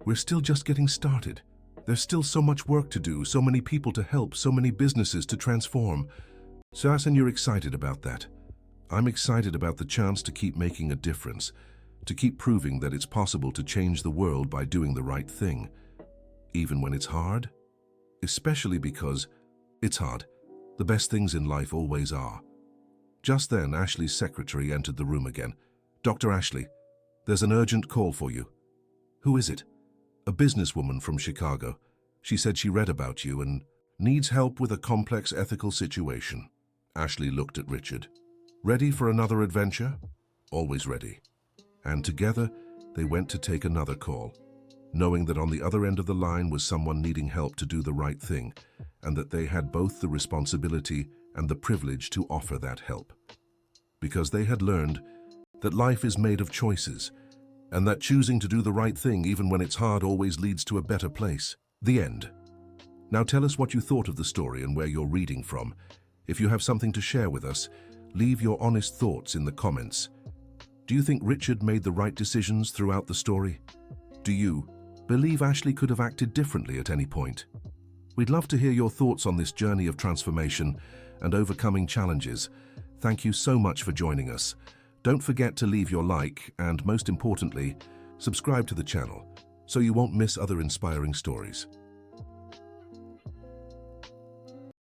A: "We're still just getting started. There's still so much work to do, so many people to help, so many businesses to transform." "So, and you're excited about that." "I'm excited about the chance to keep making a difference, to keep proving that it's possible to change the world by doing the right thing, even when it's hard. Especially because it's hard. The best things in life always are." Just then, Ashley's secretary entered the room again. "Dr. Ashley, there's an urgent call for you." "Who is it?" "A businesswoman from Chicago. She said she read about you and needs help with a complex ethical situation." Ashley looked at Richard. "Ready for another adventure?" "Always ready." And together, they went to take another call, knowing that on the other end of the line was someone needing help to do the right thing, and that they had both the responsibility and the privilege to offer that help. Because they had learned that life is made of choices, and that choosing to do the right thing even when it's hard always leads to a better place. The end. Now tell us what you thought of the story and where you're reading from. If you have something to share with us, leave your honest thoughts in the comments. Do you think Richard made the right decisions throughout the story? Do you believe Ashley could have acted differently at any point? We'd love to hear your thoughts on this journey of transformation and overcoming challenges. Thank you so much for joining us. Don't forget to leave your like and, most importantly, subscribe to the channel so you won't miss other inspiring stories.